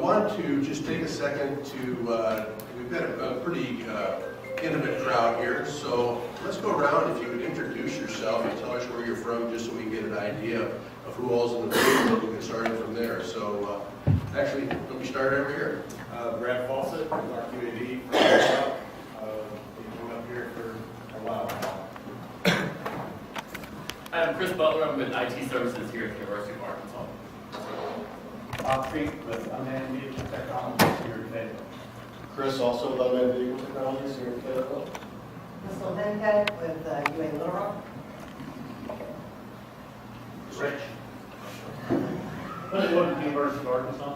want to just take a second to, we've got a pretty intimate crowd here, so let's go around. If you could introduce yourself and tell us where you're from, just so we can get an idea of who all's in the room, and we'll get started from there. So, actually, let me start over here. Brad Fawcett, RQAD from Utah. Been up here for a while now. I'm Chris Butler. I'm with IT Services here at the University of Arkansas. Bob Fink with Unmanned Vehicle Technologies here at Fayetteville. Chris, also with Unmanned Vehicle Technologies here at Fayetteville. Crystal Venkat with UA Little Rock. Rich. What is University of Arkansas?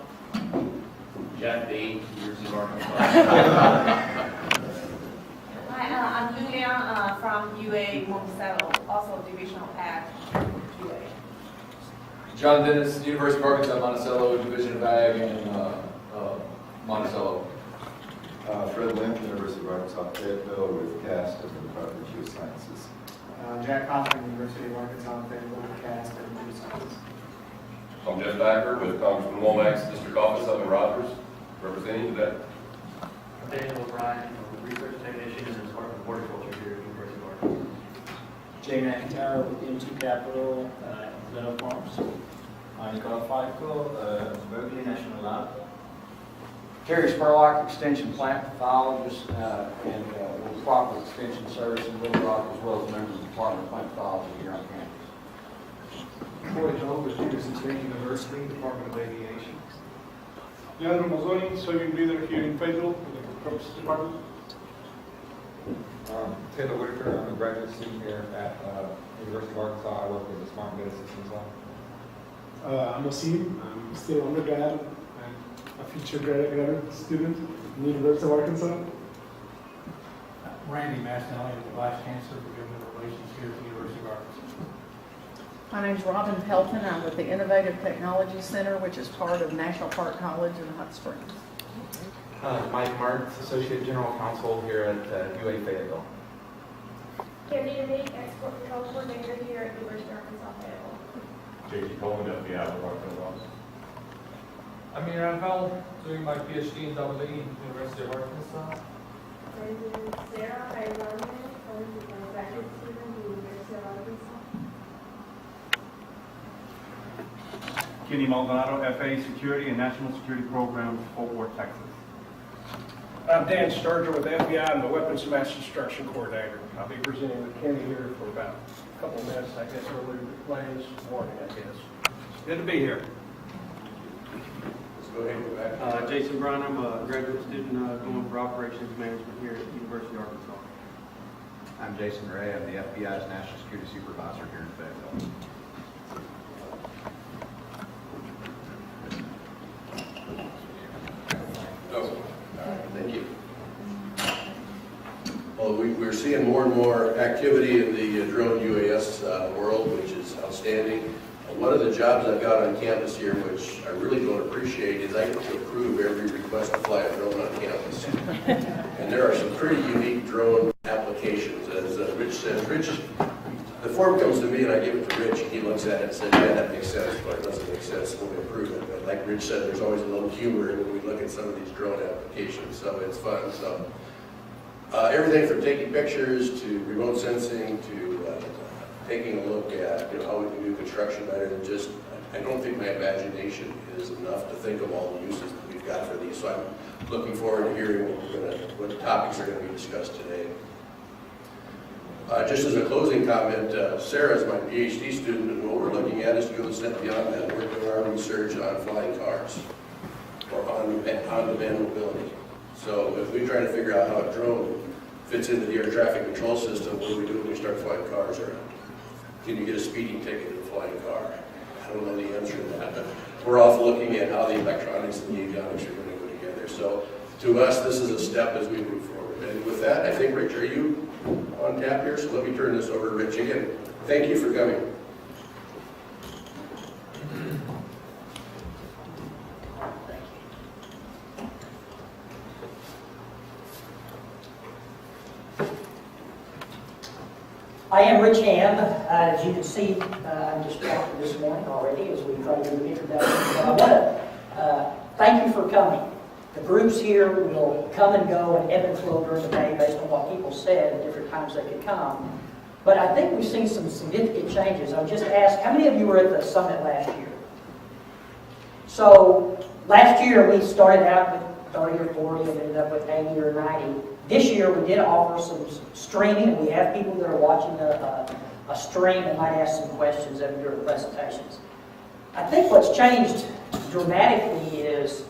Jack B, University of Arkansas. Hi, I'm Julia from UA Monticello, also divisional at UA. John Dennis, University of Arkansas, Monticello, Division of Ag, and Monticello. Fred Limp, University of Arkansas, Fayetteville, with CAST of the Department of Geosciences. Jack Hoffman, University of Arkansas, Fayetteville, CAST and Geosciences. I'm Jeff Backer with Congressman Womack's district office up in Rogers, representing today. I'm Daniel O'Brien, research technician in the Department of Horticulture here at the University of Arkansas. Jay McIntyre with M2 Capital, Meadow Farms. Michael Falco, Berkeley National Lab. Terry Spurlock, Extension Plant Pathologist, and with Proper Extension Service in Little Rock, as well as members of the Department of Plant Pathology here on campus. Troy Joe with Peterson State University, Department of Aviation. Leandro Mazzoni, soybean breeder here in Fayetteville, with the Crops Department. Taylor Whitaker, I'm a graduate student here at University of Arkansas. I work with the Smart Data Systems Lab. I'm Asim. I'm still undergrad and a future graduate student at the University of Arkansas. Randy Mastinelli, the Vice Chancellor for Government Relations here at the University of Arkansas. My name is Robin Pelton. I'm with the Innovative Technology Center, which is part of National Park College in Hot Springs. Mike Martz, Associate General Counsel here at UA Fayetteville. Candy DeMake, Export Control Coordinator here at the University of Arkansas, Fayetteville. J.G. Coleman, FBI with Arkansas. I'm Iran Powell, doing my PhD in double E, University of Arkansas. I'm Sarah Ironman, a graduate student at the University of Arkansas. Kenny Maldonado, FA Security and National Security Programs, Fort Worth, Texas. I'm Dan Sturgeon with FBI. I'm the Weapons Mass Instruction Coordinator. I'll be presenting with Kenny here for about a couple of minutes, I guess, early plans morning, I guess. Good to be here. Let's go ahead and go back. Jason Brown, I'm a graduate student going for operations management here at the University of Arkansas. I'm Jason Ray. I'm the FBI's National Security Supervisor here in Fayetteville. Thank you. Well, we're seeing more and more activity in the drone UAS world, which is outstanding. One of the jobs I've got on campus here, which I really don't appreciate, is I get to approve every request to fly a drone on campus. And there are some pretty unique drone applications. As Rich says, the form comes to me and I give it to Rich, and he looks at it and says, yeah, that makes sense, but it doesn't make sense when we approve it. But like Rich said, there's always a little humor when we look at some of these drone applications, so it's fun. So everything from taking pictures to remote sensing to taking a look at how we can do construction better than just, I don't think my imagination is enough to think of all the uses that we've got for these. So I'm looking forward to hearing what topics are going to be discussed today. Just as a closing comment, Sarah is my PhD student, and what we're looking at is to go a step beyond that. We're doing our research on flying cars or on-demand mobility. So if we try to figure out how a drone fits into the air traffic control system, what do we do when we start flying cars around? Can you get a speeding ticket in a flying car? I don't know the answer to that, but we're off looking at how the electronics and the avionics are going to go together. So to us, this is a step as we move forward. And with that, I think, Rich, are you on tap here? So let me turn this over to Rich again. Thank you for coming. I am Rich Ham. As you can see, I'm just talking this morning already as we try to do an introduction. But I want to thank you for are coming. The groups here will come and go and ebb and flow during the day based on what people said at different times they could come. But I think we've seen some significant changes. I would just ask, how many of you were at the summit last year? So last year we started out with 30 or 40 and ended up with 80 or 90. This year we did offer some streaming. We have people that are watching a stream and might ask some questions during the presentations. I think what's changed dramatically is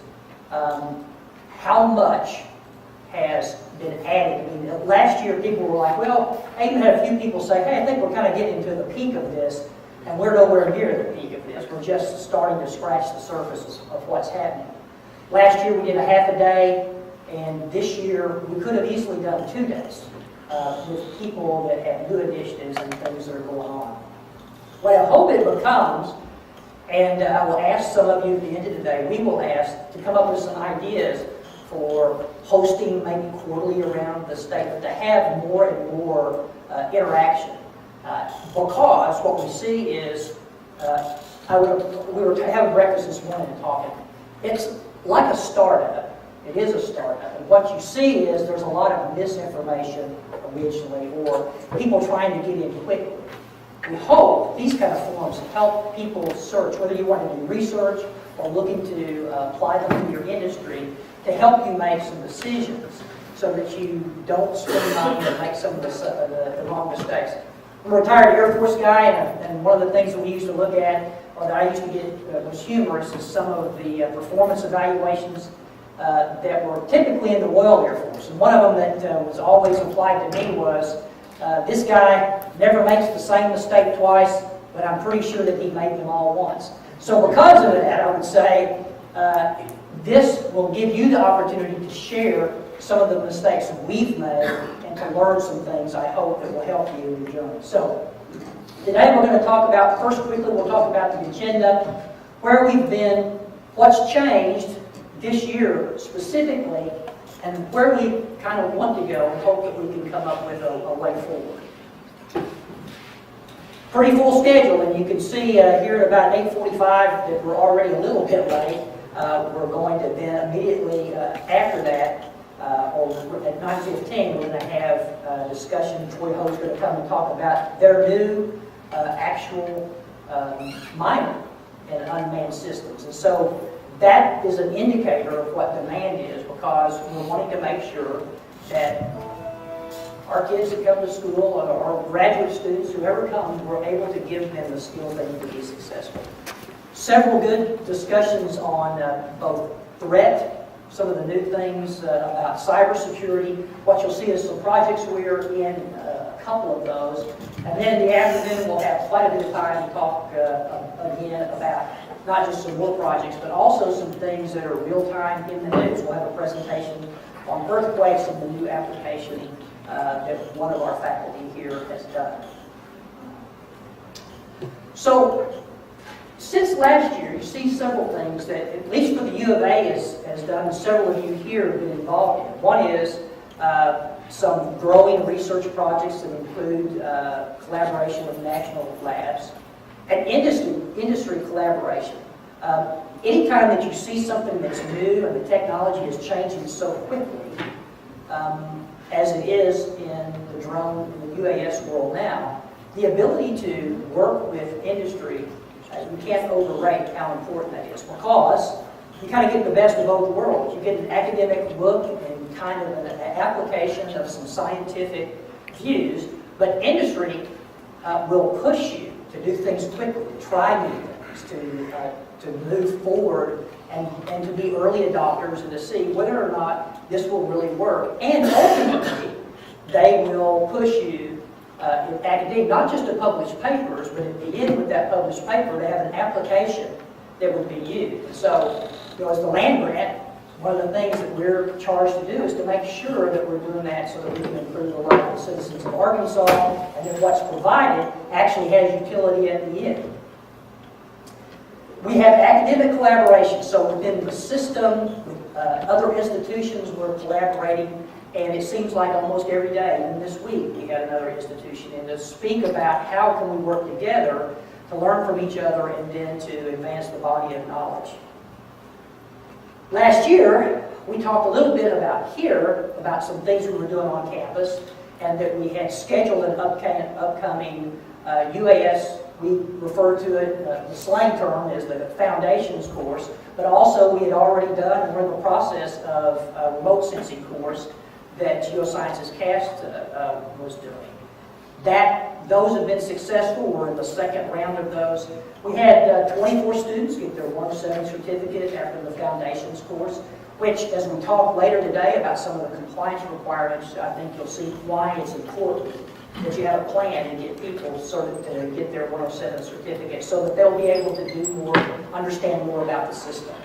how much has been added. I mean, last year people were like, well, I even had a few people say, hey, I think we're kind of getting to the peak of this, and we're nowhere near the peak of this. We're just starting to scratch the surface of what's happening. Last year we did a half a day, and this year we could have easily done 2 days with people that have new initiatives and things that are going on. What I hope it becomes, and I will ask some of you at the end of the day, we will ask to come up with some ideas for hosting maybe quarterly around the state, but to have more and more interaction. Because what we see is, we were having breakfast this morning and talking. It's like a startup. It is a startup. And what you see is there's a lot of misinformation originally, or people trying to get in quickly. We hope these kind of forums help people search, whether you want to do research or looking to apply them to your industry, to help you make some decisions so that you don't spend money and make some of the wrong mistakes. I'm a retired Air Force guy, and one of the things that we used to look at, or that I used to get was humorous, is some of the performance evaluations that were typically in the Royal Air Force. And one of them that was always applied to me was, this guy never makes the same mistake twice, but I'm pretty sure that he made them all once. So because of that, I would say this will give you the opportunity to share some of the mistakes that we've made and to learn some things, I hope, that will help you in your journey. So today we're going to talk about, first quickly we'll talk about the agenda, where we've been, what's changed this year specifically, and where we kind of want to go, and hope that we can come up with a way forward. Pretty full schedule, and you can see here at about 8:45 that we're already a little bit late. We're going to then immediately after that, or at 9:15, we're going to have a discussion. Troy Ho's going to come and talk about their new actual minor in unmanned systems. And so that is an indicator of what demand is, because we're wanting to make sure that our kids that come to school, or graduate students, whoever comes, we're able to give them the skills they need to be successful. Several good discussions on both threat, some of the new things about cybersecurity. What you'll see is some projects we're in, a couple of those. And then in the afternoon, we'll have quite a bit of time to talk again about not just some more projects, but also some things that are real-time in the news. We'll have a presentation on earthquakes and the new application that one of our faculty here has done. So, since last year, you see several things that, at least for the U of A, has done, and several of you here have been involved in. One is some growing research projects that include collaboration with national labs, and industry collaboration. Anytime that you see something that's new and the technology is changing so quickly, as it is in the drone and the UAS world now, the ability to work with industry, we can't overrate how important that is, because you kind of get the best of both worlds. You get an academic look and kind of an application of some scientific views, but industry will push you to do things quickly, to try new things, to move forward and to be early adopters and to see whether or not this will really work. And ultimately, they will push you in academia, not just to publish papers, but at the end with that published paper, to have an application that would be used. And so, as the land grant, one of the things that we're charged to do is to make sure that we're doing that so that we can improve the life of the citizens of Arkansas, and that what's provided actually has utility at the end. We have academic collaboration, so within the system, with other institutions, we're collaborating, and it seems like almost every day, even this week, we had another institution in to speak about how can we work together to learn from each other and then to advance the body of knowledge. Last year, we talked a little bit about some things we were doing on campus, and that we had scheduled an upcoming UAS. We refer to it, the slang term is the foundations course, but also we had already done, and we're in the process of a remote sensing course that Geosciences CAST was doing. Those have been successful. We're in the second round of those. We had 24 students get their 107 certificate after the foundations course, which, as we talk later today about some of the compliance requirements, I think you'll see why it's important that you have a plan and get people to get their 107 certificate so that they'll be able to do more, understand more about the system.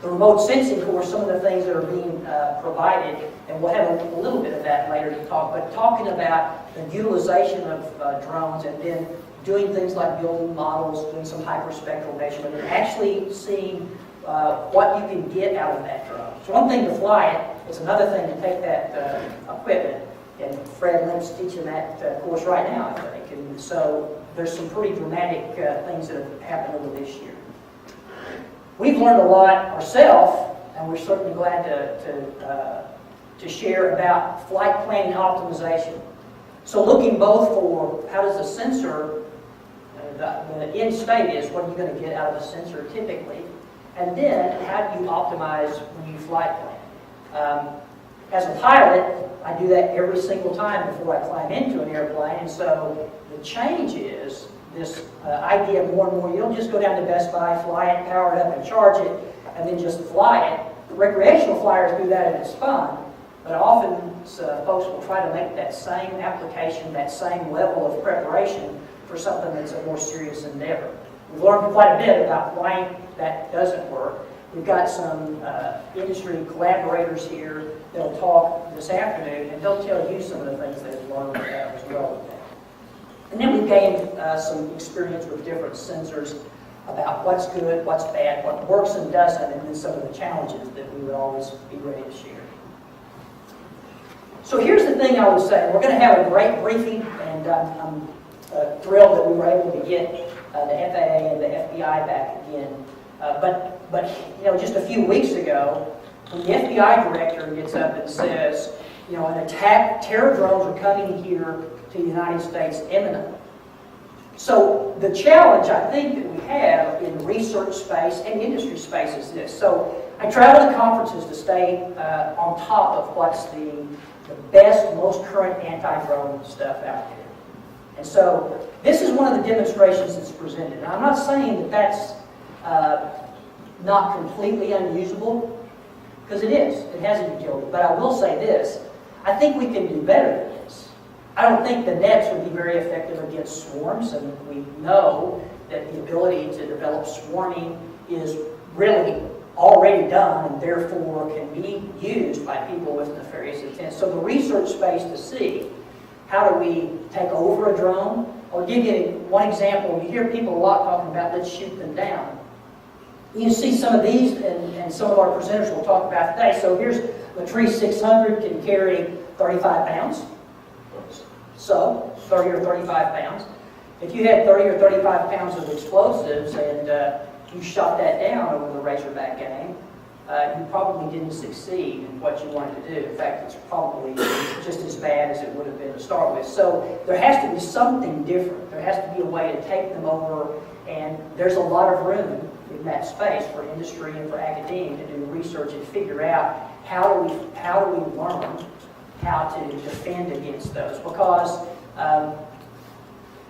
The remote sensing course, some of the things that are being provided, and we'll have a little bit of that later to talk, but talking about the utilization of drones and then doing things like building models, doing some hyperspectral measurement, and actually seeing what you can get out of that drone. It's one thing to fly it, it's another thing to take that equipment, and Fred Limp's teaching that course right now, I think, and so there's some pretty dramatic things that have happened over this year. We've learned a lot ourselves, and we're certainly glad to share about flight planning optimization. So looking both for how does the sensor, the end state is, what are you going to get out of the sensor typically, and then how do you optimize when you flight plan. As a pilot, I do that every single time before I climb into an airplane, and so the change is this idea more and more, you don't just go down to Best Buy, fly it, power it up, and charge it, and then just fly it. Recreational flyers do that and it's fun, but often folks will try to make that same application, that same level of preparation for something that's a more serious endeavor. We've learned quite a bit about why that doesn't work. We've got some industry collaborators here that'll talk this afternoon, and they'll tell you some of the things they've learned as well with that. And then we've gained some experience with different sensors about what's good, what's bad, what works and doesn't, and then some of the challenges that we would always be ready to share. So here's the thing I would say. We're going to have a great briefing, and I'm thrilled that we were able to get the FAA and the FBI back again. But you know, just a few weeks ago, when the FBI director gets up and says, you know, terror drones are coming here to the United States imminently. So the challenge I think that we have in the research space and industry space is this. So I travel to conferences to stay on top of what's the best, most current anti-drone stuff out there. And so this is one of the demonstrations that's presented. And I'm not saying that that's not completely unusable, because it is. It has a utility. But I will say this. I think we can do better than this. I don't think the nets would be very effective against swarms, and we know that the ability to develop swarming is really already done and therefore can be used by people with nefarious intent. So the research space to see how do we take over a drone. I'll give you one example. You hear people a lot talking about let's shoot them down. You see some of these, and some of our presenters will talk about today. So here's the Tree 600 can carry 35 pounds. So 30 or 35 pounds. If you had 30 or 35 pounds of explosives and you shot that down over the Razorback game, you probably didn't succeed in what you wanted to do. In fact, it's probably just as bad as it would have been to start with. So there has to be something different. There has to be a way to take them over, and there's a lot of room in that space for industry and for academia to do research and figure out how do we learn how to defend against those, because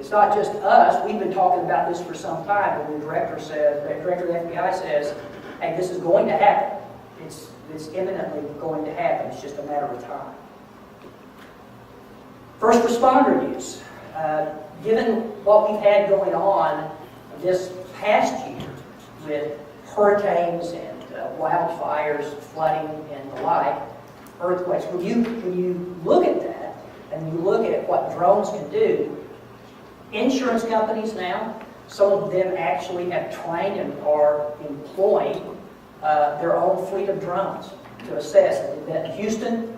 it's not just us. We've been talking about this for some time, but the director of the FBI says, hey, this is going to happen. It's imminently going to happen. It's just a matter of time. First responder use. Given what we've had going on this past year with hurricanes and wildfires, flooding, and the like, earthquakes, when you look at that and you look at what drones can do, insurance companies now, some of them actually have trained and are employing their own fleet of drones to assess. At Houston,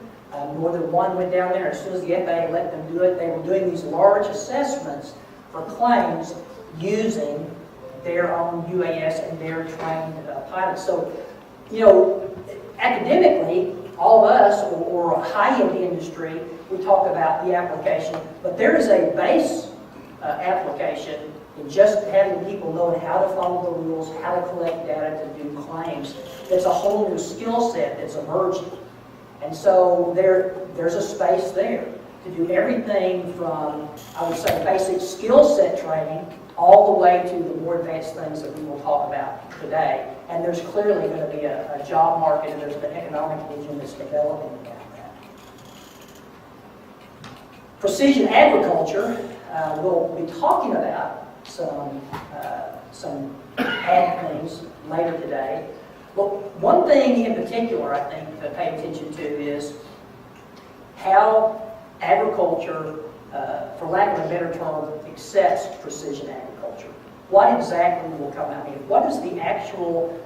more than one went down there. As soon as the FAA let them do it, they were doing these large assessments for claims using their own UAS and their trained pilots. So Academically, all of us, or a high-end industry, we talk about the application, but there is a base application in just having people knowing how to follow the rules, how to collect data to do claims. That's a whole new skill set that's emerging. And so there's a space there to do everything from, I would say, basic skill set training all the way to the more advanced things that we will talk about today. And there's clearly going to be a job market, and there's an economic engine that's developing about that. Precision agriculture, we'll be talking about some ag things later today. But one thing in particular I think to pay attention to is how agriculture, for lack of a better term, accepts precision agriculture. What exactly will come out of it? What is the actual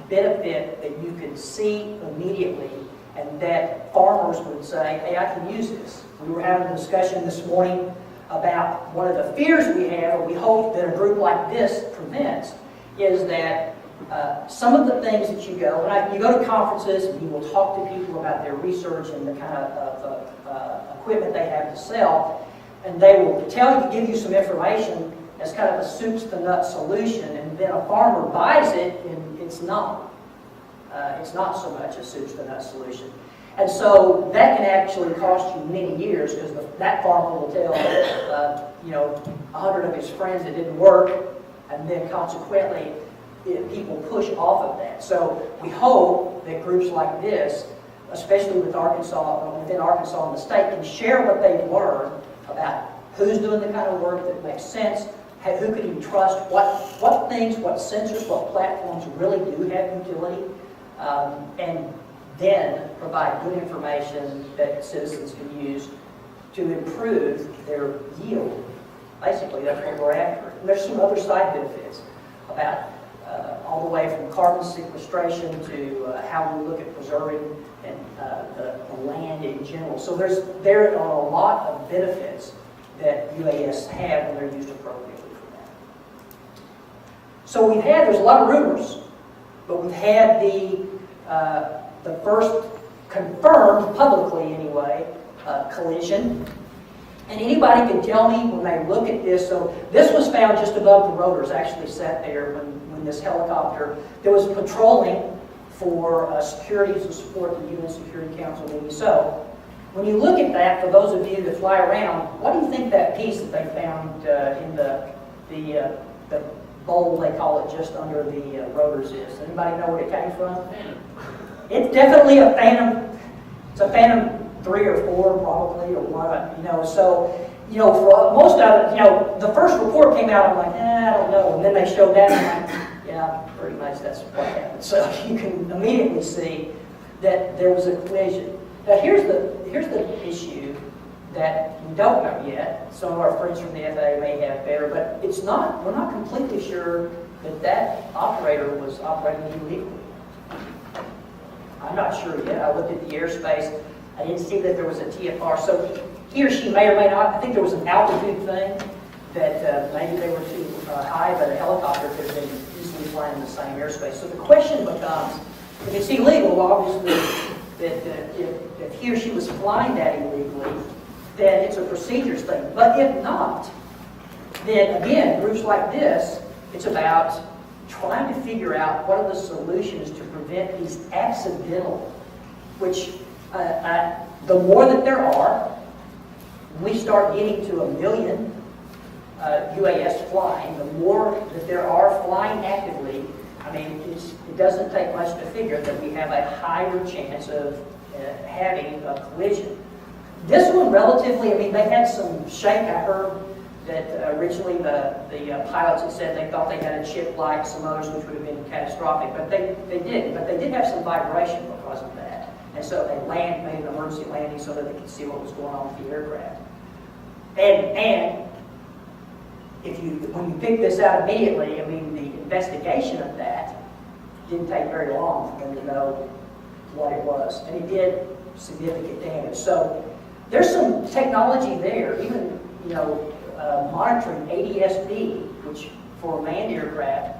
benefit that you can see immediately and that farmers would say, hey, I can use this? We were having a discussion this morning about one of the fears we have, or we hope that a group like this prevents, is that some of the things that you go to conferences and you will talk to people about their research and the kind of equipment they have to sell, and they will give you some information as kind of a soup to nuts solution, and then a farmer buys it and it's not. It's not so much a soup to nuts solution. And so that can actually cost you many years, because that farmer will tell 100 of his friends it didn't work, and then consequently people push off of that. So we hope that groups like this, especially within Arkansas and the state, can share what they've learned about who's doing the kind of work that makes sense, who can you trust, what things, what sensors, what platforms really do have utility, and then provide good information that citizens can use to improve their yield. Basically, that's what we're after. And there's some other side benefits about all the way from carbon sequestration to how we look at preserving and the land in general. So there are a lot of benefits that UAS have when they're used appropriately for that. So there's a lot of rumors, but we've had the first confirmed, publicly anyway, collision. And anybody can tell me when they look at this, so this was found just above the rotors, actually sat there when this helicopter that was patrolling for security to support the UN Security Council meeting. So when you look at that, for those of you that fly around, what do you think that piece that they found in the bowl, they call it, just under the rotors is? Anybody know where it came from? It's definitely a Phantom. It's a Phantom 3 or 4 probably, or one. So for most of it, the first report came out, I'm like, I don't know, and then they showed that, and I'm like, yeah, pretty much that's what happened. So you can immediately see that there was a collision. Now here's the issue that we don't know yet. Some of our friends from the FAA may have better, but we're not completely sure that operator was operating illegally. I'm not sure yet. I looked at the airspace. I didn't see that there was a TFR. So he or she may or may not. I think there was an altitude thing that maybe they were too high, but a helicopter could have been easily flying in the same airspace. So the question becomes, if it's illegal, obviously, that if he or she was flying that illegally, then it's a procedures thing. But if not, then again, groups like this, it's about trying to figure out what are the solutions to prevent these accidental, which the more that there are, when we start getting to 1 million UAS flying, the more that there are flying actively, I mean, it doesn't take much to figure that we have a higher chance of having a collision. This one relatively, I mean, they had some shake. I heard that originally the pilots had said they thought they had a chip like some others, which would have been catastrophic, but they didn't. But they did have some vibration because of that. And so they made an emergency landing so that they could see what was going on with the aircraft. And when you pick this out immediately, I mean, the investigation of that didn't take very long for them to know what it was. And it did significant damage. So there's some technology there, even, monitoring ADS-B, which for a manned aircraft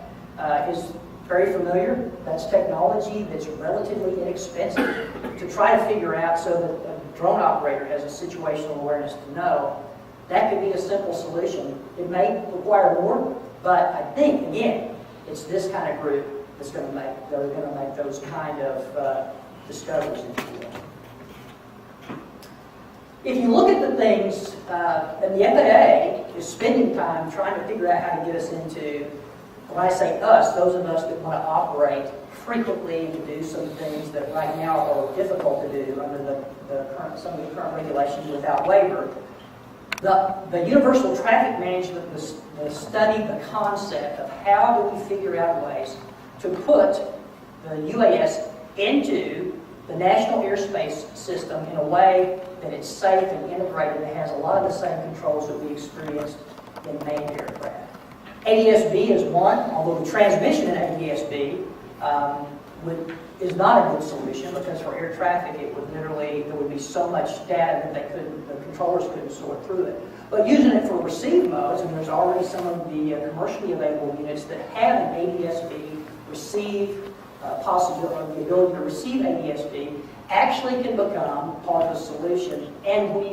is Very familiar. That's technology that's relatively inexpensive to try to figure out so that a drone operator has a situational awareness to know. That could be a simple solution. It may require more, but I think, again, it's this kind of group that's going to make those kind of discoveries, if you will. If you look at the things, and the FAA is spending time trying to figure out how to get us into, when I say us, those of us that want to operate frequently to do some things that right now are difficult to do under some of the current regulations without waiver. The universal traffic management, the study, the concept of how do we figure out ways to put the UAS into the national airspace system in a way that it's safe and integrated and has a lot of the same controls that we experienced in manned aircraft. ADS-B is one, although the transmission in ADS-B is not a good solution because for air traffic it would literally, there would be so much data that the controllers couldn't sort through it. But using it for receive modes, and there's already some of the commercially available units that have an ADS-B receive possibility, the ability to receive ADS-B, actually can become part of the solution. And when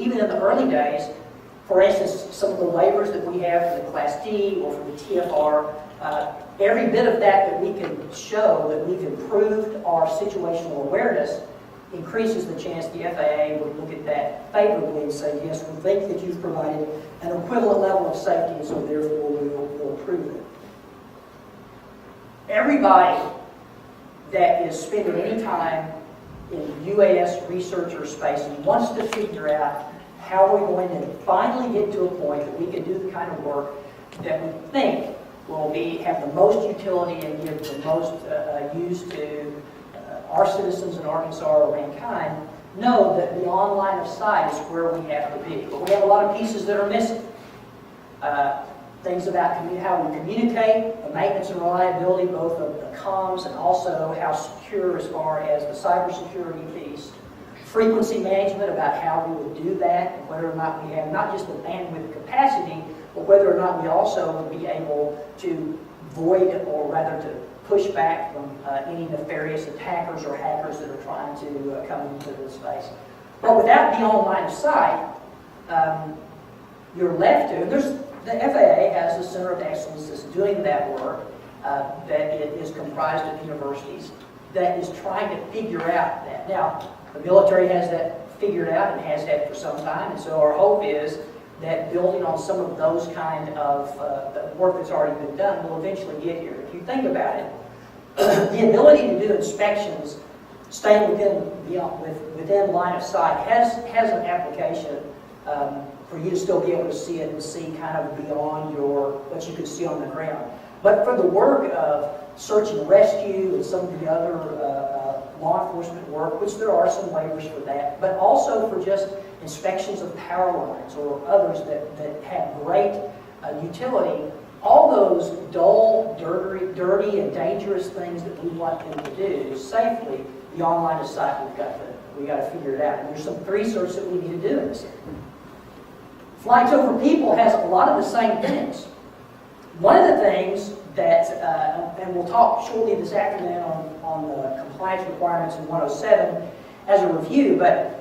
even in the early days, for instance, some of the waivers that we have for the Class D or for the TFR, every bit of that we can show that we've improved our situational awareness increases the chance the FAA would look at that favorably and say, yes, we think that you've provided an equivalent level of safety, and so therefore we'll approve it. Everybody that is spending any time in UAS researcher space and wants to figure out how we're going to finally get to a point that we can do the kind of work that we think will have the most utility and give the most use to our citizens in Arkansas or mankind, know that beyond line of sight is where we have to be. But we have a lot of pieces that are missing. Things about how we communicate, the maintenance and reliability, both of the comms and also how secure as far as the cybersecurity piece. Frequency management about how we would do that, and whether or not we have not just the bandwidth capacity, but whether or not we also would be able to void, or rather to push back from any nefarious attackers or hackers that are trying to come into the space. But without beyond line of sight, you're left to, the FAA has a Center of Excellence that's doing that work, that is comprised of universities, that is trying to figure out that. Now, the military has that figured out and has had for some time, and so our hope is that building on some of those kind of the work that's already been done will eventually get here. If you think about it, the ability to do inspections staying within line of sight has an application for you to still be able to see it and see kind of beyond what you could see on the ground. But for the work of search and rescue and some of the other law enforcement work, which there are some waivers for that, but also for just inspections of power lines or others that have great utility, all those dull, dirty, and dangerous things that we want them to do safely beyond line of sight, we've got to figure it out. And there's some research that we need to do in this area. Flights over people has a lot of the same things. One of the things that, and we'll talk shortly this afternoon on the compliance requirements in 107 as a review, but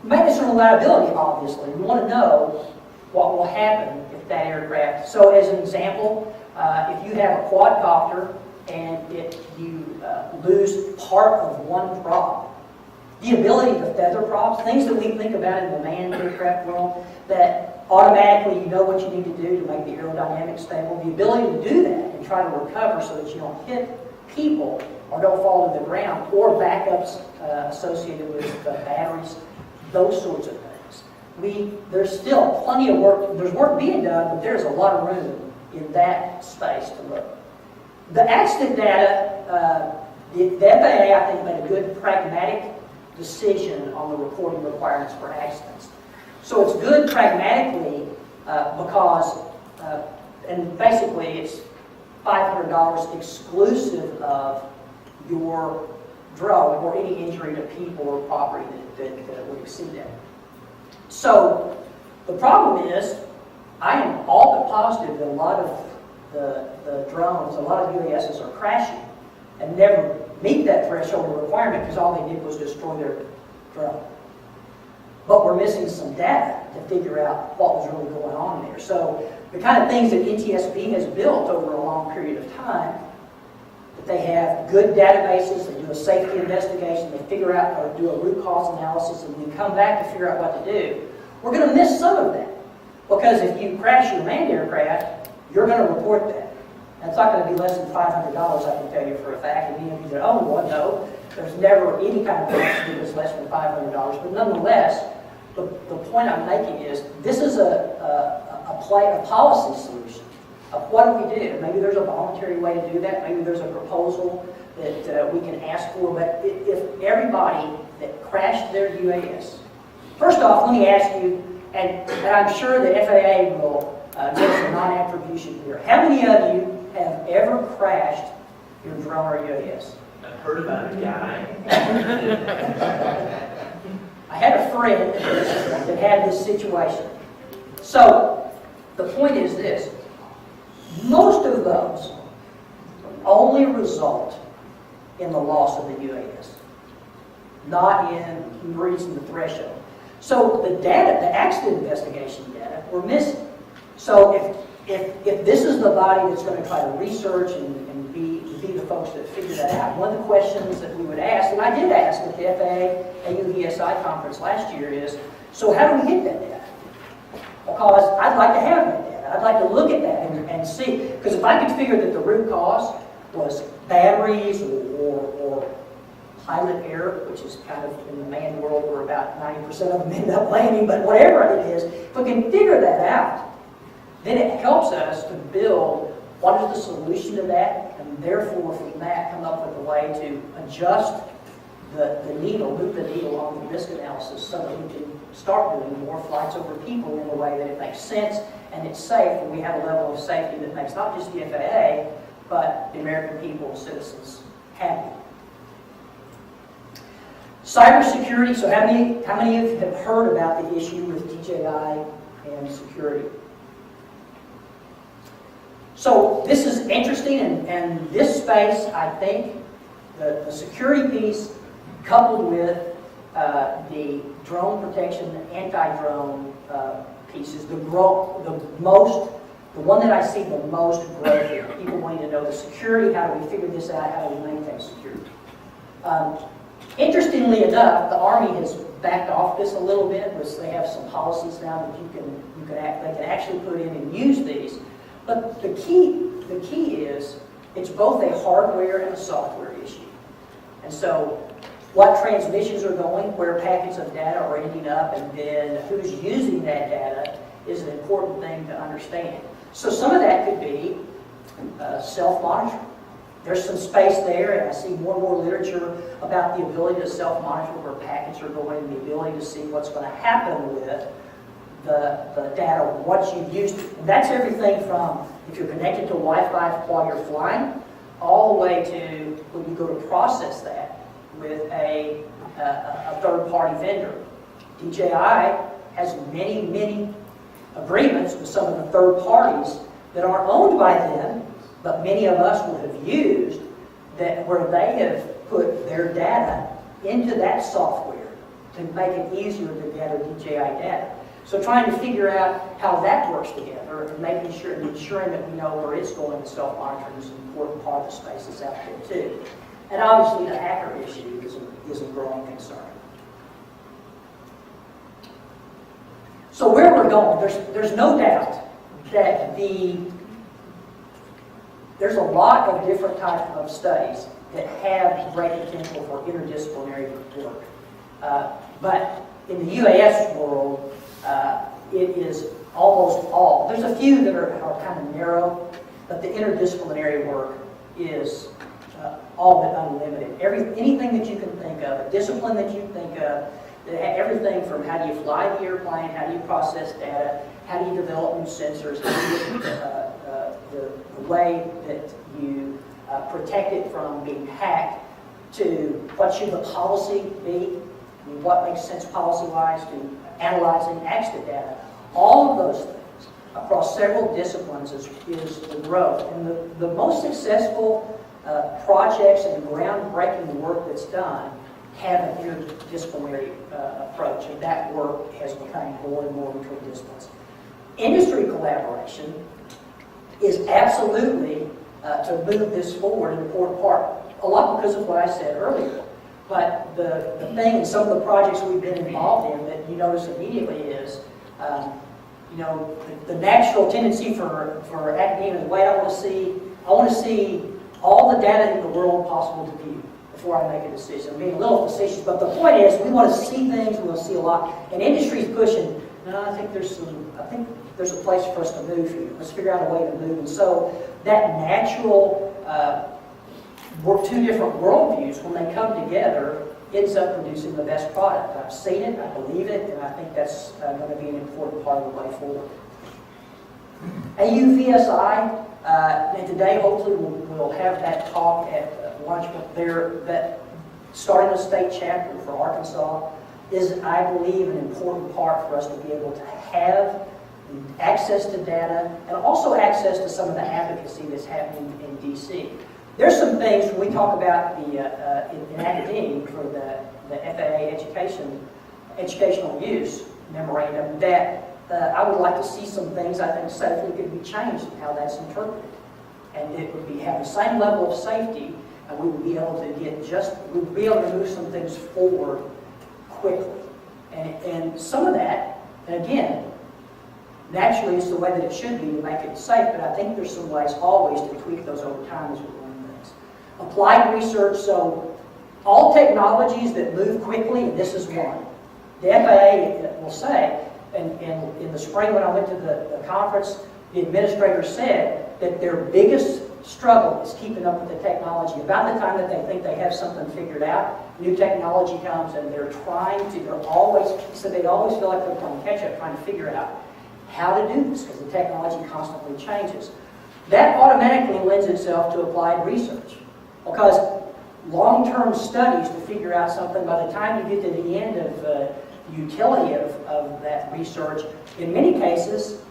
maintenance and reliability, obviously. We want to know what will happen if that aircraft, so as an example, if you have a quadcopter and you lose part of one prop, the ability to feather props, things that we think about in the manned aircraft world, that automatically you know what you need to do to make the aerodynamics stable, the ability to do that and try to recover so that you don't hit people or don't fall to the ground, or backups associated with batteries, those sorts of things. There's still plenty of work, there's work being done, but there's a lot of room in that space to look. The accident data, the FAA, I think, made a good pragmatic decision on the reporting requirements for accidents. So it's good pragmatically because, and basically it's $500 exclusive of your drone or any injury to people or property that would exceed that. So the problem is, I am all but positive that a lot of the drones, a lot of UASs are crashing and never meet that threshold requirement because all they did was destroy their drone. But we're missing some data to figure out what was really going on there. So the kind of things that NTSB has built over a long period of time, that they have good databases, they do a safety investigation, they figure out or do a root cause analysis, and then come back to figure out what to do. We're going to miss some of that. Because if you crash your manned aircraft, you're going to report that. And it's not going to be less than $500, I can tell you for a fact. And you say, oh, well, no, there's never any kind of penalty that's less than $500. But nonetheless, the point I'm making is this is a policy solution of what do we do. Maybe there's a voluntary way to do that. Maybe there's a proposal that we can ask for. But if everybody that crashed their UAS, first off, let me ask you, and I'm sure the FAA will give some non-attribution here. How many of you have ever crashed your drone or UAS? I've heard about a guy. I had a friend that had this situation. So the point is this. Most of those only result in the loss of the UAS, not in reaching the threshold. So the data, the accident investigation data, we're missing. So if this is the body that's going to try to research and be the folks that figure that out, one of the questions that we would ask, and I did ask at the FAA AUVSI conference last year is, so how do we get that data? Because I'd like to have that data. I'd like to look at that and see. Because if I could figure that the root cause was batteries or pilot error, which is kind of in the manned world where about 90% of them end up landing, but whatever it is, if we can figure that out, then it helps us to build what is the solution to that, and therefore from that come up with a way to adjust the needle, move the needle on the risk analysis so that we can start doing more flights over people in a way that it makes sense and it's safe, and we have a level of safety that makes not just the FAA, but the American people and citizens happy. Cybersecurity, so how many of you have heard about the issue with DJI and security? So this is interesting, and this space, I think, the security piece coupled with the drone protection, the anti-drone pieces, the one that I see the most growth here. People wanting to know the security, how do we figure this out, how do we maintain security? Interestingly enough, the Army has backed off this a little bit, because they have some policies now that they can actually put in and use these. But the key is it's both a hardware and a software issue. And so what transmissions are going, where packets of data are ending up, and then who's using that data is an important thing to understand. So some of that could be self-monitoring. There's some space there, and I see more and more literature about the ability to self-monitor where packets are going, and the ability to see what's going to happen with the data once you've used it. And that's everything from if you're connected to Wi-Fi while you're flying, all the way to when you go to process that with a third-party vendor. DJI has many agreements with some of the third parties that aren't owned by them, but many of us would have used, that where they have put their data into that software to make it easier to gather DJI data. So trying to figure out how that works together and making sure and ensuring that we know where it's going in self-monitoring is an important part of the space that's out there too. And obviously the hacker issue is a growing concern. So where we're going, there's no doubt that there's a lot of different types of studies that have great potential for interdisciplinary work. But in the UAS world, it is almost all. There's a few that are kind of narrow, but the interdisciplinary work is all but unlimited. Anything that you can think of, a discipline that you think of, everything from how do you fly the airplane, how do you process data, how do you develop new sensors, how do you, the way that you protect it from being hacked, to what should the policy be, I mean, what makes sense policy-wise, to analyzing accident data. All of those things across several disciplines is the growth. And the most successful projects and groundbreaking work that's done have an interdisciplinary approach, and that work has become more and more between disciplines. Industry collaboration is absolutely, to move this forward, an important part. A lot because of what I said earlier. But the thing in some of the projects we've been involved in that you notice immediately is, the natural tendency for academia, wait, I want to see all the data in the world possible to view before I make a decision. I'm being a little facetious, but the point is we want to see things, we want to see a lot. And industry's pushing, no, I think there's a place for us to move here. Let's figure out a way to move. And so that natural two different worldviews, when they come together, ends up producing the best product. I've seen it, I believe it, and I think that's going to be an important part of the way forward. AUVSI, and today hopefully we'll have that talk at lunch, but that starting a state chapter for Arkansas is, I believe, an important part for us to be able to have access to data and also access to some of the advocacy that's happening in DC. There's some things when we talk about the in academia for the FAA educational use memorandum that I would like to see some things I think safely could be changed in how that's interpreted, and it would have the same level of safety, and we would be able to move some things forward quickly, and some of that, and again, naturally it's the way that it should be to make it safe, but I think there's some ways always to tweak those over time as we learn things. Applied research, so all technologies that move quickly, and this is one. The FAA will say, and in the spring when I went to the conference, the administrator said that their biggest struggle is keeping up with the technology. About the time that they think they have something figured out, new technology comes and they always feel like they're playing catch up, trying to figure out how to do this, because the technology constantly changes. That automatically lends itself to applied research, because long-term studies to figure out something, by the time you get to the end of the utility of that research, in many cases,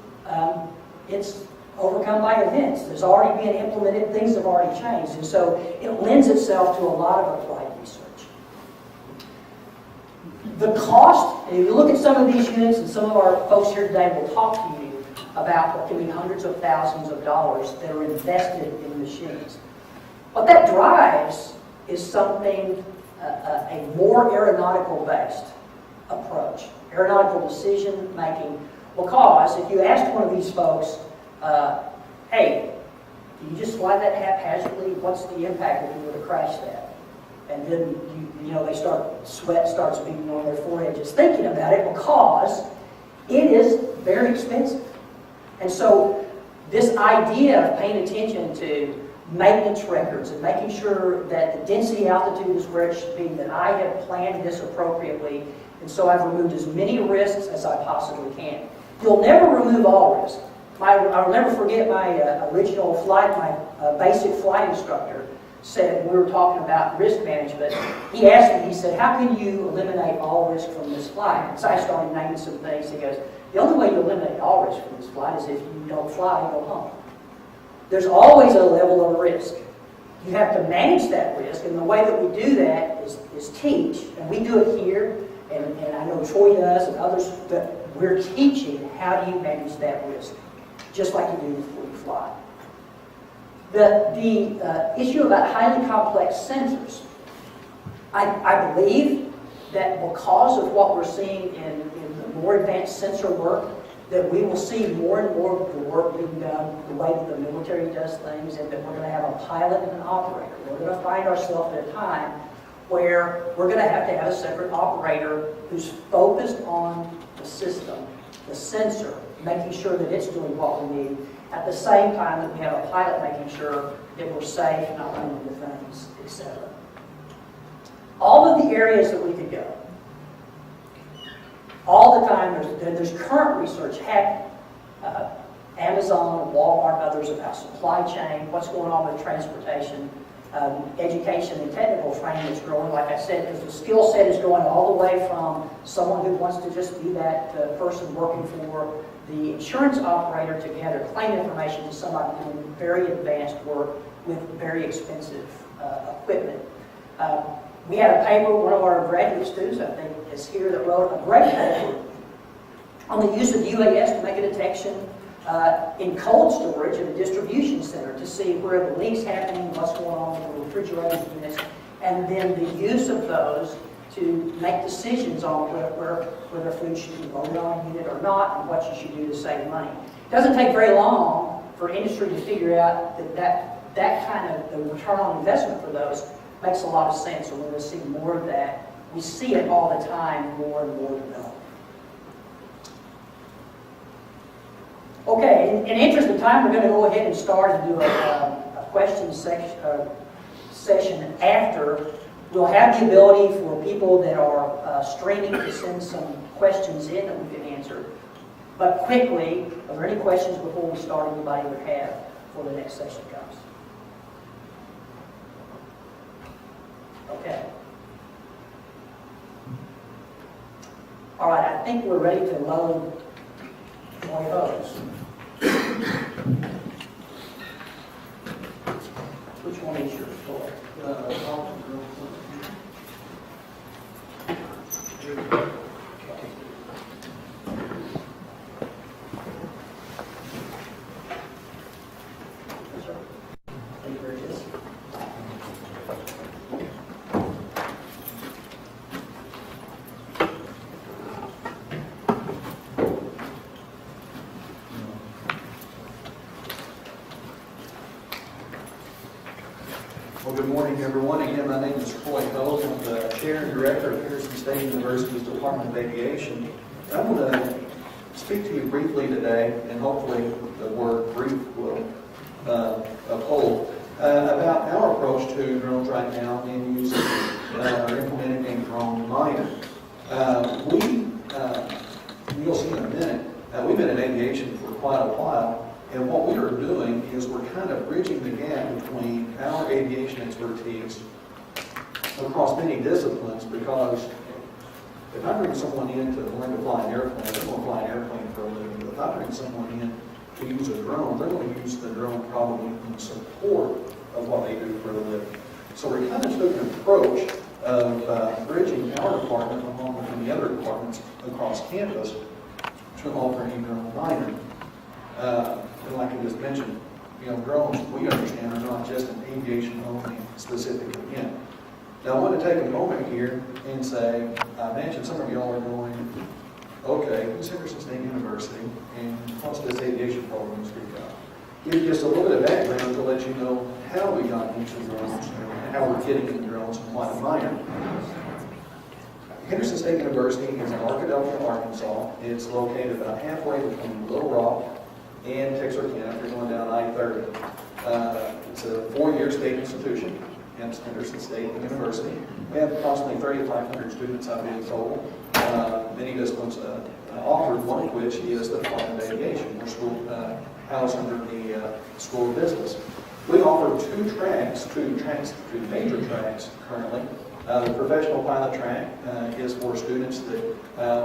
it's overcome by events. There's already been implemented, things have already changed, and so it lends itself to a lot of applied research. The cost, if you look at some of these units, and some of our folks here today will talk to you about what can be hundreds of thousands of dollars that are invested in machines. What that drives is something, a more aeronautical-based approach, aeronautical decision-making, because if you ask one of these folks, hey, do you just fly that haphazardly? What's the impact if you were to crash that? And then sweat starts beating on their forehead just thinking about it, because it is very expensive. And so this idea of paying attention to maintenance records and making sure that the density altitude is where it should be, that I have planned this appropriately, and so I've removed as many risks as I possibly can. You'll never remove all risks. I'll never forget my original flight, my basic flight instructor said, we were talking about risk management, he asked me, he said, how can you eliminate all risk from this flight? And so I started naming some things. He goes, the only way you eliminate all risk from this flight is if you don't fly, you go home. There's always a level of risk. You have to manage that risk, and the way that we do that is teach, and we do it here, and I know Troy does and others, but we're teaching how do you manage that risk, just like you do before you fly. The issue about highly complex sensors, I believe that because of what we're seeing in the more advanced sensor work, that we will see more and more of the work being done the way that the military does things, and that we're going to have a pilot and an operator. We're going to find ourselves at a time where we're going to have a separate operator who's focused on the system, the sensor, making sure that it's doing what we need, at the same time that we have a pilot making sure that we're safe, not running into things, etc. All of the areas that we could go, all the time, there's current research happening. Amazon, Walmart, others about supply chain, what's going on with transportation, education and technical training is growing, like I said, because the skill set is going all the way from someone who wants to just be that person working for the insurance operator to gather claim information to somebody doing very advanced work with very expensive equipment. We had a paper, one of our graduate students, I think, is here, that wrote a great paper on the use of UAS to make a detection in cold storage at a distribution center to see where the leak's happening, what's going on with the refrigerated units, and then the use of those to make decisions on whether food should be loaded on a unit or not, and what you should do to save money. It doesn't take very long for industry to figure out that kind of the return on investment for those makes a lot of sense, and we're going to see more of that. We see it all the time, more and more developed. Okay, in interest of time, we're going to go ahead and start and do a question session after. We'll have the ability for people that are streaming to send some questions in that we can answer. But quickly, are there any questions before we start anybody would have before the next session comes? Okay. All right, I think we're ready to load one of those. Which one is yours for? Well, good morning, everyone. Again, my name is Troy Hogue. I'm the Chair and Director of Harrison State University's Department of Aviation. I'm going to speak to you briefly today, and hopefully the word brief will uphold, about our approach to drones right now in using or implementing a drone miner. You'll see in a minute, we've been in aviation for quite a while. And what we are doing is we're kind of bridging the gap between our aviation expertise across many disciplines, because if I bring someone in to learn to fly an airplane, they're going to fly an airplane for a living. But if I bring someone in to use a drone, they're going to use the drone probably in support of what they do for a living. So we kind of took an approach of bridging our department along with many other departments across campus to offer a drone miner. And like I just mentioned, drones, we understand, are not just an aviation-only specific event. Now, I want to take a moment here and say, I mentioned some of y'all are going, okay, who's Harrison State University, and what's this aviation program speak of? Give you just a little bit of background to let you know how we got into drones, and how we're getting into drones and why the miner. Harrison State University is in Arkadelphia, Arkansas. It's located about halfway between Little Rock and Texarkana, if you're going down I-30. It's a 4-year state institution, hence Henderson State University. We have approximately 3,500 students, I've been told. Many disciplines offered, one of which is the Department of Aviation, which will house under the School of Business. We offer two major tracks currently. The professional pilot track is for students that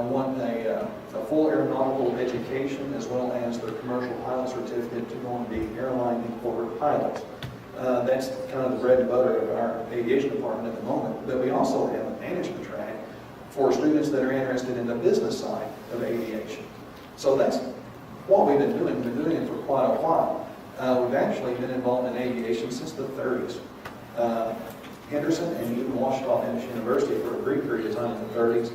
want a full aeronautical education, as well as their commercial pilot certificate to go and be airline and corporate pilots. That's kind of the bread and butter of our aviation department at the moment. But we also have a management track for students that are interested in the business side of aviation. So that's what we've been doing. We've been doing it for quite a while. We've actually been involved in aviation since the 30s. Henderson and even Washington University for a brief period of time in the 30s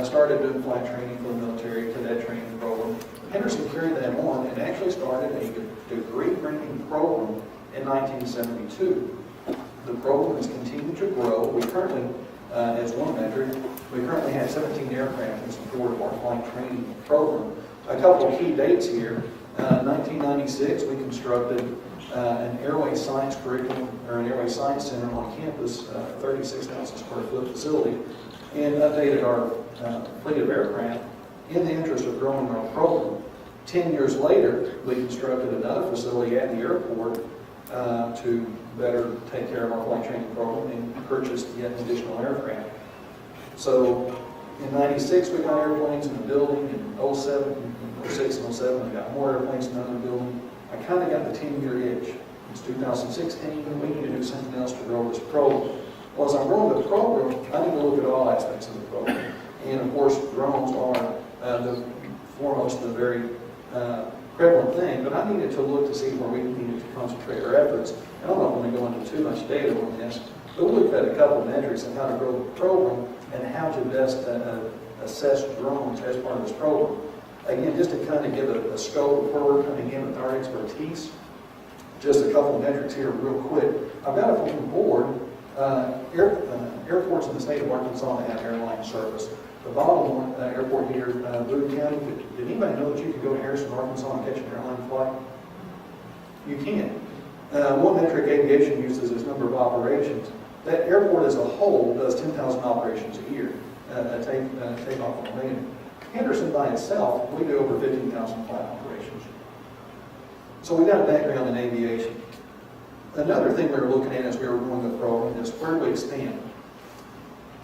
started doing flight training for the military, cadet training program. Henderson carried that on and actually started a degree-granting program in 1972. The program has continued to grow. We currently, as one metric, we currently have 17 aircraft in support of our flight training program. A couple of key dates here. 1996, we constructed an airway science curriculum, or an airway science center on campus, 36,000 square foot facility, and updated our fleet of aircraft in the interest of growing our program. 10 years later, we constructed another facility at the airport to better take care of our flight training program and purchased yet additional aircraft. So in 96, we got airplanes in the building. In 07, in 06 and 07, we got more airplanes in another building. I kind of got the 10-year itch. It's 2016, and we need to do something else to grow this program. Well, as I'm growing the program, I need to look at all aspects of the program. And of course, drones are the foremost, the very prevalent thing, but I needed to look to see where we needed to concentrate our efforts. And I'm not going to go into too much data on this, but we looked at a couple of metrics on how to grow the program and how to best assess drones as part of this program. Again, just to kind of give a scope of where we're coming in with our expertise, just a couple of metrics here real quick. I've got a few board. Airports in the state of Arkansas have airline service. The bottom one, airport here, Boone County, did anybody know that you could go to Harrison, Arkansas and catch an airline flight? You can. One metric aviation uses is number of operations. That airport as a whole does 10,000 operations a year, takeoff and landing. Henderson by itself, we do over 15,000 flight operations. So we got a background in aviation. Another thing we were looking at as we were doing the program is where do we expand?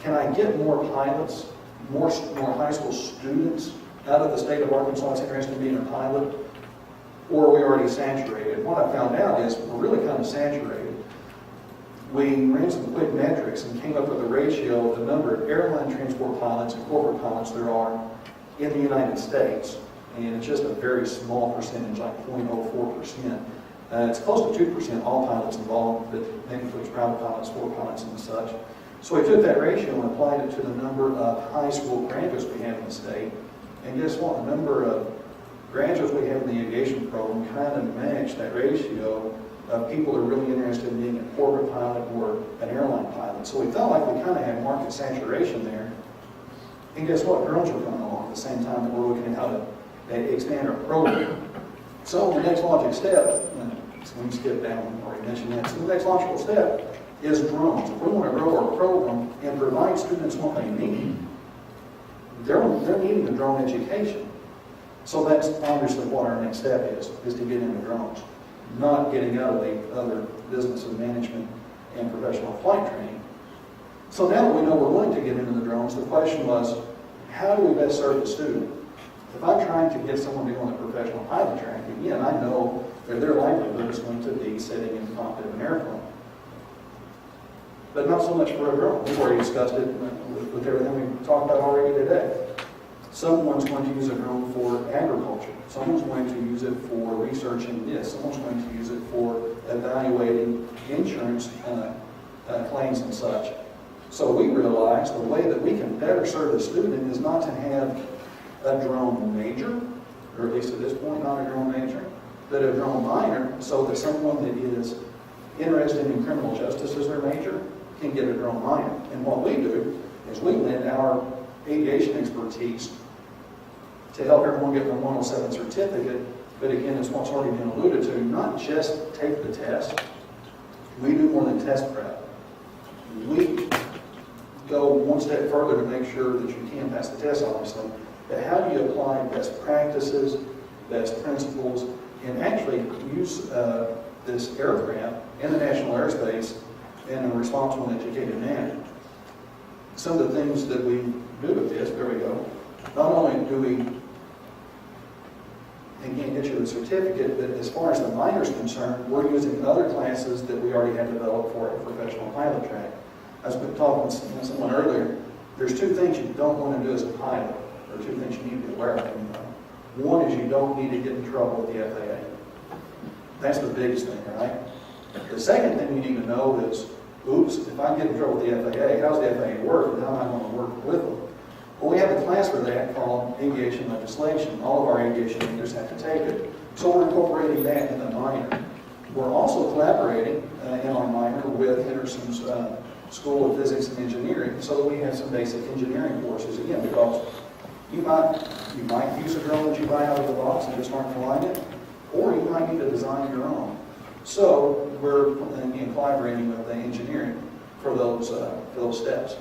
Can I get more pilots, more high school students out of the state of Arkansas that's interested in being a pilot? Or are we already saturated? What I found out is we're really kind of saturated. We ran some quick metrics and came up with a ratio of the number of airline transport pilots and corporate pilots there are in the United States. And it's just a very small percentage, like 0.04%. It's close to 2% all pilots involved, but that includes private pilots, sport pilots, and such. So we took that ratio and applied it to the number of high school graduates we have in the state. And guess what? The number of graduates we have in the aviation program kind of matched that ratio of people who are really interested in being a corporate pilot or an airline pilot. So we felt like we kind of had market saturation there. And guess what? Drones are coming along at the same time that we're looking at how to expand our program. So the next logical step, let me skip down, I already mentioned that. So the next logical step is drones. If we want to grow our program and provide students what they need, they're needing a drone education. So that's obviously what our next step is to get into drones, not getting out of the other business of management and professional flight training. So now that we know we're willing to get into the drones, the question was, how do we best serve the student? If I'm trying to get someone to go on the professional pilot track, again, I know that their livelihood is going to be sitting in the cockpit of an airplane. But not so much for a drone. We've already discussed it with everything we've talked about already today. Someone's going to use a drone for agriculture. Someone's going to use it for researching this. Someone's going to use it for evaluating insurance claims and such. So we realized the way that we can better serve the student is not to have a drone major, or at least at this point, not a drone major, but a drone minor, so that someone that is interested in criminal justice as their major can get a drone minor. And what we do is we lend our aviation expertise to help everyone get their 107 certificate, but again, as what's already been alluded to, not just take the test. We do more than test prep. We go one step further to make sure that you can pass the test, obviously, but how do you apply best practices, best principles, and actually use this aircraft in the national airspace in a responsible and educated manner? Some of the things that we do with this, there we go, not only do we, again, get you the certificate, but as far as the minor is concerned, we're using other classes that we already have developed for a professional pilot track. As we've been talking with someone earlier, there's two things you don't want to do as a pilot, or two things you need to be aware of. One is you don't need to get in trouble with the FAA. That's the biggest thing, right? The second thing you need to know is, oops, if I get in trouble with the FAA, how's the FAA work, and how am I going to work with them? Well, we have a class for that called aviation legislation. All of our aviation leaders have to take it. So we're incorporating that in the minor. We're also collaborating in our minor with Henderson's School of Physics and Engineering, so that we have some basic engineering courses. Again, because you might use a drone that you buy out of the box and just start flying it, or you might need to design your own. So we're again collaborating with the engineering for those steps.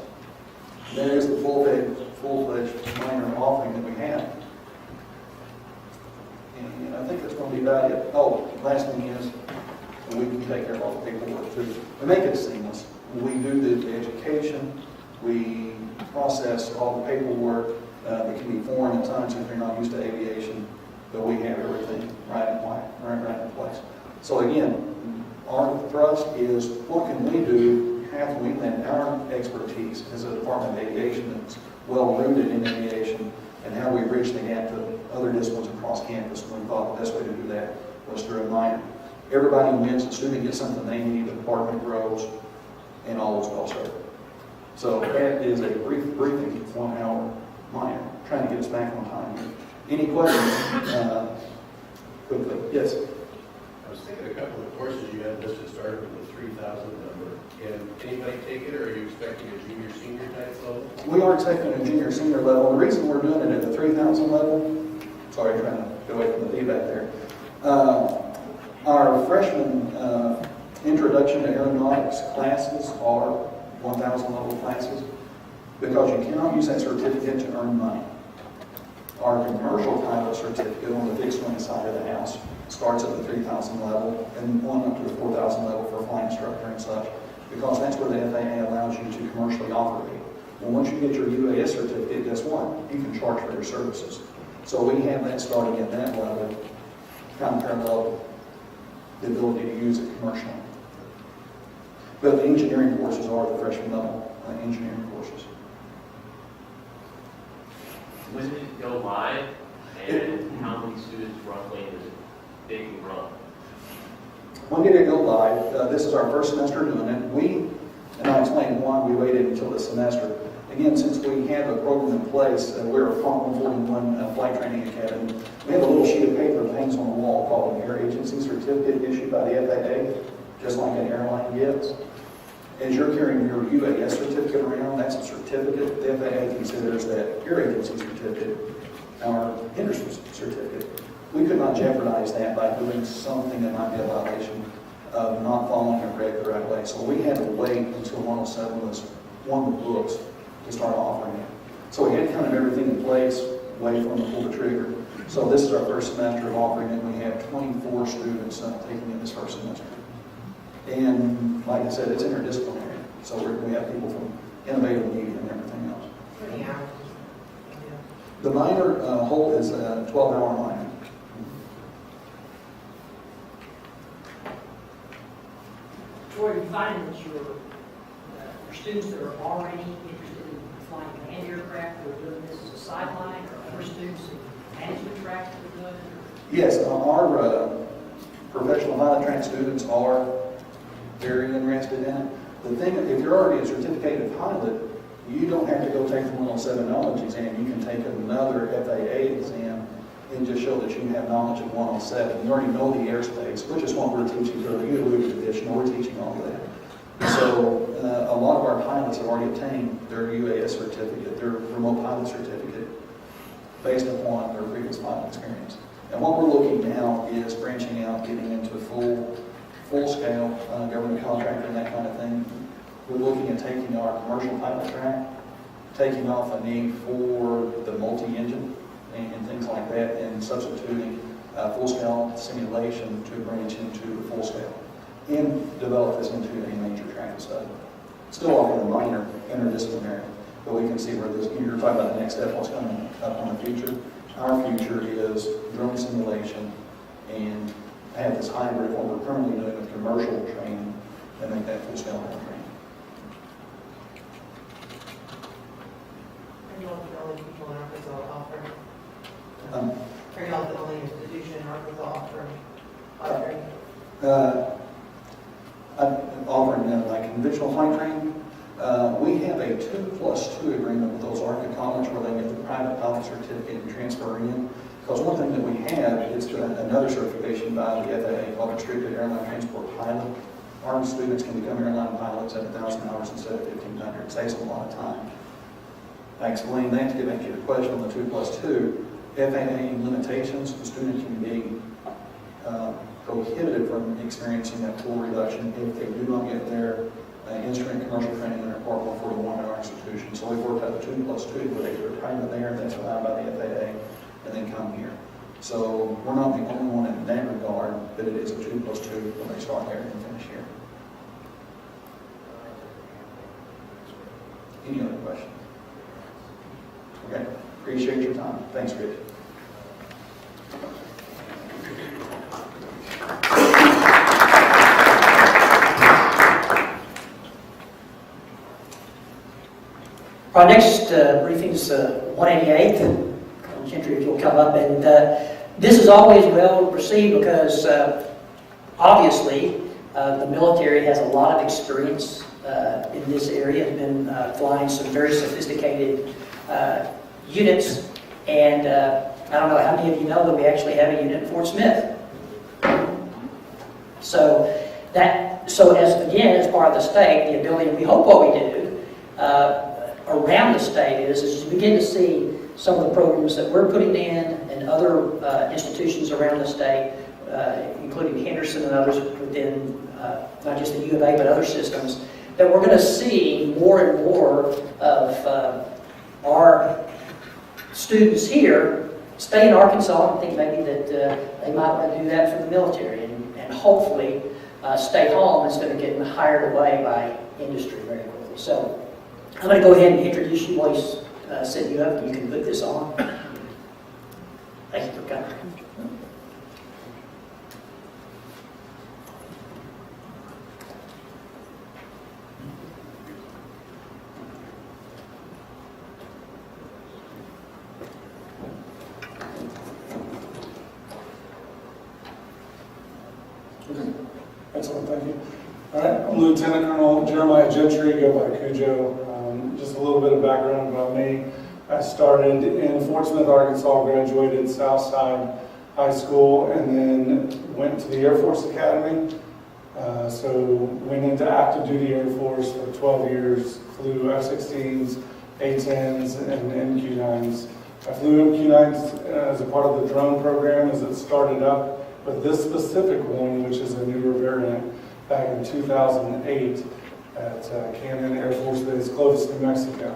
There is the full-fledged minor offering that we have. And I think that's going to be about it. Oh, last thing is, and we can take care of all the paperwork too. To make it seamless, we do the education, we process all the paperwork. It can be foreign at times if you're not used to aviation, but we have everything right in place. So again, our thrust is what can we do, how can we lend our expertise as a Department of Aviation that's well rooted in aviation, and how we bridge the gap to other disciplines across campus. And we thought the best way to do that was through a minor. Everybody wins, the student gets something they need, the department grows, and all is well served. So that is a briefing 1 hour minor, trying to get us back on time here. Any questions? Quickly, yes? I was thinking a couple of courses you had listed started with the 3,000 number. Can anybody take it, or are you expecting a junior, senior type level? We are expecting a junior, senior level. The reason we're doing it at the 3,000 level, sorry, trying to go away from the feedback there. Our freshman introduction to aeronautics classes are 1,000 level classes because you cannot use that certificate to earn money. Our commercial pilot certificate on the fixed wing side of the house starts at the 3,000 level and on up to the 4,000 level for a flight instructor and such, because that's where the FAA allows you to commercially operate. Well, once you get your UAS certificate, guess what? You can charge for your services. So we have that starting at that level, kind of parallel the ability to use it commercially. But the engineering courses are the freshman level engineering courses. When did it go live, and how many students roughly is it being run? When did it go live? This is our first semester doing it. And I'll explain why we waited until this semester. Again, since we have a program in place, we're a Part 141 Flight Training Academy. We have a little sheet of paper that hangs on the wall called an Air Agency Certificate issued by the FAA, just like an airline gets. As you're carrying your UAS certificate around, that's a certificate. The FAA considers that Air Agency certificate our industry certificate. We could not jeopardize that by doing something that might be a violation of not following a reg the right way. So we had to wait until 107 was on the books to start offering it. So we had kind of everything in place, wait for them to pull the trigger. So this is our first semester of offering it. We have 24 students taking it this first semester. And like I said, it's interdisciplinary. So we have people from innovative media and everything else. How many hours? The minor whole is a 12-hour minor. Troy, you find that your students that are already interested in flying land aircraft who are doing this as a sideline, or other students in management track that are doing it? Yes, our professional pilot track students are very interested in it. The thing, if you're already a certificated pilot, you don't have to go take the 107 knowledge exam. You can take another FAA exam and just show that you have knowledge of 107. You already know the airspace, which is what we're teaching earlier. You alluded to this, we're teaching all of that. So a lot of our pilots have already obtained their UAS certificate, their remote pilot certificate, based upon their previous pilot experience. And what we're looking now is branching out, getting into full-scale government contractor and that kind of thing. We're looking at taking our commercial pilot track, taking off a need for the multi-engine and things like that, and substituting full-scale simulation to branch into the full-scale and develop this into a major track study. Still offering a minor interdisciplinary, but we can see where this, you're talking about the next step, what's coming up on the future. Our future is drone simulation and have this hybrid, what we're currently doing with commercial training, and make that full-scale training. Are you all the only people in Arkansas offering? Are you all the only institution in Arkansas offering flight training? Offering like conventional flight training. We have a 2+2 agreement with those Arca College where they get the private pilot certificate and transfer in. Because one thing that we have is another certification by the FAA called Restricted Airline Transport Pilot. Our students can become airline pilots at 1,000 hours instead of 1,500. It saves a lot of time. I explained that to get back to your question on the 2+2. FAA limitations, the student can be prohibited from experiencing that full reduction if they do not get their instrument commercial training in their Part 141 in our institution. So we've worked out the 2+2 where they do a private there, that's allowed by the FAA, and then come here. So we're not the only one in that regard, but it is a 2+2 when they start there and finish here. Any other questions? Okay, appreciate your time. Thanks, Rich. Our next briefing is 188. Gentry, if you'll come up. And this is always well received because obviously the military has a lot of experience in this area. Has been flying some very sophisticated units. And I don't know how many of you know that we actually have a unit in Fort Smith. So as part of the state, the ability, we hope what we do around the state is you begin to see some of the programs that we're putting in and other institutions around the state, including Henderson and others within not just the U of A, but other systems, that we're going to see more and more of our students here stay in Arkansas. and think maybe that they might want to do that for the military and hopefully stay home instead of getting hired away by industry very quickly. So I'm going to go ahead and introduce you while he's setting you up, and you can put this on. Thank you for coming. Excellent, thank you. All right, I'm Lieutenant Colonel Jeremiah Gentry, go by Cujo. Just a little bit of background about me. I started in Fort Smith, Arkansas, graduated Southside High School, and then went to the Air Force Academy. So went into active duty Air Force for 12 years, flew F-16s, A-10s, and MQ-9s. I flew MQ-9s as a part of the drone program as it started up, but this specific one, which is a newer variant, back in 2008 at Cannon Air Force Base, Clovis, New Mexico.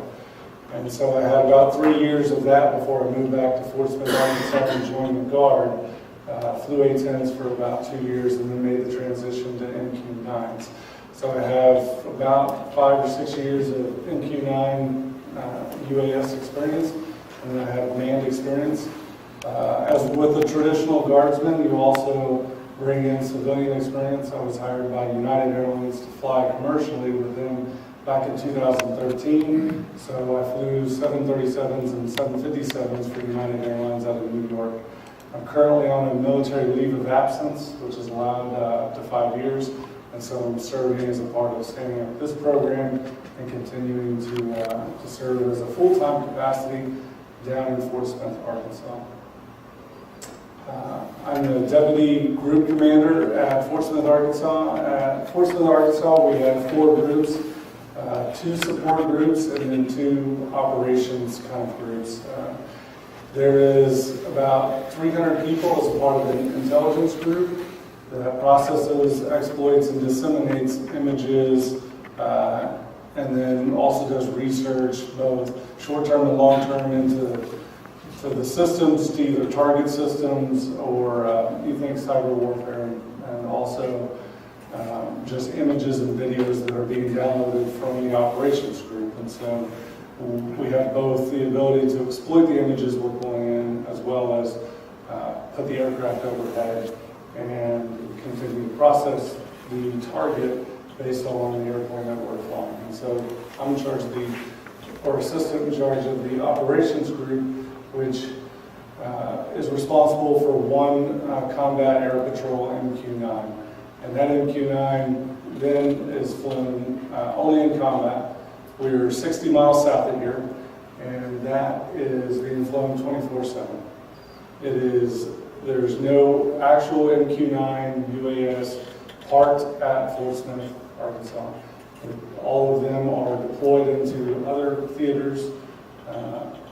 And so I had about 3 years of that before I moved back to Fort Smith, Arkansas and joined the Guard. Flew A-10s for about 2 years and then made the transition to MQ-9s. So I have about 5 or 6 years of MQ-9 UAS experience, and I have manned experience. As with the traditional guardsmen, you also bring in civilian experience. I was hired by United Airlines to fly commercially with them back in 2013. So I flew 737s and 757s for United Airlines out of New York. I'm currently on a military leave of absence, which is allowed up to 5 years. And so I'm serving as a part of standing up this program and continuing to serve as a full-time capacity down in Fort Smith, Arkansas. I'm the Deputy Group Commander at Fort Smith, Arkansas. At Fort Smith, Arkansas, we have 4 groups, 2 support groups, and then 2 operations kind of groups. There is about 300 people as a part of the intelligence group that processes, exploits, and disseminates images, and then also does research, both short-term and long-term, into the systems, to either target systems or you think cyber warfare, and also just images and videos that are being downloaded from the operations group. And so we have both the ability to exploit the images we're pulling in, as well as put the aircraft overhead and continue to process the target based on the airplane that we're flying. And so I'm in charge of or assistant in charge of the operations group, which is responsible for 1 combat air patrol MQ-9. And that MQ-9 then is flown only in combat. We're 60 miles south of here, and that is being flown 24/7. There's no actual MQ-9 UAS parked at Fort Smith, Arkansas. All of them are deployed into other theaters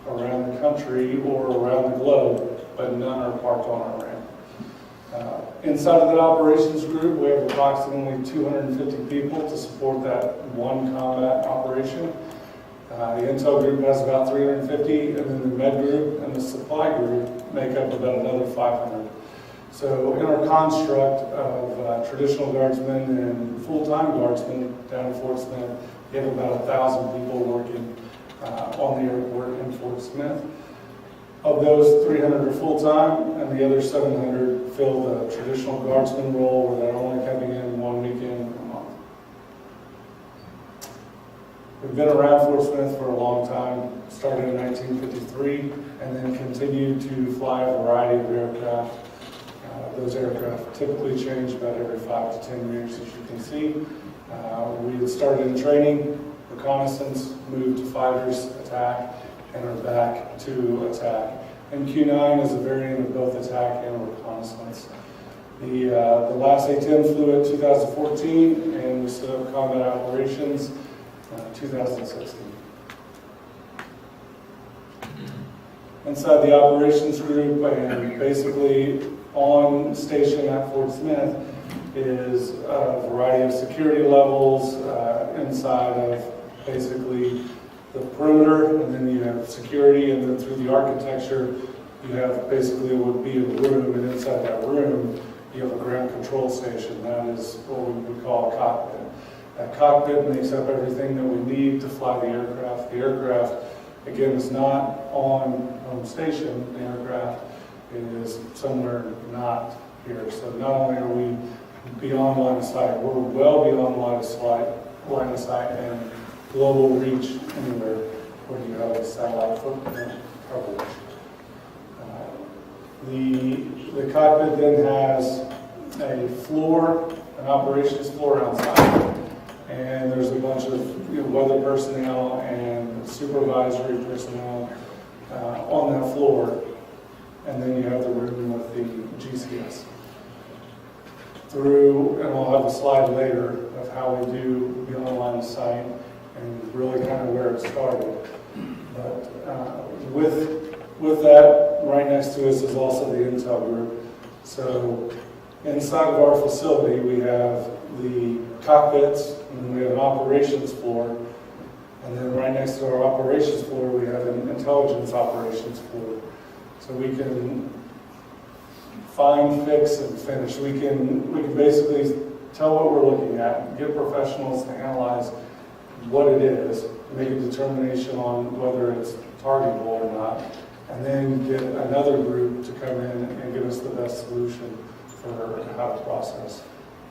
around the country or around the globe, but none are parked on our ramp. Inside of that operations group, we have approximately 250 people to support that 1 combat operation. The Intel group has about 350, and then the Med group and the Supply group make up about another 500. So in our construct of traditional guardsmen and full-time guardsmen down in Fort Smith, we have about 1,000 people working on the airport in Fort Smith. Of those, 300 are full-time, and the other 700 fill the traditional guardsman role, where they're only coming in one weekend a month. We've been around Fort Smith for a long time, started in 1953, and then continued to fly a variety of aircraft. Those aircraft typically change about every 5 to 10 years, as you can see. We had started in training, reconnaissance, moved to fighters, attack, and are back to attack. And Q9 is a variant of both attack and reconnaissance. The last A-10 flew in 2014, and we set up combat operations 2016. Inside the operations group, and basically on station at Fort Smith, is a variety of security levels inside of basically the perimeter, and then you have security, and then through the architecture, you have basically what would be a room, and inside that room, you have a ground control station. That is what we would call a cockpit. That cockpit makes up everything that we need to fly the aircraft. The aircraft, again, is not on home station. The aircraft is somewhere not here. So not only are we beyond line of sight, we're well beyond line of sight and global reach anywhere where you have a satellite footprint coverage. The cockpit then has a floor, an operations floor outside, and there's a bunch of weather personnel and supervisory personnel on that floor, and then you have the room with the GCS. Through, and I'll have a slide later of how we do beyond line of sight and really kind of where it started. But with that, right next to us is also the Intel group. So inside of our facility, we have the cockpits, and then we have an operations floor, and then right next to our operations floor, we have an intelligence operations floor. So we can find, fix, and finish. We can basically tell what we're looking at, get professionals to analyze what it is, make a determination on whether it's targetable or not, and then get another group to come in and give us the best solution for how to process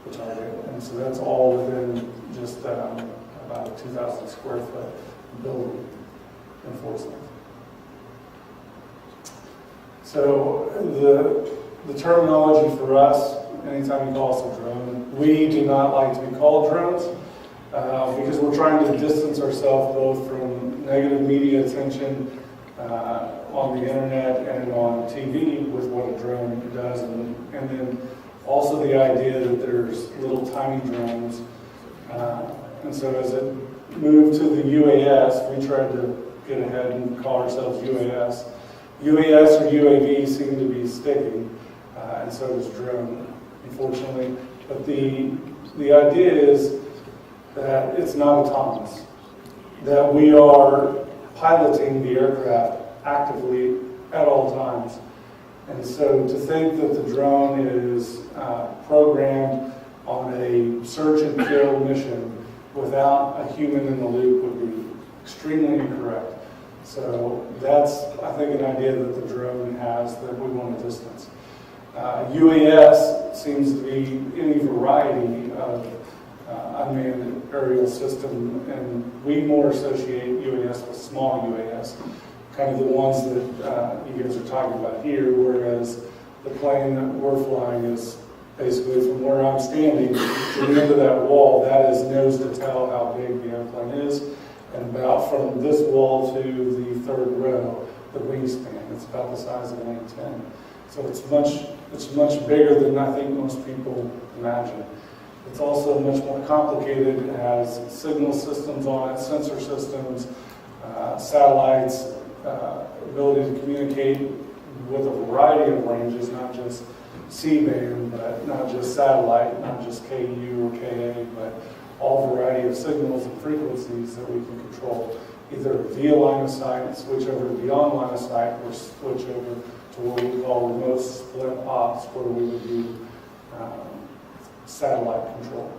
the target. And so that's all within just about a 2,000 square foot building in Fort Smith. So the terminology for us, anytime you call us a drone, we do not like to be called drones because we're trying to distance ourselves both from negative media attention on the internet and on TV with what a drone does, and then also the idea that there's little tiny drones. And so as it moved to the UAS, we tried to get ahead and call ourselves UAS. UAS or UAV seem to be sticking, and so does drone, unfortunately. But the idea is that it's not autonomous, that we are piloting the aircraft actively at all times. And so to think that the drone is programmed on a search and kill mission without a human in the loop would be extremely incorrect. So that's, I think, an idea that the drone has that we want to distance. UAS seems to be any variety of unmanned aerial system, and we more associate UAS with small UAS, kind of the ones that you guys are talking about here, whereas the plane that we're flying is basically from where I'm standing to the end of that wall. That is nose to tail how big the airplane is, and about from this wall to the third row, the wingspan. It's about the size of an A-10. So it's much bigger than I think most people imagine. It's also much more complicated. It has signal systems on it, sensor systems, satellites, ability to communicate with a variety of ranges, not just C-band, but not just satellite, not just KU or KA, but all variety of signals and frequencies that we can control. either via line of sight, switch over to beyond line of sight, or switch over to what we call remote split ops, where we would do satellite control.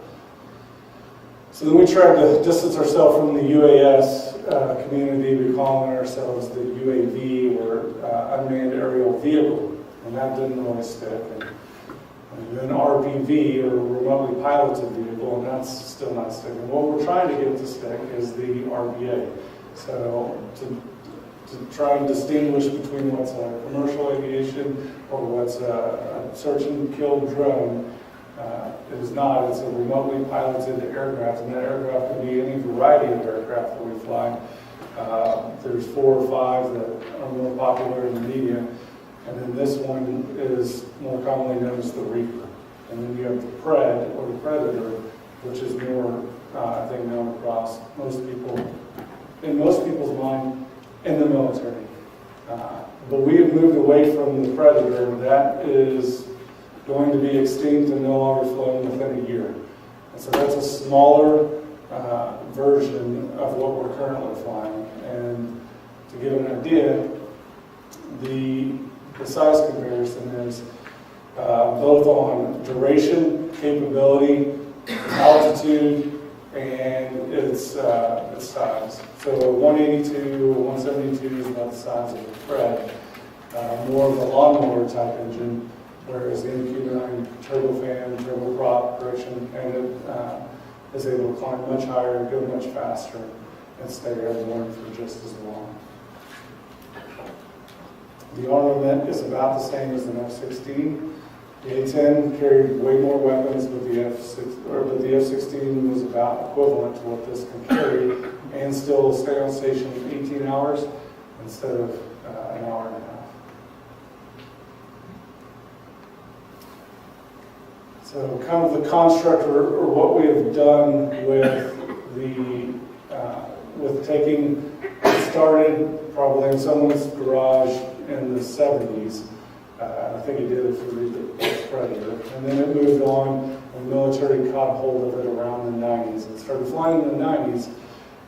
So then we tried to distance ourselves from the UAS community. We're calling ourselves the UAV, or unmanned aerial vehicle, and that didn't really stick. And then RPV, or remotely piloted vehicle, and that's still not sticking. What we're trying to get to stick is the RPA. So to try and distinguish between what's a commercial aviation or what's a search and kill drone, it is not. It's a remotely piloted aircraft, and that aircraft can be any variety of aircraft that we fly. There's 4 or 5 that are more popular in the media, and then this one is more commonly known as the Reaper. And then you have the Pred, or the Predator, which is more, I think, known across most people, in most people's mind, in the military. But we have moved away from the Predator. That is going to be extinct and no longer flown within a year. And so that's a smaller version of what we're currently flying. And to give an idea, the size comparison is both on duration, capability, altitude, and its size. So a 182 or 172 is about the size of a Pred, more of a lawnmower type engine, whereas the MQ-9 turbofan, turboprop correction, and it is able to climb much higher, go much faster, and stay airborne for just as long. The armament is about the same as an F-16. The A-10 carried way more weapons, but the F-16 was about equivalent to what this can carry, and still stay on station 18 hours instead of an hour and a half. So kind of the construct, or what we have done with with taking, it started probably in someone's garage in the 70s. I think he did it for the Predator. And then it moved on, and the military caught hold of it around the 90s. It started flying in the 90s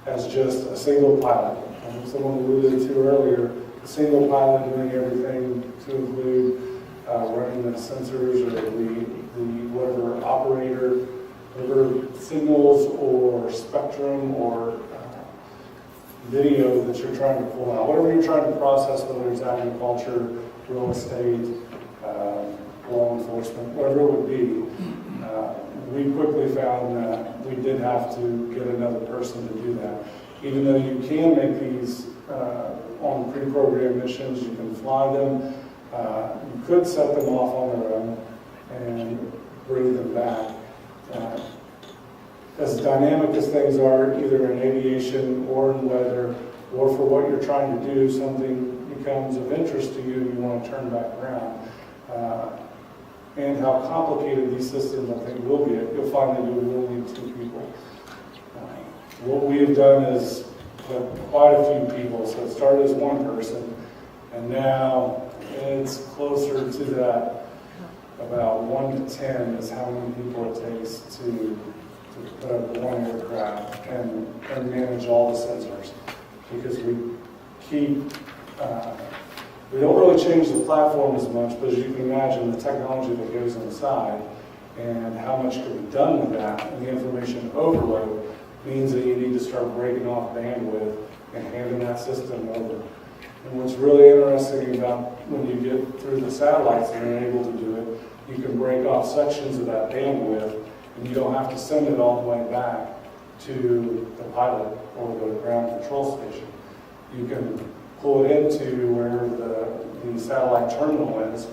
as just a single pilot. And someone alluded to earlier, a single pilot doing everything, to include running the sensors or the whatever operator, whatever signals or spectrum or video that you're trying to pull out. Whatever you're trying to process, whether it's agriculture, real estate, law enforcement, whatever it would be, we quickly found that we did have to get another person to do that. Even though you can make these on pre-programmed missions, you can fly them, you could set them off on their own and bring them back. As dynamic as things are, either in aviation or in weather, or for what you're trying to do, something becomes of interest to you and you want to turn back around. And how complicated these systems, I think, will be. You'll find that you will need 2 people. What we have done is put quite a few people. So it started as 1 person, and now it's closer to that. About 1 to 10 is how many people it takes to put up 1 aircraft and manage all the sensors. Because we keep, we don't really change the platform as much, but as you can imagine, the technology that goes inside and how much can be done with that, and the information overload means that you need to start breaking off bandwidth and handing that system over. And what's really interesting about when you get through the satellites and you're able to do it, you can break off sections of that bandwidth, and you don't have to send it all the way back to the pilot or the ground control station. You can pull it into where the satellite terminal is.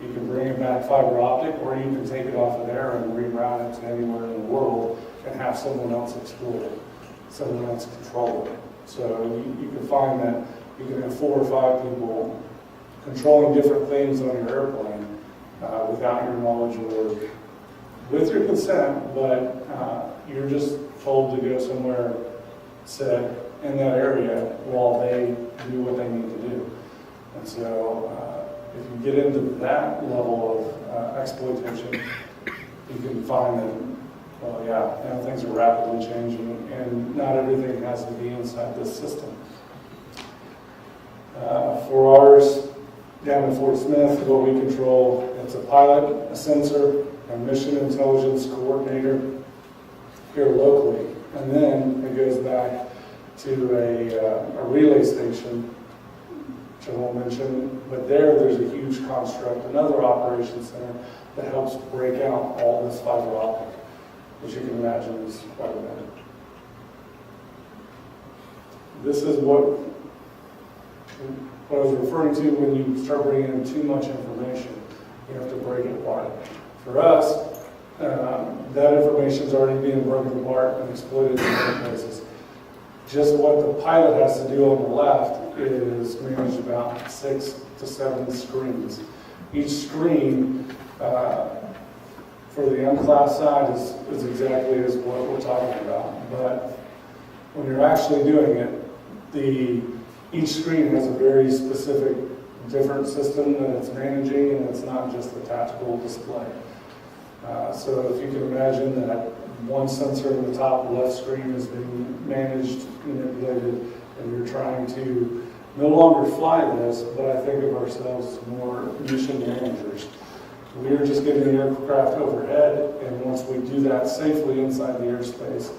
You can bring it back fiber optic, or you can take it off of there and reroute it to anywhere in the world and have someone else explore it, someone else control it. So you can find that you can have 4 or 5 people controlling different things on your airplane without your knowledge or with your consent, but you're just told to go somewhere set in that area while they do what they need to do. And so if you get into that level of exploitation, you can find that, well, yeah, things are rapidly changing, and not everything has to be inside this system. For ours, down in Fort Smith, what we control, it's a pilot, a sensor, a mission intelligence coordinator here locally. And then it goes back to a relay station, which I won't mention, but there's a huge construct, another operations center that helps break out all this fiber optic, which you can imagine is quite a bit. This is what I was referring to when you start bringing in too much information. You have to break it apart. For us, that information's already being broken apart and exploited in other places. Just what the pilot has to do on the left is manage about 6 to 7 screens. Each screen for the unclassed side is exactly as what we're talking about. But when you're actually doing it, each screen has a very specific different system that it's managing, and it's not just a tactical display. So if you can imagine that one sensor in the top left screen is being managed, manipulated, and you're trying to no longer fly this, but I think of ourselves as more mission managers. We are just getting the aircraft overhead, and once we do that safely inside the airspace,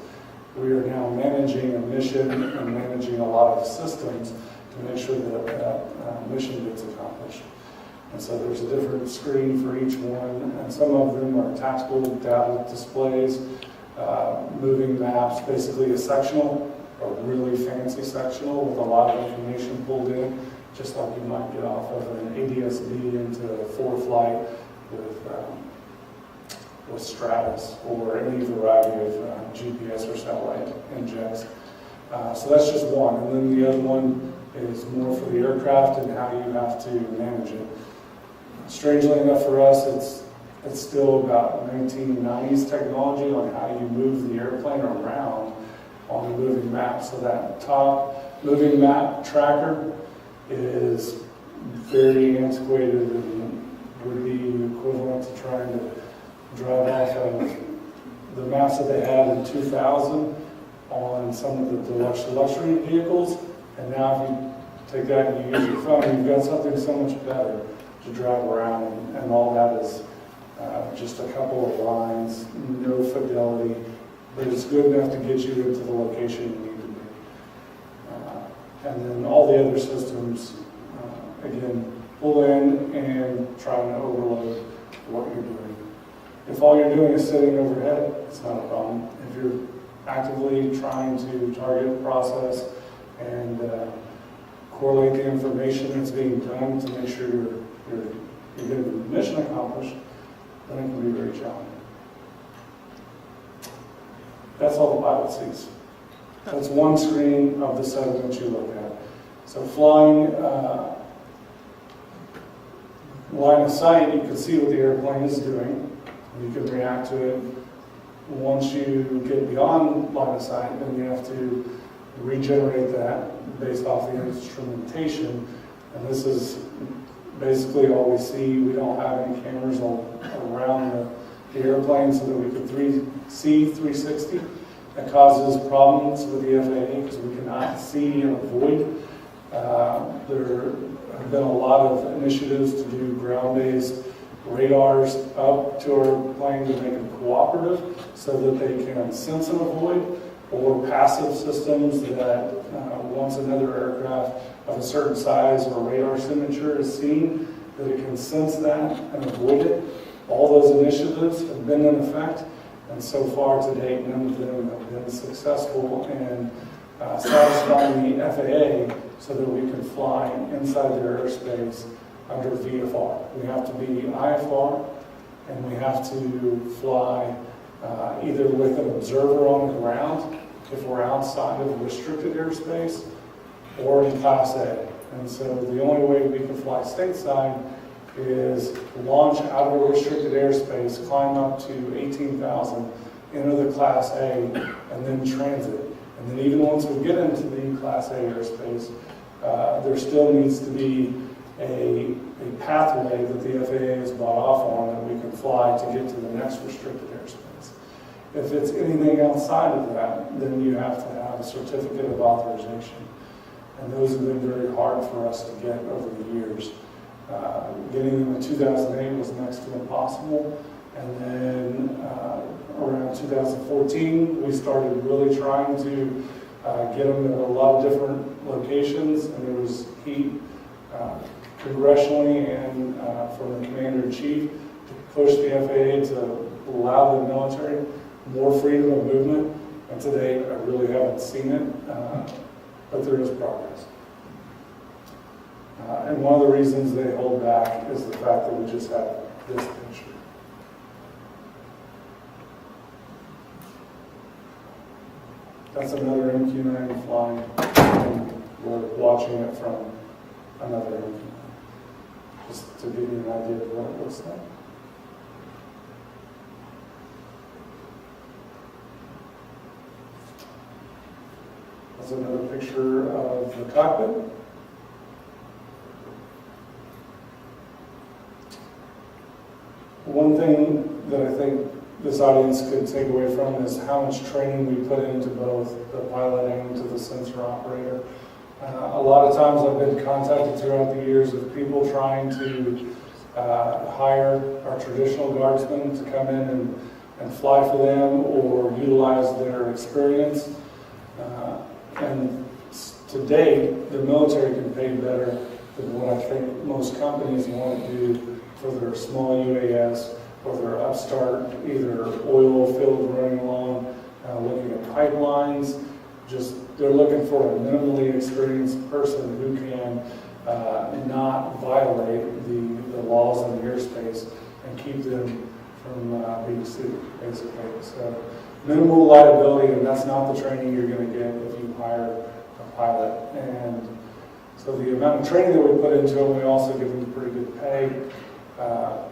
we are now managing a mission and managing a lot of systems to make sure that that mission gets accomplished. And so there's a different screen for each one, and some of them are tactical data displays, moving maps, basically a sectional, a really fancy sectional with a lot of information pulled in, just like you might get off of an ADS-B into ForeFlight with Stratus or any variety of GPS or satellite injects. So that's just one. And then the other one is more for the aircraft and how you have to manage it. Strangely enough for us, it's still about 1990s technology on how you move the airplane around on the moving map. So that top moving map tracker is very antiquated and would be equivalent to trying to drive off of the maps that they had in 2000 on some of the deluxe luxury vehicles. And now if you take that and you use your phone, you've got something so much better to drive around, and all that is just a couple of lines, no fidelity, but it's good enough to get you into the location you need to be. And then all the other systems, again, pull in and try and overload what you're doing. If all you're doing is sitting overhead, it's not a problem. If you're actively trying to target, process, and correlate the information that's being done to make sure you're getting the mission accomplished, then it can be very challenging. That's all the pilot sees. That's one screen of the 7 that you look at. So flying line of sight, you can see what the airplane is doing. You can react to it. Once you get beyond line of sight, then you have to regenerate that based off the instrumentation. And this is basically all we see. We don't have any cameras around the airplane so that we can see 360. That causes problems with the FAA because we cannot see and avoid. There have been a lot of initiatives to do ground-based radars up to our plane to make them cooperative so that they can sense and avoid, or passive systems that once another aircraft of a certain size or radar signature is seen, that it can sense that and avoid it. All those initiatives have been in effect, and so far to date, none of them have been successful in satisfying the FAA so that we can fly inside their airspace under VFR. We have to be IFR, and we have to fly either with an observer on the ground if we're outside of restricted airspace, or in Class A. And so the only way we can fly stateside is launch out of a restricted airspace, climb up to 18,000, enter the Class A, and then transit. And then even once we get into the Class A airspace, there still needs to be a pathway that the FAA has bought off on that we can fly to get to the next restricted airspace. If it's anything outside of that, then you have to have a certificate of authorization. And those have been very hard for us to get over the years. Getting them in 2008 was next to impossible. And then around 2014, we started really trying to get them at a lot of different locations. And there was heat congressionally and from the commander-in-chief to push the FAA to allow the military more freedom of movement. And today, I really haven't seen it, but there is progress. And one of the reasons they hold back is the fact that we just have this picture. That's another MQ-9 flying, and we're watching it from another MQ-9, just to give you an idea of what it looks like. That's another picture of the cockpit. One thing that I think this audience could take away from is how much training we put into both the pilot and into the sensor operator. A lot of times I've been contacted throughout the years of people trying to hire our traditional guardsmen to come in and fly for them or utilize their experience. And to date, the military can pay better than what I think most companies want to do for their small UAS or their upstart, either oil field running along, looking at pipelines. Just they're looking for a minimally experienced person who can not violate the laws in the airspace and keep them from being sued, basically. So minimal liability, and that's not the training you're going to get if you hire a pilot. And so the amount of training that we put into them, we also give them pretty good pay.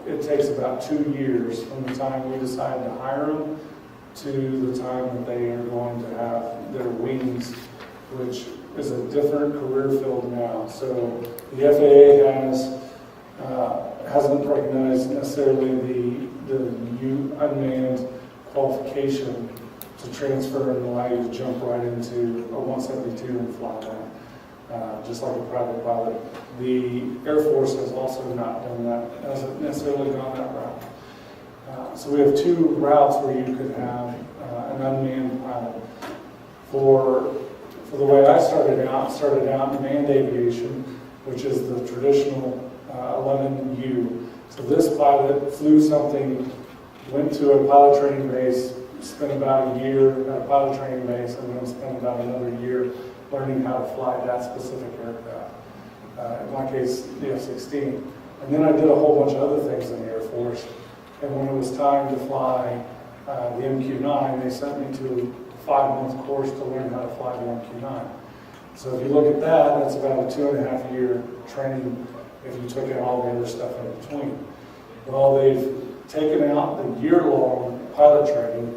It takes about 2 years from the time we decide to hire them to the time that they are going to have their wings, which is a different career field now. So the FAA hasn't recognized necessarily the unmanned qualification to transfer and allow you to jump right into a 172 and fly that, just like a private pilot. The Air Force has also not done that, hasn't necessarily gone that route. So we have 2 routes where you could have an unmanned pilot. For the way I started out in manned aviation, which is the traditional 11U. So this pilot flew something, went to a pilot training base, spent about a year at a pilot training base, and then spent about another year learning how to fly that specific aircraft. In my case, the F-16. And then I did a whole bunch of other things in the Air Force. And when it was time to fly the MQ-9, they sent me to a 5-month course to learn how to fly the MQ-9. So if you look at that, that's about a 2.5-year training if you took out all the other stuff in between. Well, they've taken out the year-long pilot training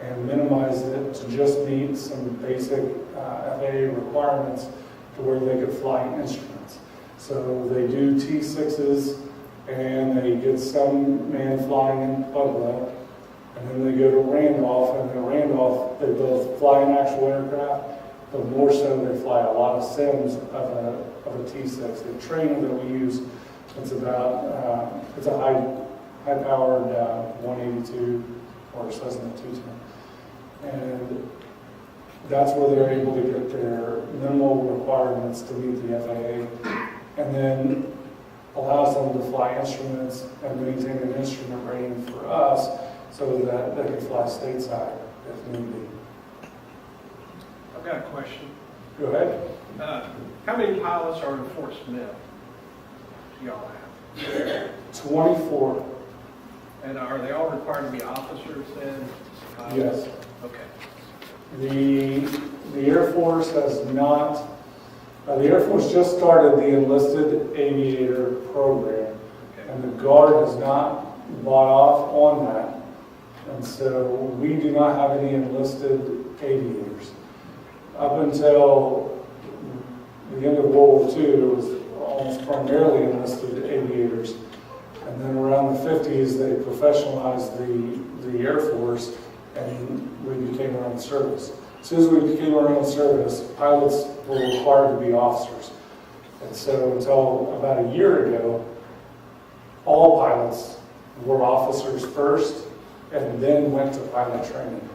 and minimized it to just meet some basic FAA requirements to where they could fly instruments. So they do T6s and they get some man flying in Puebla, and then they go to Randolph, and in Randolph they both fly an actual aircraft, but more so they fly a lot of sims of a T6. The trainer that we use, it's about it's a high-powered 182 or Cessna 210. And that's where they're able to get their minimal requirements to meet the FAA, and then allows them to fly instruments and maintain an instrument rating for us so that they can fly stateside if need be. I've got a question. Go ahead. How many pilots are in Fort Smith? Y'all have? 24. And are they all required to be officers then? Yes. Okay. The Air Force has not. The Air Force just started the enlisted aviator program, and the Guard has not bought off on that, and so we do not have any enlisted aviators. Up until the end of World War II, it was almost primarily enlisted aviators, and then around the 50s they professionalized the Air Force, and we became our own service. as soon as we became our own service, pilots were required to be officers. And so until about a year ago, all pilots were officers first and then went to pilot training.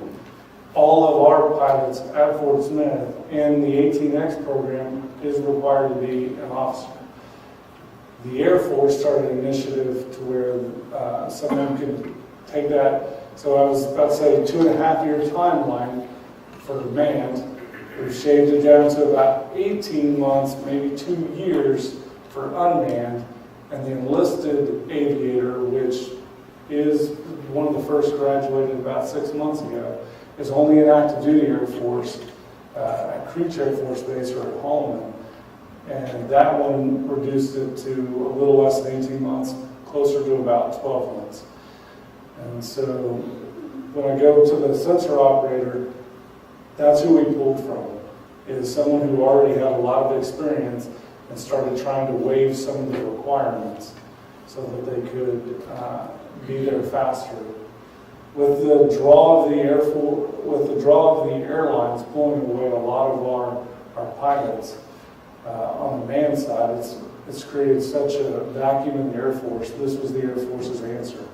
All of our pilots at Fort Smith in the 18X program is required to be an officer. The Air Force started an initiative to where someone could take that. So I was about to say 2.5-year timeline for manned. We've shaved it down to about 18 months, maybe 2 years for unmanned. And the enlisted aviator, which is one of the first graduated about 6 months ago, is only in active duty Air Force at Creech Air Force Base or at Holloman. And that one reduced it to a little less than 18 months, closer to about 12 months. And so when I go to the sensor operator, that's who we pulled from, is someone who already had a lot of experience and started trying to waive some of the requirements so that they could be there faster. With the draw of the Air Force, with the draw of the airlines pulling away a lot of our pilots on the manned side, it's created such a vacuum in the Air Force. This was the Air Force's answer.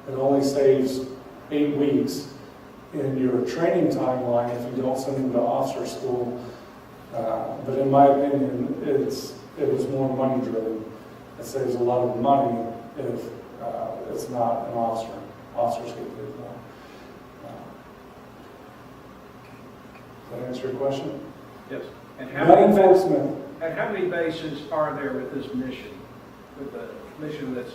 It only saves 8 weeks in your training timeline if you don't send them to officer school. But in my opinion, it was more money driven. It saves a lot of money if it's not an officer. Officers get paid more. Does that answer your question? Yes. And how many bases are there with this mission, with the mission that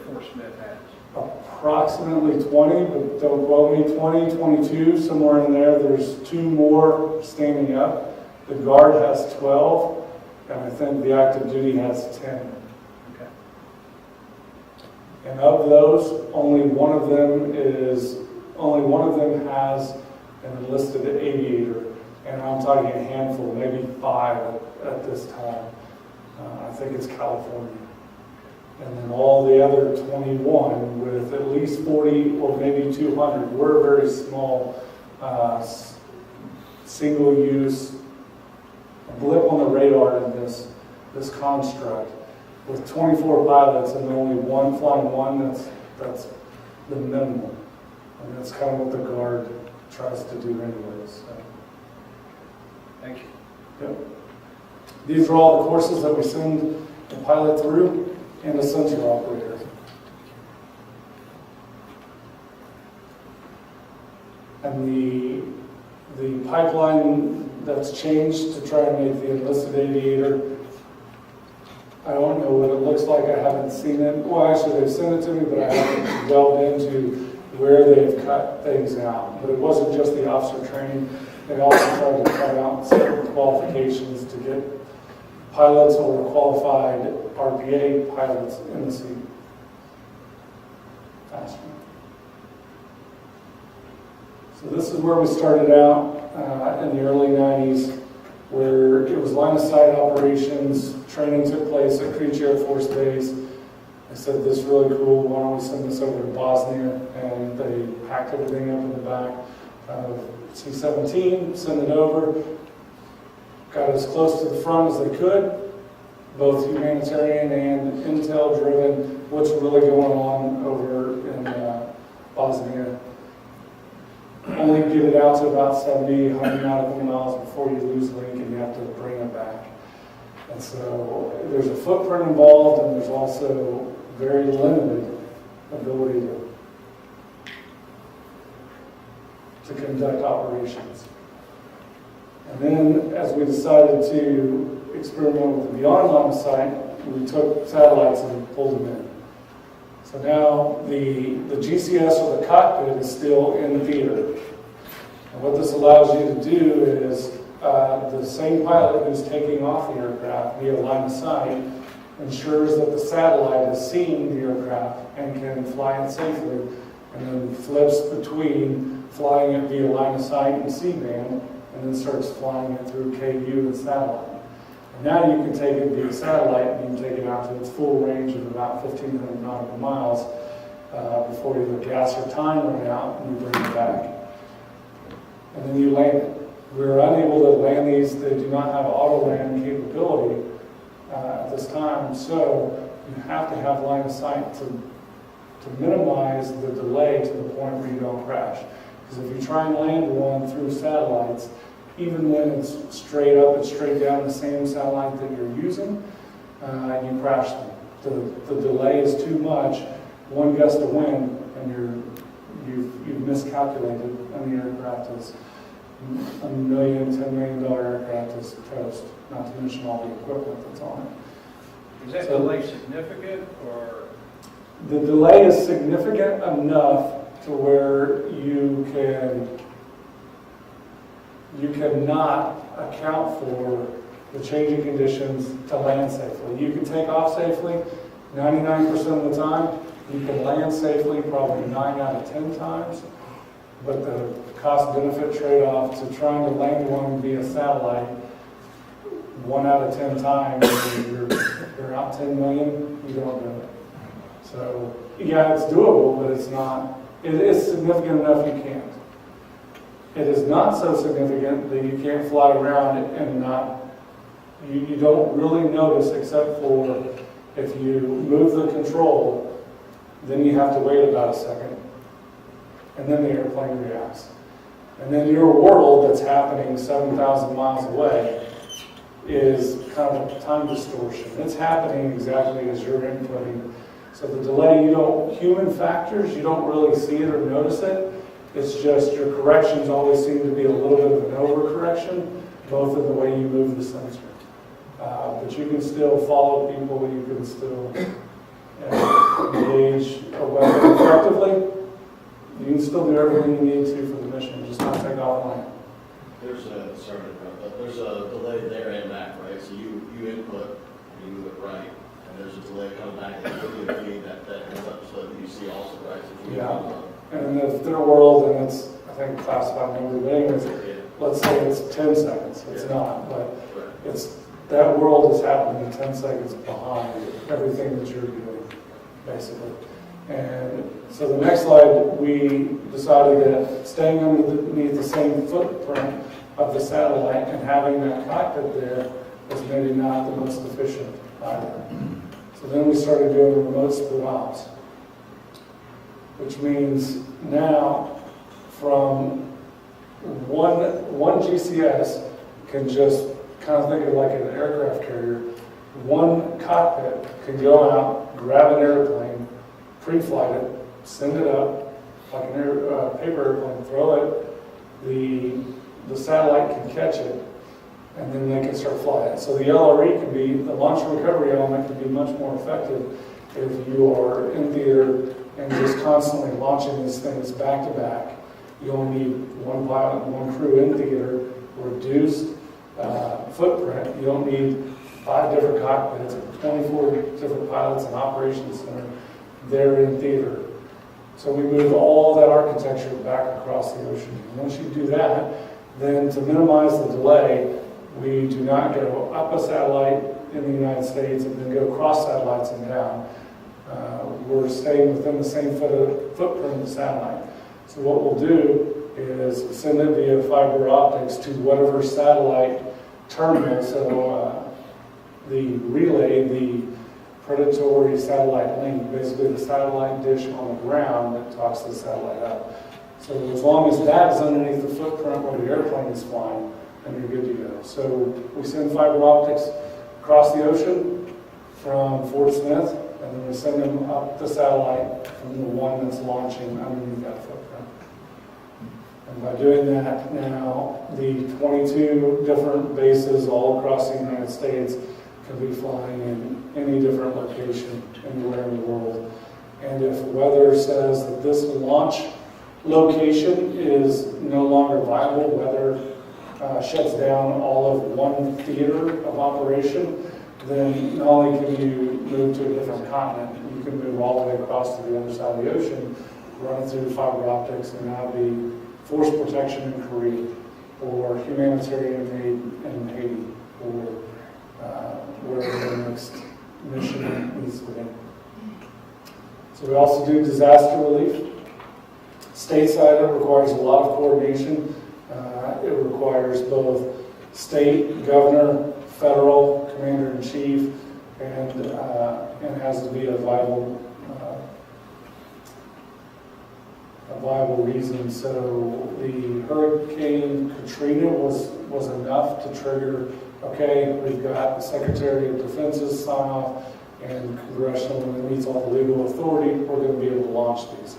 Fort Smith has? Approximately 20, but don't quote me, 20, 22, somewhere in there. There's 2 more standing up. The Guard has 12, and I think the active duty has 10. Okay. And of those, only one of them has an enlisted aviator, and I'm talking a handful, maybe 5 at this time. I think it's California. And then all the other 21 with at least 40 or maybe 200. We're a very small, single-use blip on the radar in this construct. With 24 pilots and only one flying one, that's the minimum. And that's kind of what the Guard tries to do anyways. So. Thank you. Yep. These are all the courses that we send the pilot through and a sensor operator. And the pipeline that's changed to try and make the enlisted aviator, I don't know what it looks like. I haven't seen it. Well, actually, they've sent it to me, but I haven't delved into where they've cut things out. But it wasn't just the officer training. They also tried to cut out certain qualifications to get pilots or qualified RPA pilots in the seat faster. So this is where we started out in the early 90s, where it was line of sight operations. Training took place at Creech Air Force Base. They said, this is really cool, why don't we send this over to Bosnia? And they packed everything up in the back of C-17, sent it over, got as close to the front as they could, both humanitarian and intel driven, what's really going on over in Bosnia. Only get it out to about 70, 100 nautical miles before you lose link and you have to bring it back. And so there's a footprint involved, and there's also very limited ability to conduct operations. And then as we decided to experiment with the beyond line of sight, we took satellites and pulled them in. So now the GCS or the cockpit is still in theater. And what this allows you to do is the same pilot who's taking off the aircraft via line of sight ensures that the satellite is seeing the aircraft and can fly it safely, and then flips between flying it via line of sight and C-band, and then starts flying it through KU and satellite. And now you can take it via satellite and you can take it out to its full range of about 1,500 nautical miles before either gas or time run out and you bring it back. and then you land it. We're unable to land these, they do not have auto land capability at this time, so you have to have line of sight to minimize the delay to the point where you don't crash. Because if you try and land one through satellites, even when it's straight up and straight down the same satellite that you're using, and you crash them. The delay is too much, one gust of wind, and you've miscalculated, and the aircraft is $1 million, $10 million aircraft is toast, not to mention all the equipment that's on it. Is that delay significant, or? The delay is significant enough to where you cannot account for the changing conditions to land safely. You can take off safely 99% of the time. You can land safely probably 9 out of 10 times. But the cost-benefit trade-off to trying to land one via satellite 1 out of 10 times, you're out 10 million, you don't do it. So, yeah, it's doable, but it's not, it is significant enough you can't. It is not so significant that you can't fly around and not, you don't really notice except for if you move the control, then you have to wait about a second. And then the airplane reacts. And then your world that's happening 7,000 miles away is kind of a time distortion. It's happening exactly as you're inputting. So the delay, human factors, you don't really see it or notice it. It's just your corrections always seem to be a little bit of an overcorrection, both in the way you move the sensor. But you can still follow people, you can still engage a weapon effectively. You can still do everything you need to for the mission, just not take off line. There's a delay there and back, right? So you input, you move it right, and there's a delay coming back, and you give it a feed that comes up, so that you see also, right? So yeah, and if their world, and it's, I think, classified number, but anyways, let's say it's 10 seconds. It's not, but it's, that world is happening 10 seconds behind everything that you're doing, basically. And so the next slide, we decided that staying underneath the same footprint of the satellite and having that cockpit there was maybe not the most efficient either. So then we started doing remote split ops, which means now from one GCS can just kind of think of it like an aircraft carrier. One cockpit can go out, grab an airplane, pre-flight it, send it up like an paper airplane, throw it, the satellite can catch it, and then they can start flying. So the LRE can be, the launch and recovery element can be much more effective if you are in theater and just constantly launching these things back to back. You only need one pilot and one crew in theater, reduced footprint. You don't need 5 different cockpits, 24 different pilots and operations center. They're in theater. So we move all that architecture back across the ocean. And once you do that, then to minimize the delay, we do not go up a satellite in the United States and then go cross satellites and down. We're staying within the same footprint of the satellite. So what we'll do is send it via fiber optics to whatever satellite terminal. So the relay, the predatory satellite link, basically the satellite dish on the ground that talks the satellite up. So as long as that is underneath the footprint where the airplane is flying, then you're good to go. So we send fiber optics across the ocean from Fort Smith, and then we send them up the satellite from the one that's launching underneath that footprint. And by doing that now, the 22 different bases all across the United States can be flying in any different location anywhere in the world. And if weather says that this launch location is no longer viable, weather shuts down all of one theater of operation, then not only can you move to a different continent, you can move all the way across to the other side of the ocean, run it through fiber optics, and now be force protection in Korea, or humanitarian aid in Haiti, or wherever the next mission needs to be. So we also do disaster relief. Stateside, it requires a lot of coordination. that, it requires both state, governor, federal, commander-in-chief, and has to be a viable reason. So the Hurricane Katrina was enough to trigger, okay, we've got the Secretary of Defense's sign off and congressional, and it meets all the legal authority, we're going to be able to launch these.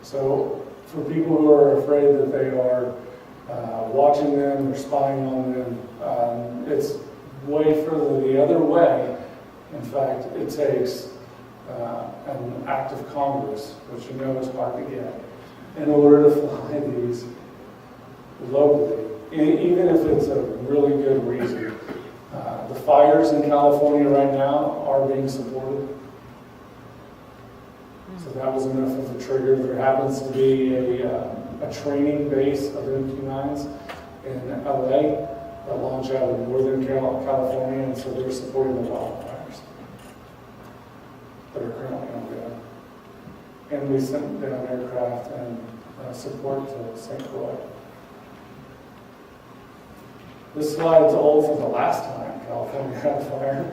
So for people who are afraid that they are watching them or spying on them, it's way further the other way. In fact, it takes an act of Congress, which you know is hard to get, in order to fly these locally, even if it's a really good reason. The fires in California right now are being supported. So that was enough of a trigger. There happens to be a training base of MQ-9s in LA that launch out of Northern California, and so they're supporting the wildfires that are currently ongoing. And we sent down aircraft and support to St. Croix. This slide's old from the last time California had a fire.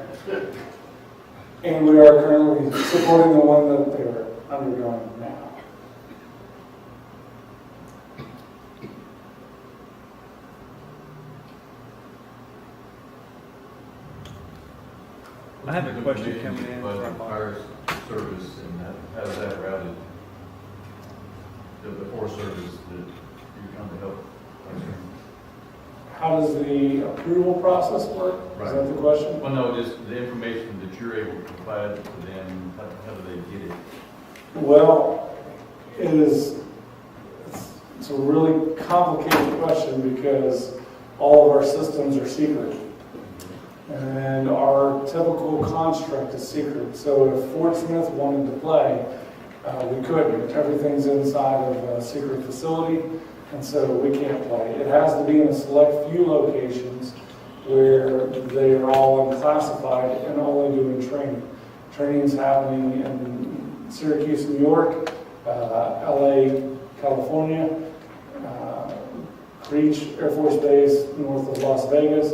And we are currently supporting the one that they're undergoing now. I have a question coming in By the from fire service, and how is that routed? The Forest Service that you come to help? How does the approval process work? Is that the question? Well, no, just the information that you're able to provide to them, how do they get it? Well, it's a really complicated question because all of our systems are secret. And our typical construct is secret. So if Fort Smith wanted to play, we couldn't. Everything's inside of a secret facility, and so we can't play. It has to be in a select few locations where they are all unclassified and only doing training. Training's happening in Syracuse, New York, LA, California, Creech Air Force Base north of Las Vegas,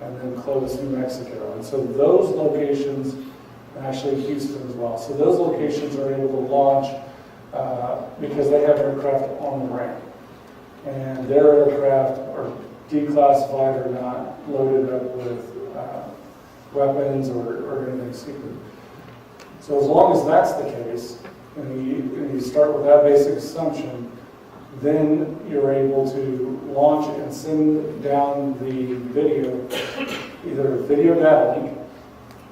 and then Clovis, New Mexico. And so those locations, and actually Houston as well, so those locations are able to launch because they have aircraft on the ramp. And their aircraft are declassified or not loaded up with weapons or anything secret. So as long as that's the case, and you start with that basic assumption, then you're able to launch and send down the video, either a video data link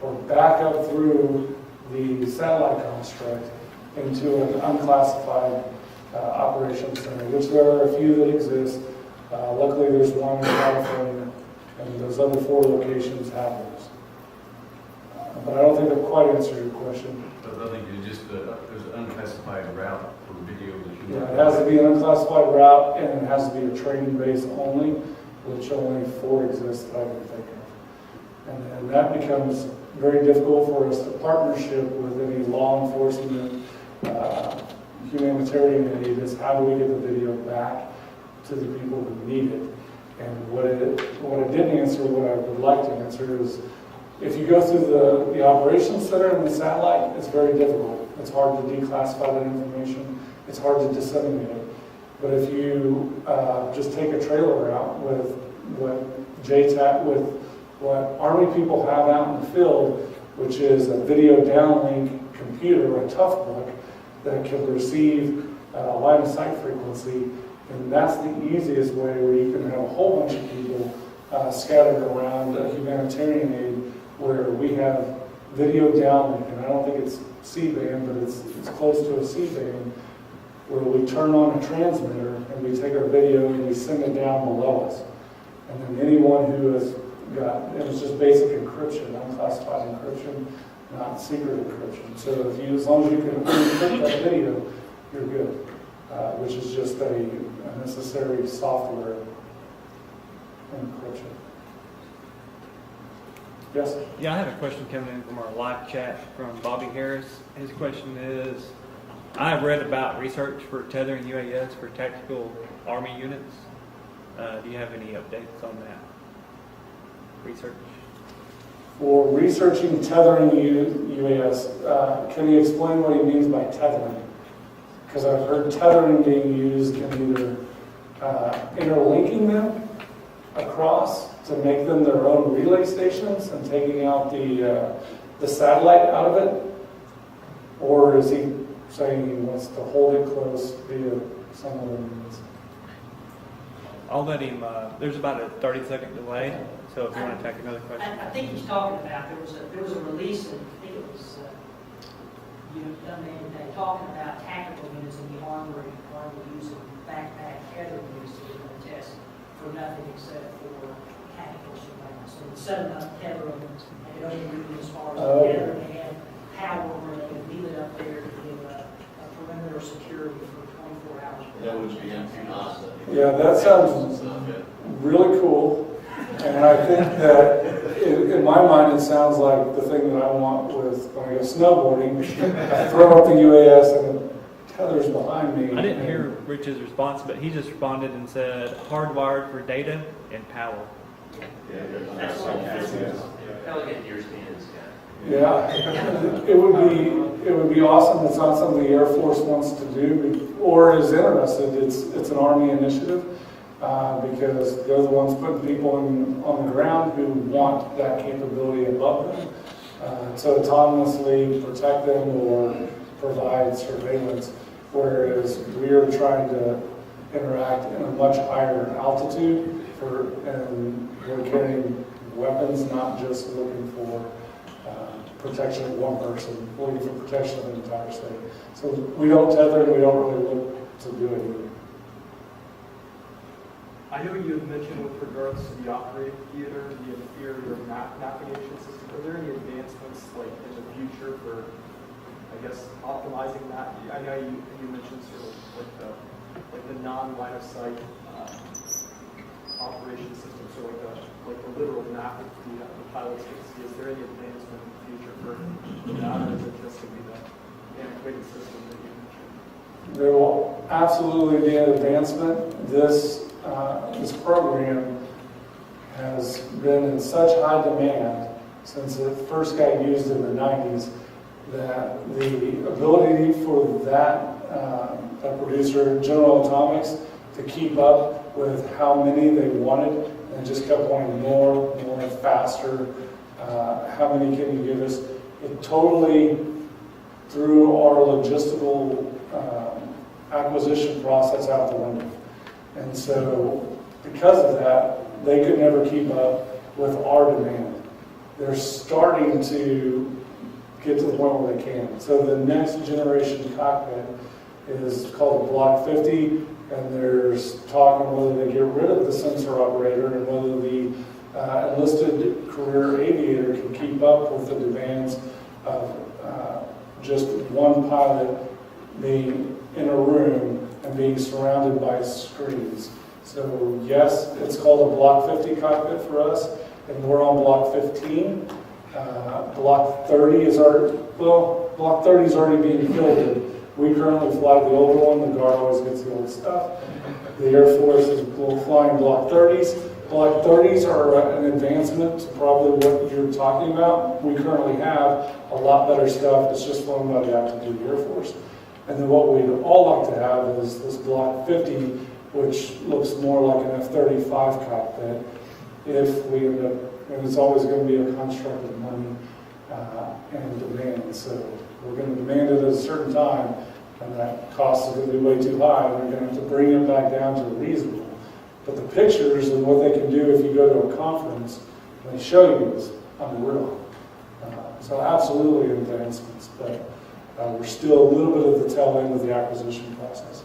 or back up through the satellite construct into an unclassified operations center, which there are a few that exist. Luckily, there's one in California, and those other 4 locations have those. But I don't think I've quite answered your question. But I think it's just there's an unclassified route for video that you Yeah, it has to be an unclassified route, and it has to be a training base only, which only 4 exist that I can think of. And then that becomes very difficult for us to partnership with any law enforcement, humanitarian aid, is how do we get the video back to the people who need it. And what I didn't answer, what I would like to answer is, if you go through the operations center and the satellite, it's very difficult. It's hard to declassify that information. It's hard to disseminate it. But if you just take a trailer out with what Army people have out in the field, which is a video downlink computer, a tough book, that can receive line of sight frequency, and that's the easiest way where you can have a whole bunch of people scattered around a humanitarian aid where we have video downlink, and I don't think it's C-band, but it's close to a C-band, where we turn on a transmitter and we take our video and we send it down below us. And then anyone who has it was just basic encryption, unclassified encryption, not secret encryption. So as long as you can encrypt that video, you're good, which is just a necessary software encryption. Yes? Yeah, I have a question coming in from our live chat from Bobby Harris. His question is, I have read about research for tethering UAS for tactical Army units. Do you have any updates on that research? For researching tethering UAS, can you explain what he means by tethering? Because I've heard tethering being used in either interlinking them across to make them their own relay stations and taking out the satellite out of it, or is he saying he wants to hold it close via some other means? I'll let him, there's about a 30-second delay, so if you want to take another question. I think he's talking about, there was a release, and I think it was, talking about tactical units in the armory using backpack tether units that are going to test for nothing except for tactical surveillance. So it's setting up tether them, and it only really as far as the tether, they had power where they could leave it up there to give a perimeter security for 24 hours. That would be empty. Yeah, that sounds really cool. And I think that, in my mind, it sounds like the thing that I want with when I go snowboarding. I throw up the UAS and the tether's behind me. I didn't hear Rich's response, but he just responded and said, hardwired for data and power. That's elegant in your stance, yeah, it would be awesome. It's not something the Air Force wants to do or is interested. It's an Army initiative. Because they're the ones putting people on the ground who want that capability above them to autonomously protect them or provide surveillance, whereas we are trying to interact in a much higher altitude and we're carrying weapons, not just looking for protection of one person, looking for protection of the entire state. So we don't tether and we don't really look to do it either. I know you had mentioned with regards to the operating theater, the inferior navigation system. Are there any advancements like in the future for, I guess, optimizing that? I know you mentioned sort of like the non-line of sight operation system, so like the literal map of the pilots can see. Is there any advancement in the future for that, or is it just to be the antiquated system that you mentioned? There will absolutely be an advancement. This program has been in such high demand since it first got used in the 90s that the ability for that producer, General Atomics, to keep up with how many they wanted and just kept wanting more, faster. How many can you give us? It totally threw our logistical acquisition process out the window. And so, because of that, they could never keep up with our demand. They're starting to get to the point where they can. So the next generation cockpit is called Block 50, and there's talk on whether they get rid of the sensor operator and whether the enlisted career aviator can keep up with the demands of just one pilot being in a room and being surrounded by screens. So yes, it's called a Block 50 cockpit for us, and we're on Block 15. Block 30 is Block 30 is already being filled. We currently fly the older one. The Guard always gets the old stuff. The Air Force is flying Block 30s. Block 30s are an advancement to probably what you're talking about. We currently have a lot better stuff. It's just flown by the active duty Air Force. And then what we'd all like to have is this Block 50, which looks more like an F-35 cockpit, if we end up, and it's always going to be a construct of money and demand. So we're going to demand it at a certain time, and that cost is going to be way too high, and we're going to have to bring it back down to reasonable. But the pictures and what they can do if you go to a conference, they show you is unreal. So absolutely advancements, but we're still a little bit at the tail end of the acquisition process.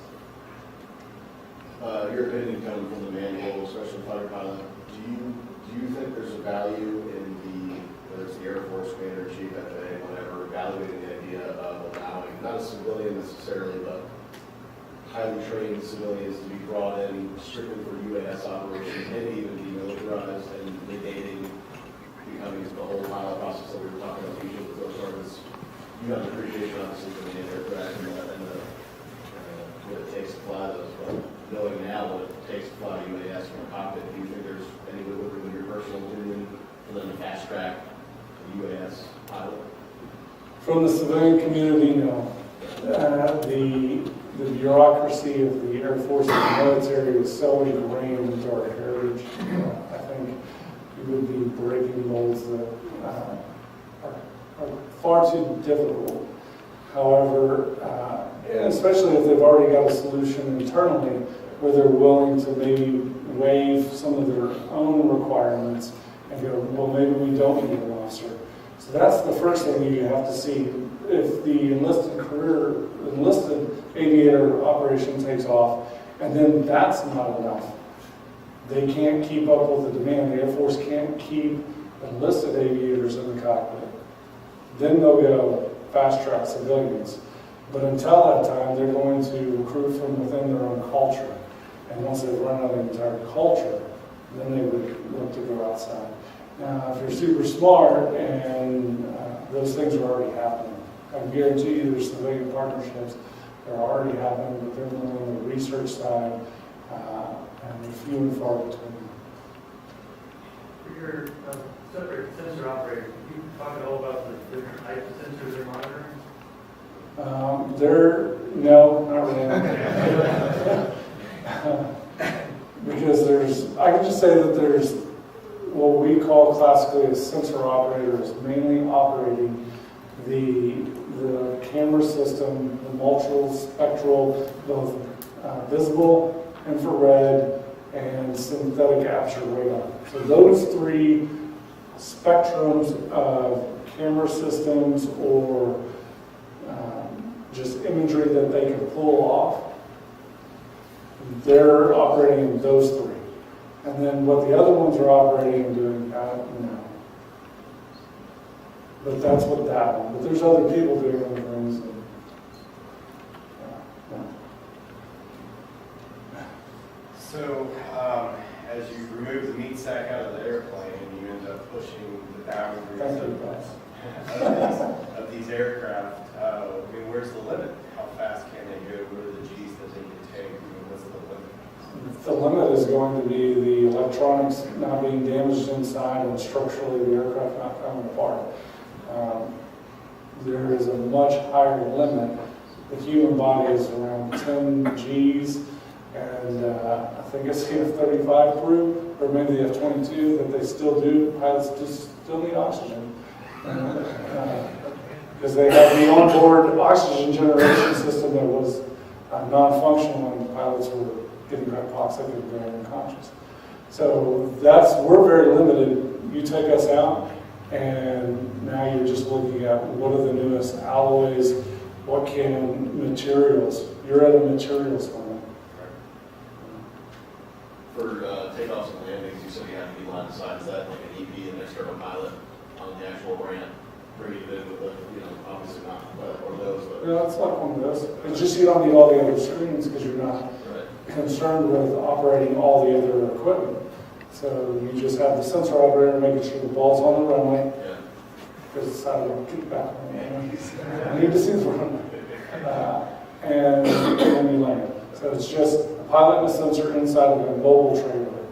Your opinion coming from the manual, especially fighter pilot, do you think there's a value in whether it's the Air Force commander, chief, FAA, whatever, evaluating the idea of allowing, not a civilian necessarily, but highly trained civilians to be brought in strictly for UAS operations, maybe even demilitarized and negating becoming the whole pilot process that we were talking about usually with those targets. You have an appreciation, obviously, for the aircraft and what it takes to fly those, but knowing now what it takes to fly UAS from a cockpit, do you think there's any wiggle room in your personal opinion for them to fast track the UAS pilot? From the civilian community, no. The bureaucracy of the Air Force and the military is so ingrained into our heritage. I think we would be breaking molds that are far too difficult. However, especially if they've already got a solution internally where they're willing to maybe waive some of their own requirements and go, well, maybe we don't need an officer. So that's the first thing you have to see. If the enlisted aviator operation takes off, and then that's not enough. They can't keep up with the demand. The Air Force can't keep enlisted aviators in the cockpit. Then they'll go fast track civilians. But until that time, they're going to recruit from within their own culture. And once they've run out of the entire culture, then they would look to go outside. Now, if you're super smart and those things are already happening, I can guarantee you there's civilian partnerships that are already happening, but they're more on the research side and they're few and far between. For your separate sensor operator, can you talk at all about the different types of sensors they're monitoring? No, not really. Because I can just say that there's what we call classically a sensor operator is mainly operating the camera system, the multispectral, both visible, infrared, and synthetic aperture radar. So those three spectrums of camera systems or just imagery that they can pull off, they're operating in those three. And then what the other ones are operating and doing, no. But that's what that one. But there's other people doing other things. And, So, as you remove the meat sack out of the airplane, you end up pushing the boundaries of these aircraft. I mean, where's the limit? How fast can they go? What are the G's that they can take? I mean, what's the limit? the limit is going to be the electronics not being damaged inside and structurally the aircraft not coming apart. There is a much higher limit. The human body is around 10 Gs, and I think it's the F-35 crew, or maybe the F-22, that they still do. Pilots just still need oxygen. Because they have the onboard oxygen generation system that was non-functional when pilots were getting hypoxic and very unconscious. So we're very limited. You take us out, and now you're just looking at what are the newest alloys, what can materials. You're at a materials limit. For takeoffs and landings, you said you have to be line of sight. Is that like an EP, an external pilot on the actual ramp, bringing it in with the, obviously not one of those. But No, it's not one of those. It's just you don't need all the other screens because you're not concerned with operating all the other equipment. So you just have the sensor operator making sure the ball's on the runway. Yeah. Because it's how to get back on the runway. I need to see the runway. And then you land. So it's just a pilot and a sensor inside of a mobile trailer.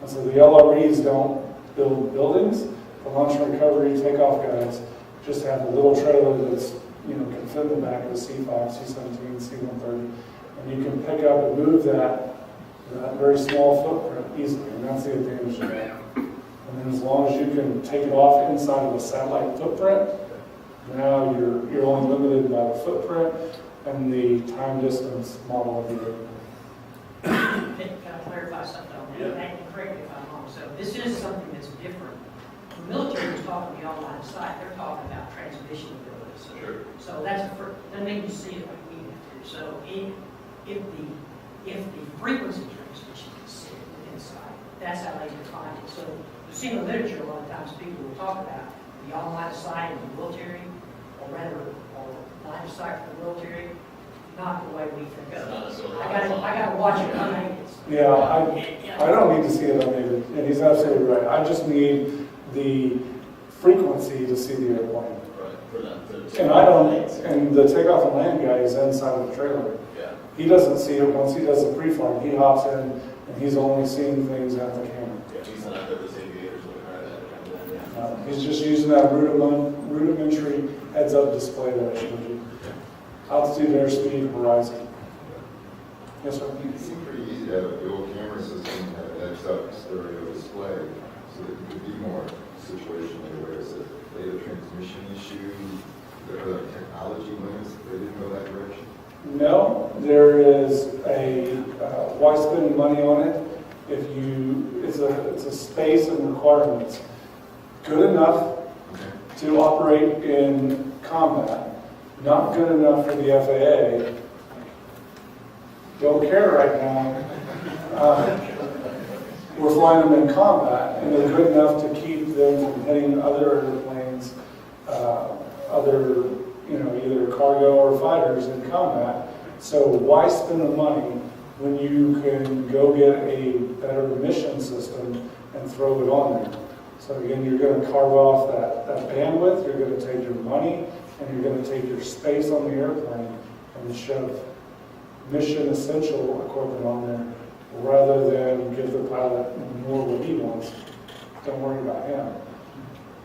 And so the LREs don't build buildings. The launch and recovery takeoff guys just have a little trailer that's, can fit in the back of a C5, C-17, C-130. And you can pick up and move that very small footprint easily, and that's the advantage of that. And then as long as you can take it off inside of a satellite footprint, now you're only limited by the footprint and the time distance model of the airplane. Can I clarify something on that? And correct me if I'm wrong. So this is something that's different. The military is talking beyond line of sight. They're talking about transmission abilities. Sure. So that's doesn't mean you see it like we have to. So if the frequency transmission is set inside, that's how they define it. So you see in the literature a lot of times people will talk about beyond line of sight in the military, or line of sight for the military, not the way we think of it. I gotta watch it unaided. Yeah, I don't need to see it unaided, and he's absolutely right. I just need the frequency to see the airplane. And the takeoff and land guy is inside of the trailer. Yeah. He doesn't see it once he does the pre-flight. He hops in and he's only seeing things at the camera. Yeah, he's not out there with aviators looking right at it. He's just using that rudimentary heads-up display that I showed you. Altitude, airspeed, horizon. Yes, sir? It seems pretty easy to have a dual camera system and an heads-up stereo display, so that it could be more situational where it's a data transmission issue, there are technology limits if they didn't go that direction. No, there is a, why spend money on it? It's a space and requirements. Good enough to operate in combat, not good enough for the FAA. Don't care right now. We're flying them in combat, and they're good enough to keep them from hitting other airplanes, either cargo or fighters in combat. So why spend the money when you can go get a better mission system and throw it on there? So again, you're going to carve off that bandwidth, you're going to take your money, and you're going to take your space on the airplane and shove mission essential equipment on there, rather than give the pilot more what he wants. Don't worry about him.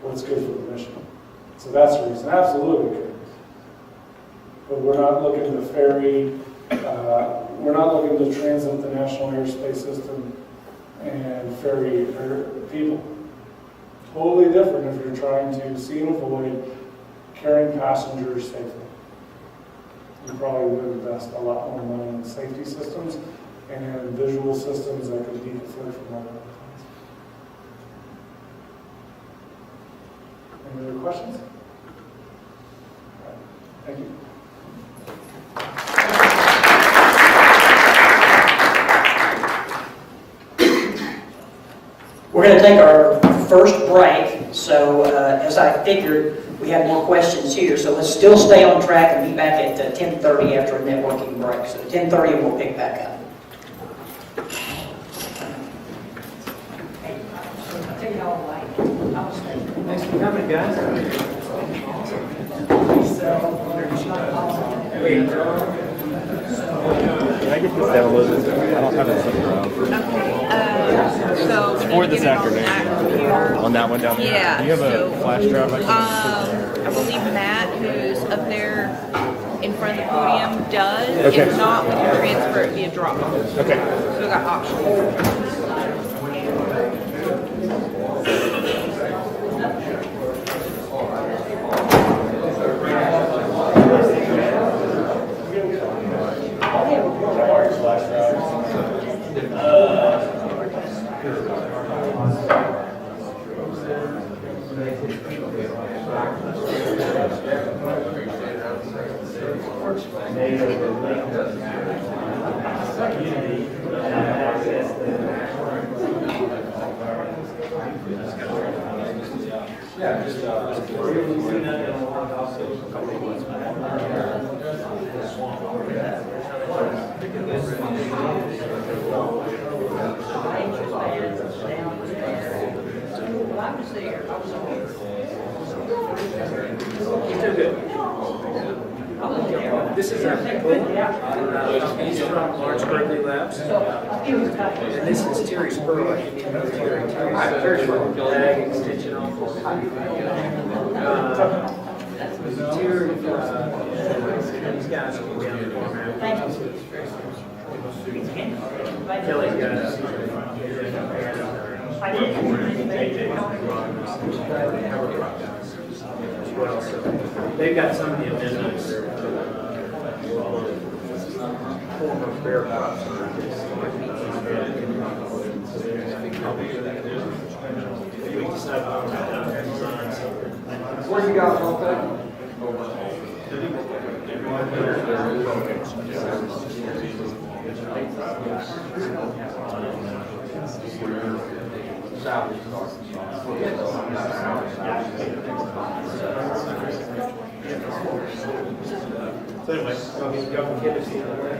What's good for the mission. So that's the reason. Absolutely good. But we're not looking to ferry, we're not looking to transit the National Airspace System and ferry people. Totally different if you're trying to see and avoid carrying passengers safely. You probably would invest a lot more money in safety systems and visual systems that could deflect from other airplanes. Any other questions? All right. Thank you. We're going to take our first break, so as I figured, we had more questions here, so let's still stay on track and be back at 10:30 after a networking break. So 10:30 we'll pick back up. Thanks for coming, guys. Can I get this downloaded? I don't have it sitting around. So It's for this afternoon. On that one down there? Yeah. Do you have a flash drive? I believe Matt, who's up there in front of the podium, does. Okay. If not, we can transfer it via Dropbox. Okay. So we got options. This is our he's from Lawrence Berkeley Labs. And this is Terry Spurlock. Terry's from Ag Extension Office. Terry, these guys will be down the format. Kelly's got us. As well, so they've got some of the amendments. Former bear props. Where you got it, So anyway, y'all can get us the other way.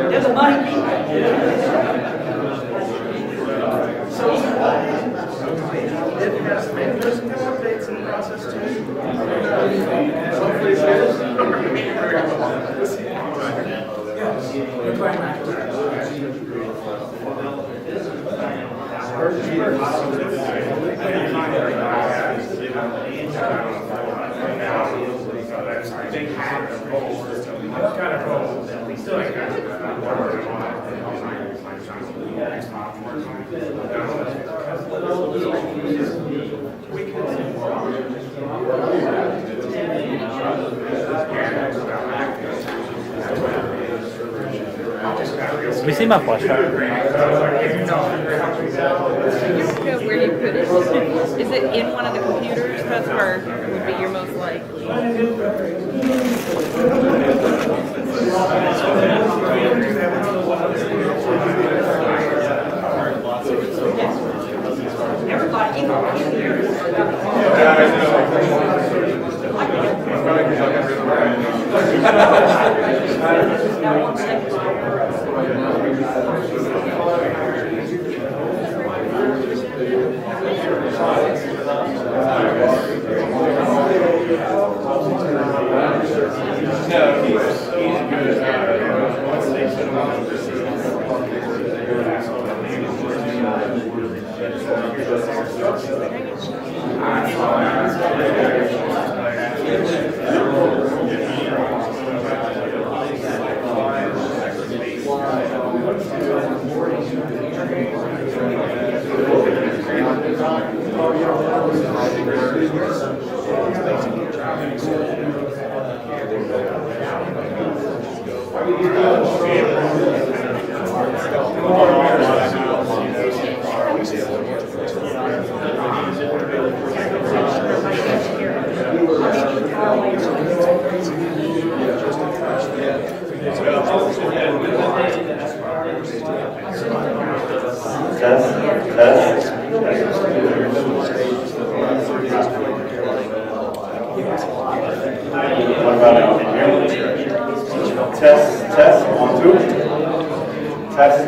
There's a money. There's no updates in the process too. Let me see my flashlight. Where you put it? Is it in one of the computers? That's where would be your most likely. Everybody, Test, 1, 2. Test.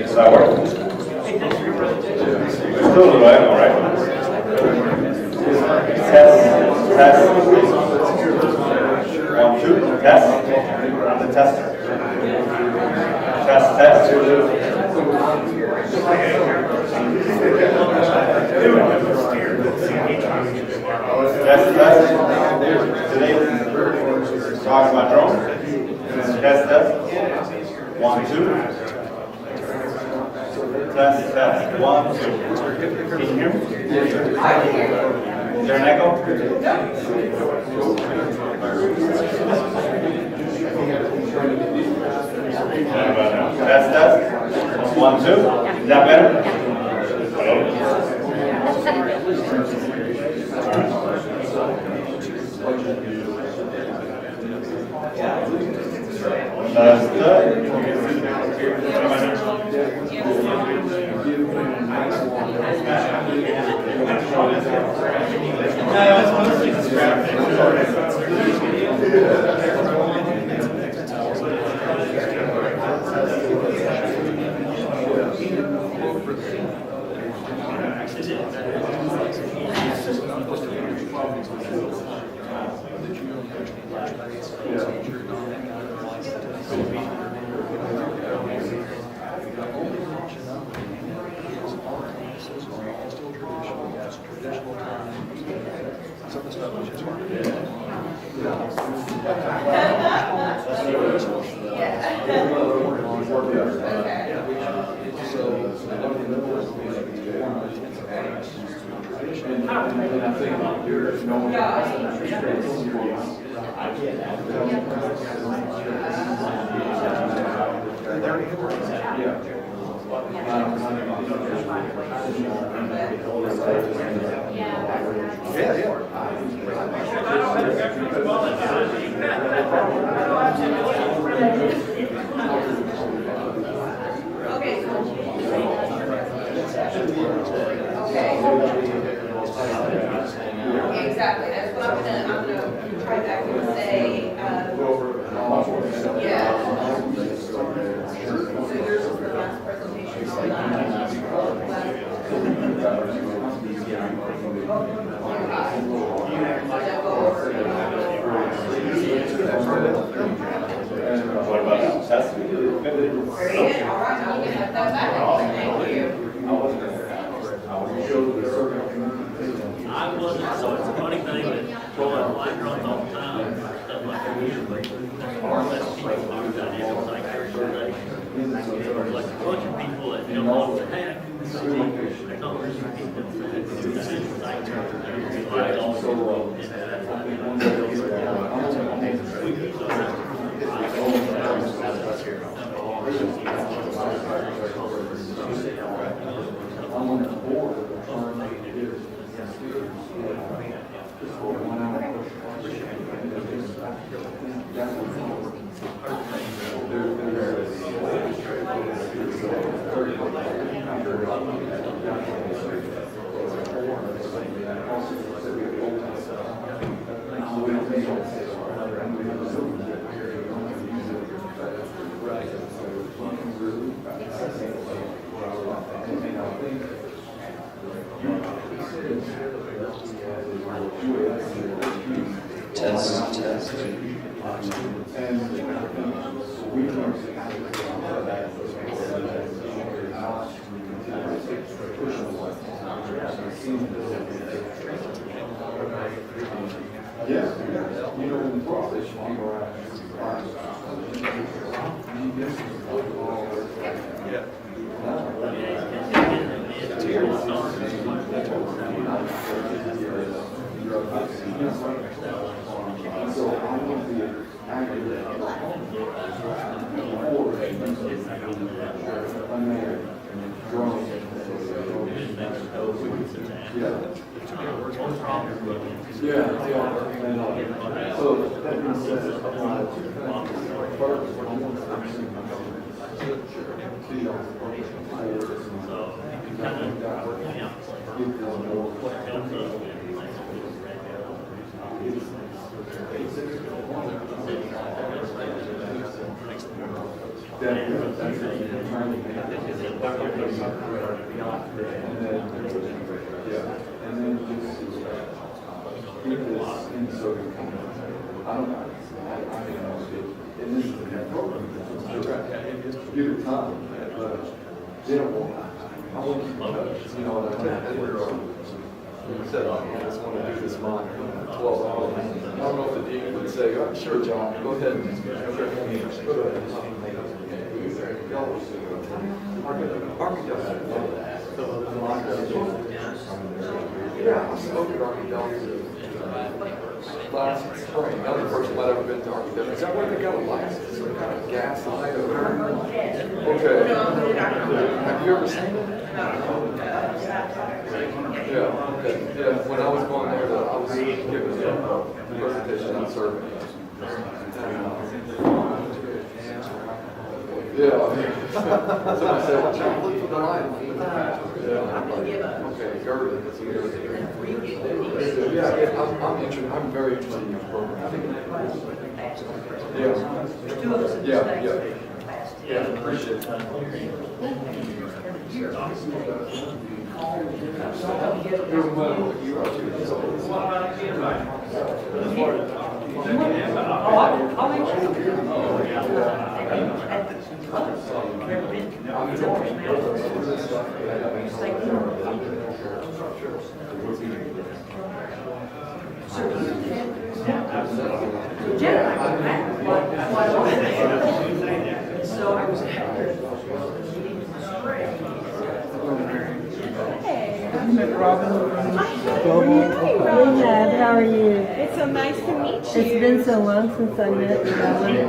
Does that work? Still the way, all right. Test. 1, 2. Test. I'm the tester. Test. Test. Today, talking about drones. Test. 1, 2. Test. 1, 2. Can you hear me? Is there an echo? Test. 1, 2. Is that better? Hello? And I think there's no one that's serious. I can't add Exactly, that's what I'm gonna try back and say, yeah. So yours is the last presentation on that. What about testing? Very good, all right, now you can have that back. Thank you. I wasn't, so it's a funny thing that throwing light drones all the time, stuff like that, usually, there's far less people talk about it, it's like there's like a bunch of people that don't know what to have. There's all these people that like also, I'm on the board. Test. Last spring, another person might have been to Architect. Is that where they got a license, some kind of gas line over? Okay. Have you ever seen it? Yeah, okay. Yeah, when I was going there, I was giving a presentation on survey. Yeah. Somebody said, watch out, look for the line. Yeah. Okay, Gervin. Yeah, I'm interested, I'm very interested in your program. Yeah, appreciate it. So I was Hey. Robin. We have. How are you? It's so nice to meet you. It's been so long since I met you. I wanted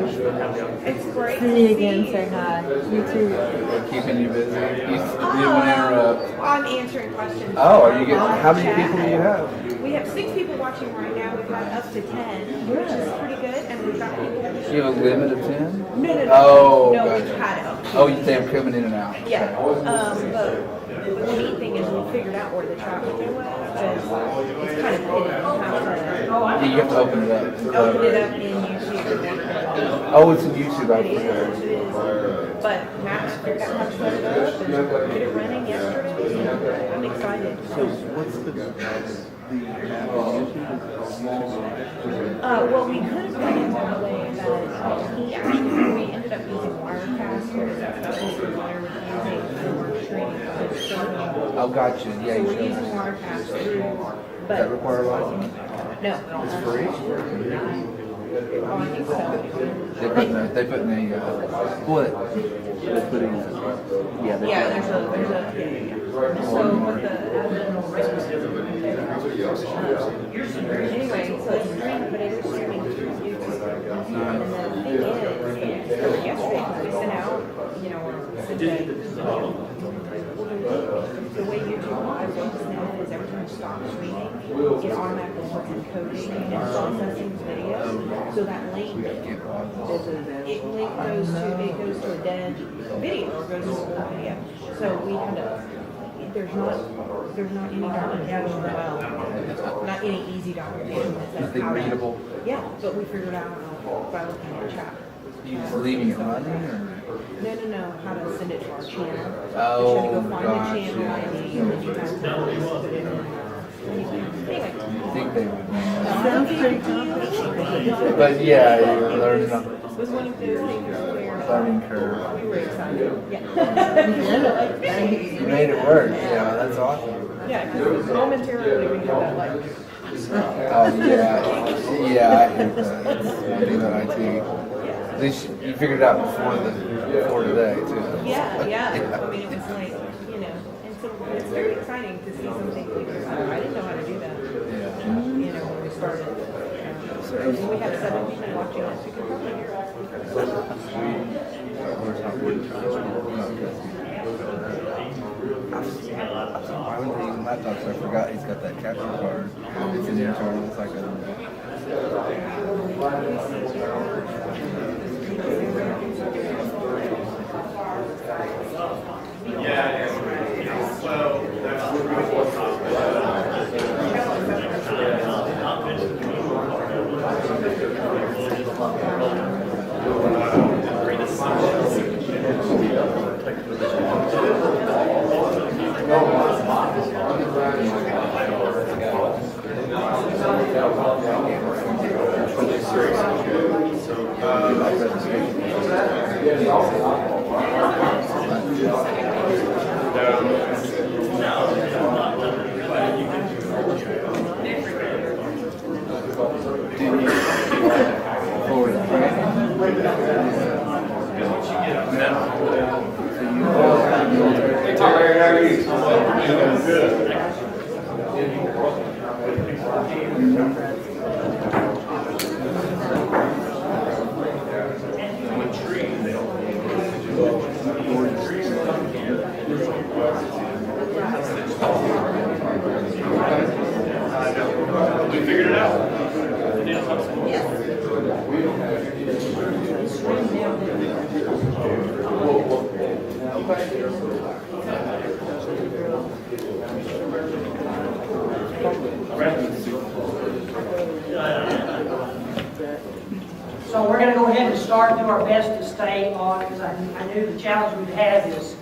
It's great to see you again. Say hi. You too. Keeping you busy. You didn't want to interrupt. I'm answering questions. Oh, are you getting? How many people do you have? We have 6 people watching right now. We've got up to 10, which is pretty good. And we've got people. You have a limit of 10? No. Oh, no, gotcha. we've had up to. Oh, they're coming in and out. Yeah. But the neat thing is we figured out where the traffic was because it's kind of hidden. Yeah, you have to open it up. Open it up in YouTube. Oh, it's in YouTube. I It is. forgot. But Matt figured out how to set it up and get it running yesterday. I'm excited. So what's the app on YouTube? Well, we could have done it that way, but we ended up using Wirecast because that's what the lawyer was using for streaming. Oh, gotcha. Yeah, So you we're showed using me. Wirecast through, Does but that require a license? no. It's free? Oh, I think so. They put in a split. They're putting Yeah, there's a. So with the anyway, so it's streaming, but it is streaming through YouTube. And the thing is, yesterday we sent out, the way YouTube Live works now is every time you stop streaming, it automatically starts encoding and processing the video. So that link, it goes to a dead video or goes to a video. So we had to. There's not any documentation, not any easy documentation that says Nothing how to. readable? Yeah, but we figured out by looking at the chat. You just leaving it running, or? No, how to send it to our channel. Oh, You have to go find gotcha. the channel ID and then you have to put it in there. Anyway. I think they would. Sounds pretty complicated. But yeah, you're learning on It was one of those things where learning curve. we were excited. Yeah. You made it work. Yeah, that's awesome. Yeah, because momentarily we had that like. Oh yeah, I hate that. I do that IT. At least you figured it out before today too. Yeah. I mean, it was like, and so it's very exciting to see something figured out. I didn't know how to do that. Yeah. When we started. And we have 7 people watching us. You can probably hear us. Why wouldn't they use laptops? I forgot he's got that capture card. It's an internal. It's like We figured it out. So we're going to go ahead and start and do our best to stay on, because I knew the challenge we'd have is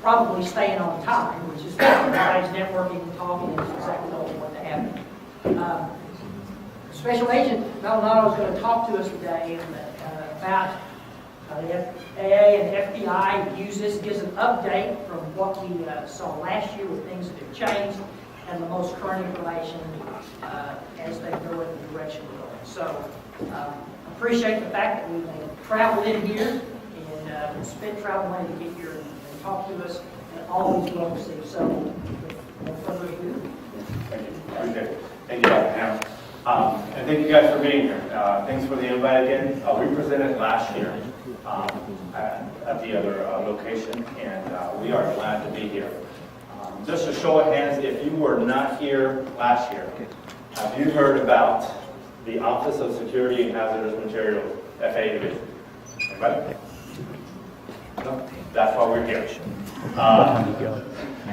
probably staying on time, which is good. Everybody's networking and talking is exactly what to happen. Special Agent Maldonado is going to talk to us today about the FAA and FBI use this, gives an update from what we saw last year with things that have changed and the most current information as they go in the direction we're going. So appreciate the fact that we traveled in here and spent travel money to get here and talk to us, and always well received. So And thank you guys for being here. Thanks for the invite again. We presented last year at the other location, and we are glad to be here. Just a show of hands, if you were not here last year, have you heard about the Office of Security and Hazardous Materials, FAA division? Anybody? No? That's why we're here.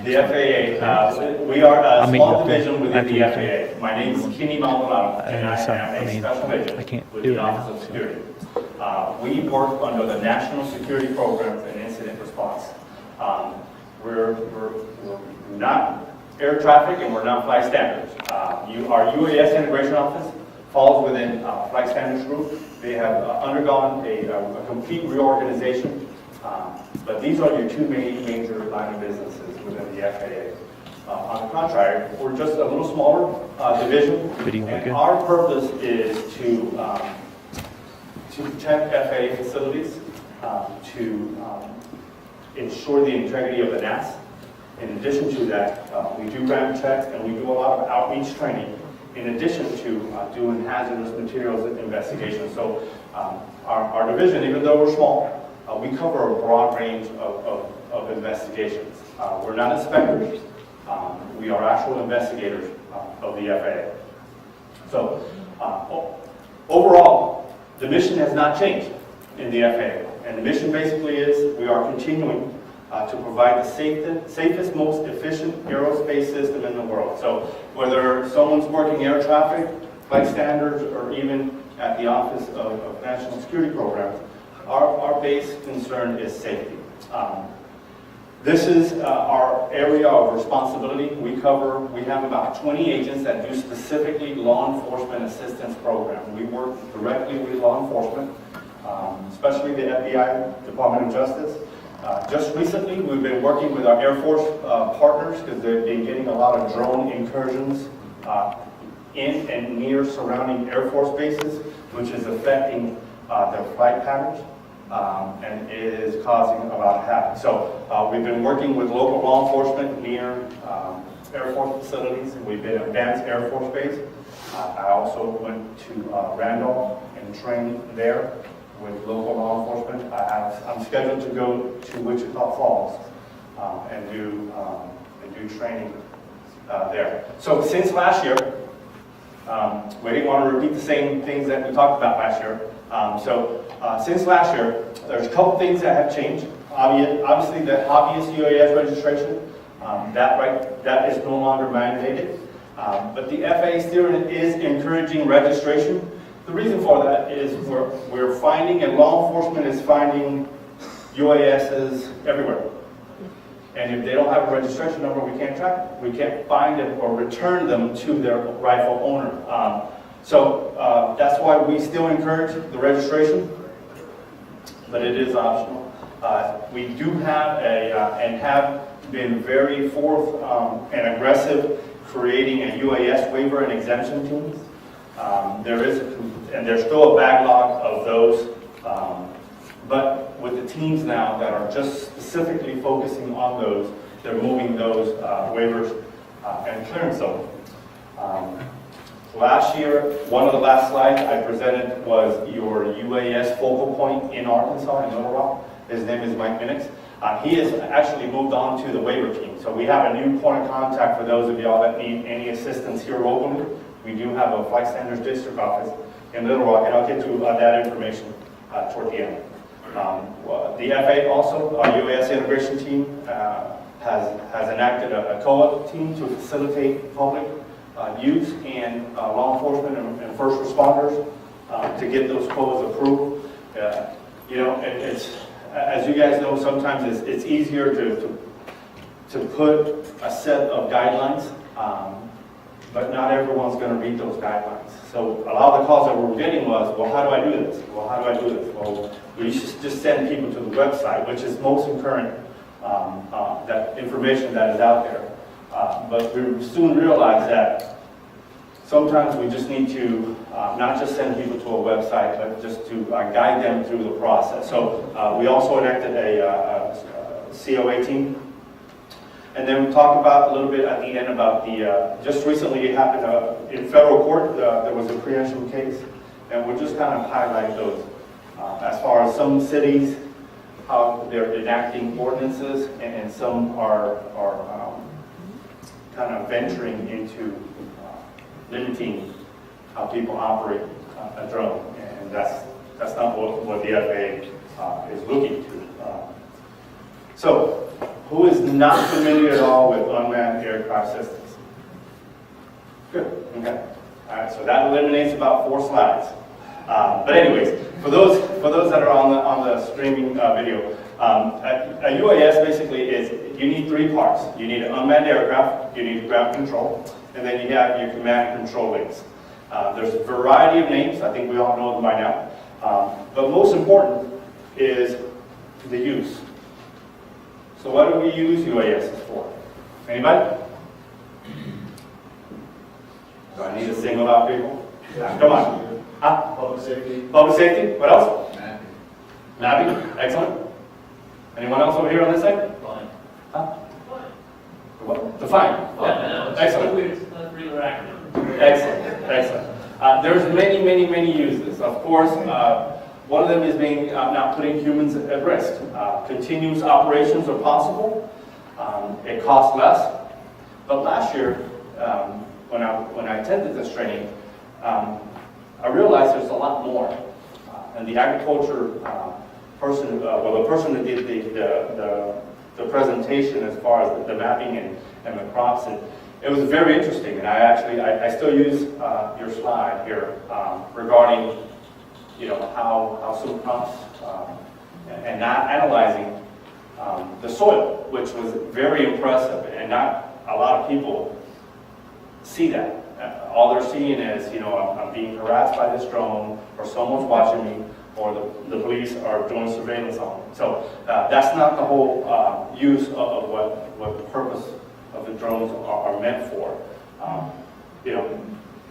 The FAA, we are a small division within the FAA. My name is Kenny Maldonado, and I am a special agent with the Office of Security. We work under the National Security Programs and Incident Response. We're not air traffic and we're not flight standards. Our UAS integration office falls within flight standards group. They have undergone a complete reorganization. But these are your two major line of businesses within the FAA. On the contrary, we're just a little smaller division, and our purpose is to protect FAA facilities, to ensure the integrity of the NAS. In addition to that, we do ramp checks and we do a lot of outreach training, in addition to doing hazardous materials investigations. So our division, even though we're small, we cover a broad range of investigations. We're not inspectors. We are actual investigators of the FAA. So overall, the mission has not changed in the FAA. And the mission basically is we are continuing to provide the safest, most efficient aerospace system in the world. So whether someone's working air traffic, flight standards, or even at the Office of National Security Programs, our base concern is safety. This is our area of responsibility. We have about 20 agents that do specifically law enforcement assistance programs. We work directly with law enforcement, especially the FBI, Department of Justice. Just recently, we've been working with our Air Force partners because they've been getting a lot of drone incursions in and near surrounding Air Force bases, which is affecting their flight patterns. And it is causing a lot of havoc. So we've been working with local law enforcement near Air Force facilities. We've been at Vance Air Force Base. I also went to Randolph and trained there with local law enforcement. I'm scheduled to go to Wichita Falls and do training there. So since last year, we didn't want to repeat the same things that we talked about last year. Since last year, there's a couple things that have changed. Obviously, the hobbyist UAS registration, that is no longer mandated. But the FAA still is encouraging registration. The reason for that is we're finding, and law enforcement is finding UASs everywhere. And if they don't have a registration number, we can't track them. We can't find them or return them to their rightful owner. So that's why we still encourage the registration, but it is optional. We do have and have been very forth and aggressive creating a UAS waiver and exemption teams. There's still a backlog of those, but with the teams now that are just specifically focusing on those, they're moving those waivers and clearing them. Last year, one of the last slides I presented was your UAS focal point in Arkansas, in Little Rock. His name is Mike Minix. He has actually moved on to the waiver team. So we have a new point of contact for those of y'all that need any assistance here locally. We do have a Flight Standards District office in Little Rock, and I'll get to that information toward the end. The FAA also, our UAS integration team, has enacted a COA team to facilitate public use and law enforcement and first responders to get those COAs approved. It's, as you guys know, sometimes it's easier to put a set of guidelines, but not everyone's going to read those guidelines. So a lot of the calls that we're getting was, well, how do I do this? Well, how do I do this? Well, we should just send people to the website, which is most current that information that is out there. But we soon realized that sometimes we just need to not just send people to a website, but just to guide them through the process. So we also enacted a COA team. And then we talk about a little bit at the end about the, just recently it happened in federal court, there was a preemption case, and we'll just kind of highlight those. As far as some cities, how they're enacting ordinances, and some are kind of venturing into limiting how people operate a drone, and that's not what the FAA is looking to. So, who is not familiar at all with unmanned aircraft systems? Good. Okay. All right. So that eliminates about 4 slides. But anyways, for those that are on the streaming video, a UAS basically is you need 3 parts. You need an unmanned aircraft, you need ground control, and then you have your command and control links. There's a variety of names. I think we all know them by now. But most important is the use. So what do we use UASs for? Anybody? Do I need to single out people? Come on. Huh? Public safety. Public safety. What else? Mapping. Excellent. Anyone else over here on this side? Fine. Huh? What? Define. Excellent. Excellent. Excellent. There's many uses. Of course, one of them is being not putting humans at risk. Continuous operations are possible. It costs less. But last year, when I attended this training, I realized there's a lot more. And the agriculture person, the person who did the presentation as far as the mapping and the crops, and it was very interesting. And I still use your slide here regarding how some crops and not analyzing the soil, which was very impressive, and not a lot of people see that. All they're seeing is, I'm being harassed by this drone, or someone's watching me, or the police are doing surveillance on me. So that's not the whole use of what the purpose of the drones are meant for.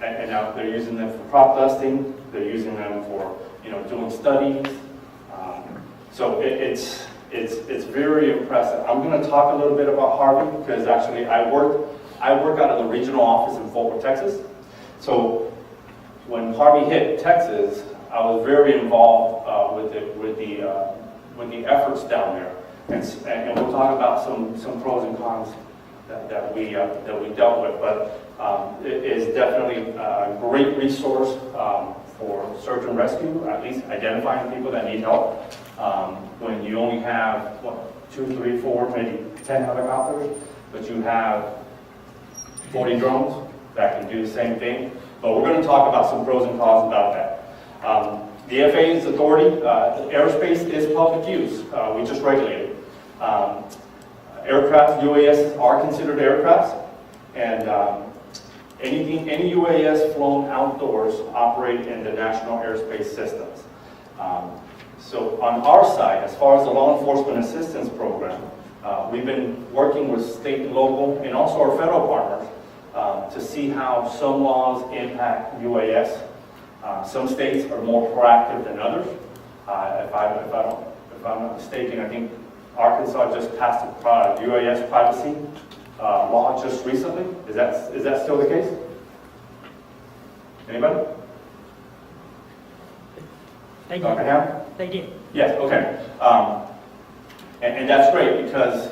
And now they're using them for crop dusting. They're using them for doing studies. So it's very impressive. I'm going to talk a little bit about Harvey because actually I work out of the regional office in Fort Worth, Texas. So when Harvey hit Texas, I was very involved with the efforts down there, and we'll talk about some pros and cons that we dealt with. But it is definitely a great resource for search and rescue, at least identifying people that need help. When you only have 2, 3, 4, maybe 10 helicopters, but you have 40 drones that can do the same thing. But we're going to talk about some pros and cons about that. The FAA's authority, aerospace is public use. We just regulate it. Aircraft, UAS are considered aircrafts, and any UAS flown outdoors operate in the national airspace systems. So on our side, as far as the law enforcement assistance program, we've been working with state and local and also our federal partners to see how some laws impact UAS. Some states are more proactive than others. If I'm not mistaken, I think Arkansas just passed a UAS privacy law just recently. Is that still the case? Anybody? They did. Dr. Ham? They did. Yes, okay. And that's great because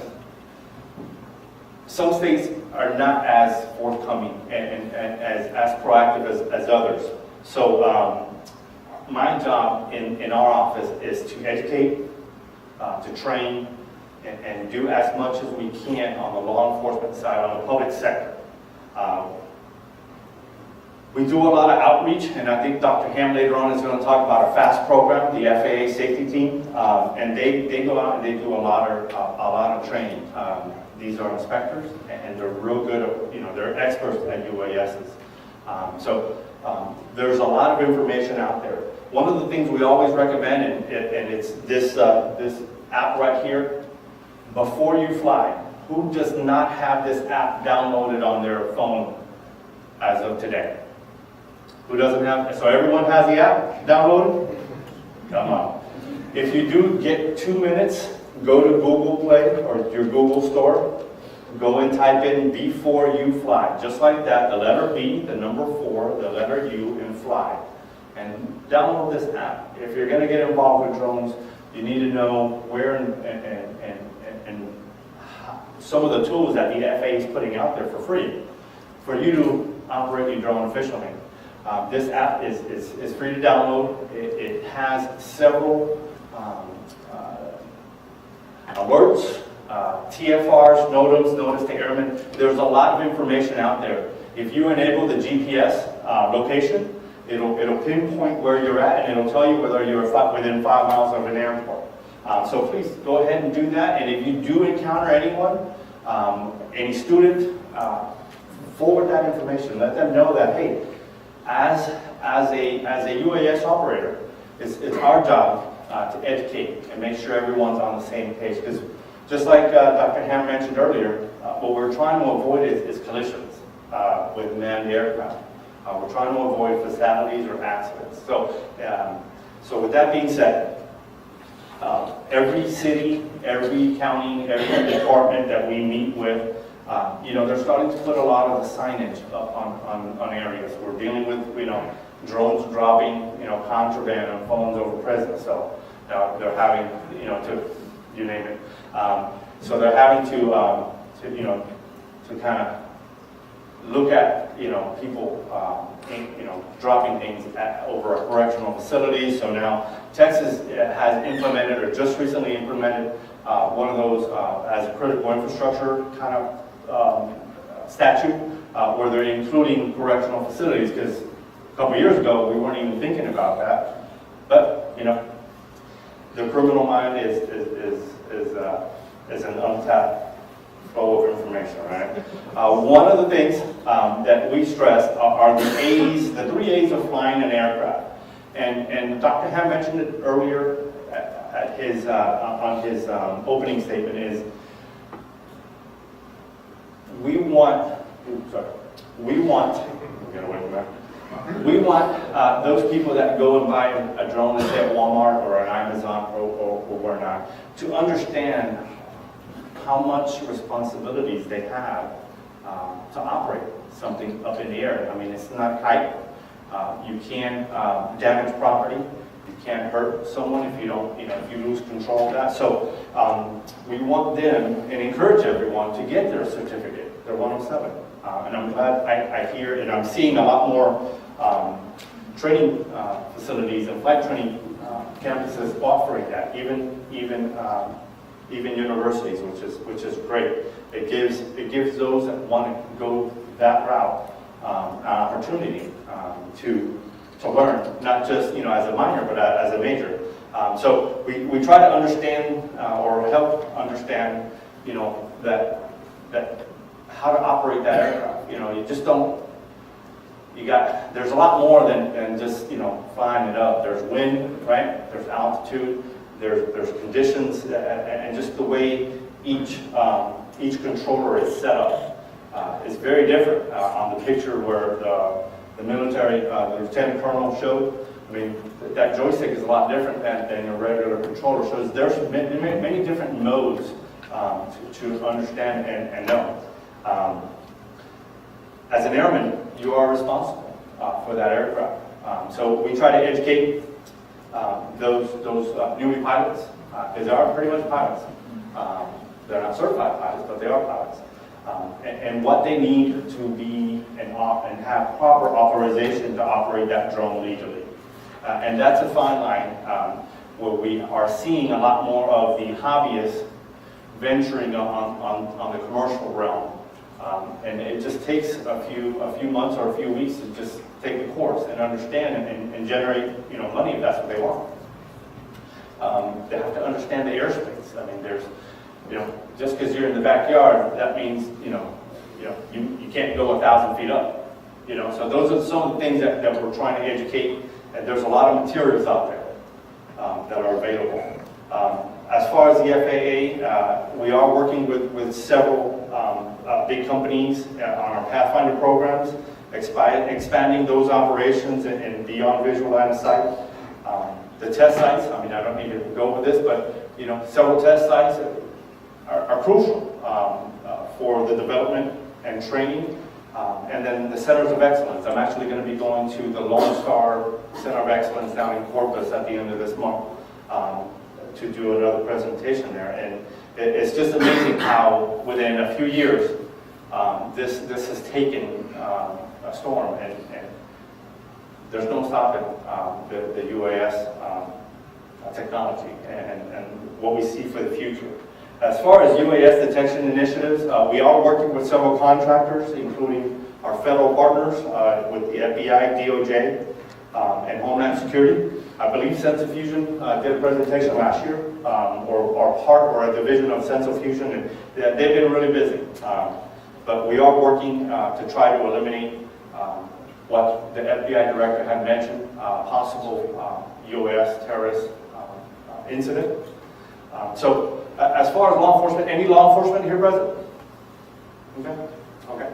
some states are not as forthcoming and as proactive as others. So my job in our office is to educate, to train, and do as much as we can on the law enforcement side, on the public sector. We do a lot of outreach, and I think Dr. Ham later on is going to talk about our FAST program, the FAA safety team, and they go out and they do a lot of training. These are inspectors, and they're real good at, they're experts at UASs. There's a lot of information out there. One of the things we always recommend, and it's this app right here, before you fly. Who does not have this app downloaded on their phone as of today? Who doesn't have? So everyone has the app downloaded? Come on. If you do get 2 minutes, go to Google Play or your Google Store go and type in before you fly. Just like that, the letter B, the number 4, the letter U, and fly. And download this app. If you're going to get involved with drones, you need to know where and some of the tools that the FAA is putting out there for free for you to operate your drone efficiently. This app is free to download. It has several alerts, TFRs, NOTAMs, notice to airmen. There's a lot of information out there. If you enable the GPS location, it'll pinpoint where you're at, and it'll tell you whether you're within 5 miles of an airport. So please go ahead and do that. And if you do encounter anyone, any student, forward that information. Let them know that, hey, as a UAS operator, it's our job to educate and make sure everyone's on the same page. Because just like Dr. Ham mentioned earlier, what we're trying to avoid is collisions with manned aircraft. We're trying to avoid fatalities or accidents. So with that being said, every city, every county, every department that we meet with, they're starting to put a lot of the signage up on areas. We're dealing with, drones dropping, contraband and phones over prisons. So they're having, you name it. So they're having to kind of look at, people, dropping things over a correctional facility. So now Texas has implemented, or just recently implemented, one of those as a critical infrastructure kind of statute, where they're including correctional facilities, because a couple years ago we weren't even thinking about that. But the criminal mind is an untapped flow of information, right? One of the things that we stress are the A's, the 3 A's of flying an aircraft. And Dr. Ham mentioned it earlier at his, on his opening statement is, we want those people that go and buy a drone, let's say at Walmart or an Amazon or whatnot, to understand how much responsibilities they have to operate something up in the air. I mean, it's not kite. You can damage property. You can't hurt someone if you don't, if you lose control of that. So we want them and encourage everyone to get their certificate, their 107. And I'm glad I hear, and I'm seeing a lot more training facilities and flight training campuses offering that, even universities, which is great. It gives those that want to go that route an opportunity to learn, not just as a minor, but as a major. So we try to understand or help understand that how to operate that aircraft. You just don't. There's a lot more than just flying it up. There's wind, right? There's altitude. There's conditions, and just the way each controller is set up is very different. On the picture where the military, the lieutenant colonel showed, I mean, that joystick is a lot different than your regular controller. So there's many different modes to understand and know. As an airman, you are responsible for that aircraft. So we try to educate those newbie pilots, because they are pretty much pilots. They're not certified pilots, but they are pilots. And what they need to be and have proper authorization to operate that drone legally. And that's a fine line where we are seeing a lot more of the hobbyists venturing on the commercial realm. And it just takes a few months or a few weeks to just take the course and understand and generate money if that's what they want. They have to understand the airspace. I mean, there's just because you're in the backyard, that means you can't go 1,000 feet up. So those are some of the things that we're trying to educate. And there's a lot of materials out there that are available. As far as the FAA, we are working with several big companies on our Pathfinder programs, expanding those operations and beyond visual line of sight. The test sites, I mean, I don't need to go over this, but several test sites are crucial for the development and training. And then the Centers of Excellence. I'm actually going to be going to the Lone Star Center of Excellence down in Corpus at the end of this month to do another presentation there. And it's just amazing how within a few years this has taken a storm, and there's no stopping the UAS technology and what we see for the future. As far as UAS detection initiatives, we are working with several contractors, including our federal partners with the FBI, DOJ, and Homeland Security. I believe Sensofusion did a presentation last year, or part or a division of Sensofusion, and they've been really busy. But we are working to try to eliminate what the FBI director had mentioned, possible UAS terrorist incident. So as far as law enforcement, any law enforcement here present? Okay.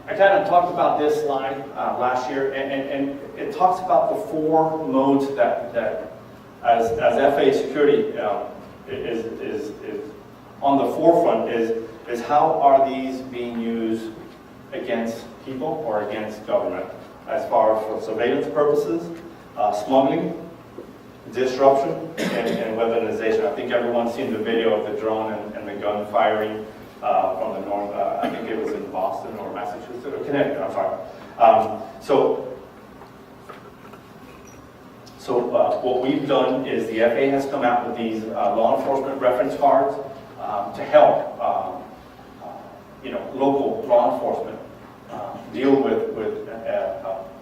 I kind of talked about this slide last year, and it talks about the 4 modes that as FAA security is on the forefront is how are these being used against people or against government, as far as for surveillance purposes, smuggling, disruption, and weaponization. I think everyone's seen the video of the drone and the gun firing from the north. I think it was in Boston or Massachusetts or Connecticut. I'm sorry. So what we've done is the FAA has come out with these law enforcement reference cards to help local law enforcement deal with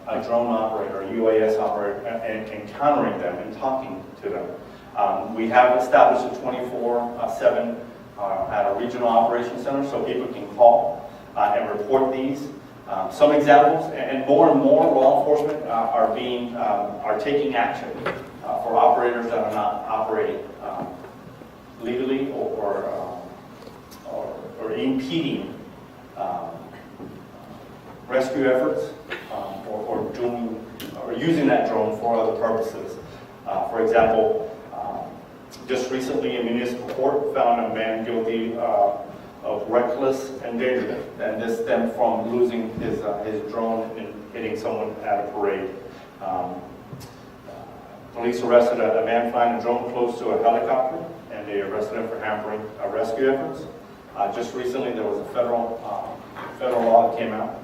a drone operator, a UAS operator, and encountering them and talking to them. We have established a 24/7 at a regional operations center so people can call and report these. Some examples, and more law enforcement are taking action for operators that are not operating legally or impeding rescue efforts or using that drone for other purposes. For example, just recently a municipal court found a man guilty of reckless endangerment, and this stemmed from losing his drone and hitting someone at a parade. Police arrested a man flying a drone close to a helicopter, and they arrested him for hampering rescue efforts. Just recently, there was a federal law that came out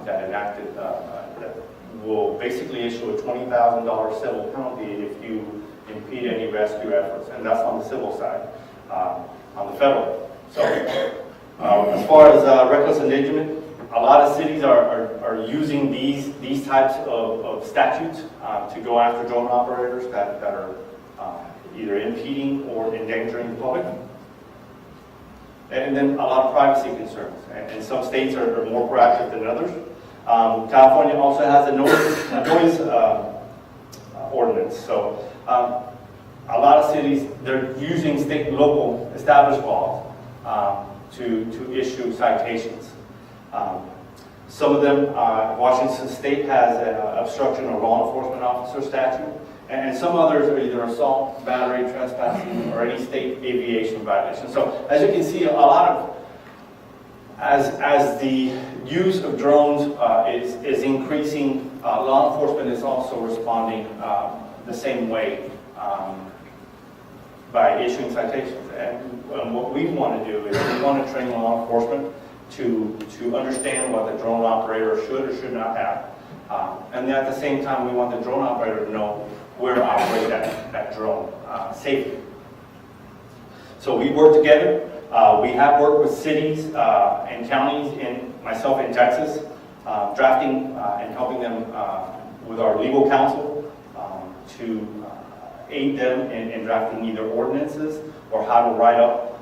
that enacted that will basically issue a $20,000 civil penalty if you impede any rescue efforts, and that's on the civil side. On the federal. So, as far as reckless endangerment, a lot of cities are using these types of statutes to go after drone operators that are either impeding or endangering the public. And then a lot of privacy concerns. And some states are more proactive than others. California also has a noise ordinance. So a lot of cities, they're using state and local established laws to issue citations. Some of them, Washington State has an obstruction of law enforcement officer statute, and some others are either assault, battery, trespassing, or any state aviation violation. So as you can see, a lot of, as the use of drones is increasing, law enforcement is also responding the same way by issuing citations. And what we want to do is we want to train law enforcement to understand what the drone operator should or should not have. And then at the same time, we want the drone operator to know where to operate that drone safely. So we work together. We have worked with cities and counties, myself in Texas, drafting and helping them with our legal counsel to aid them in drafting either ordinances or how to write up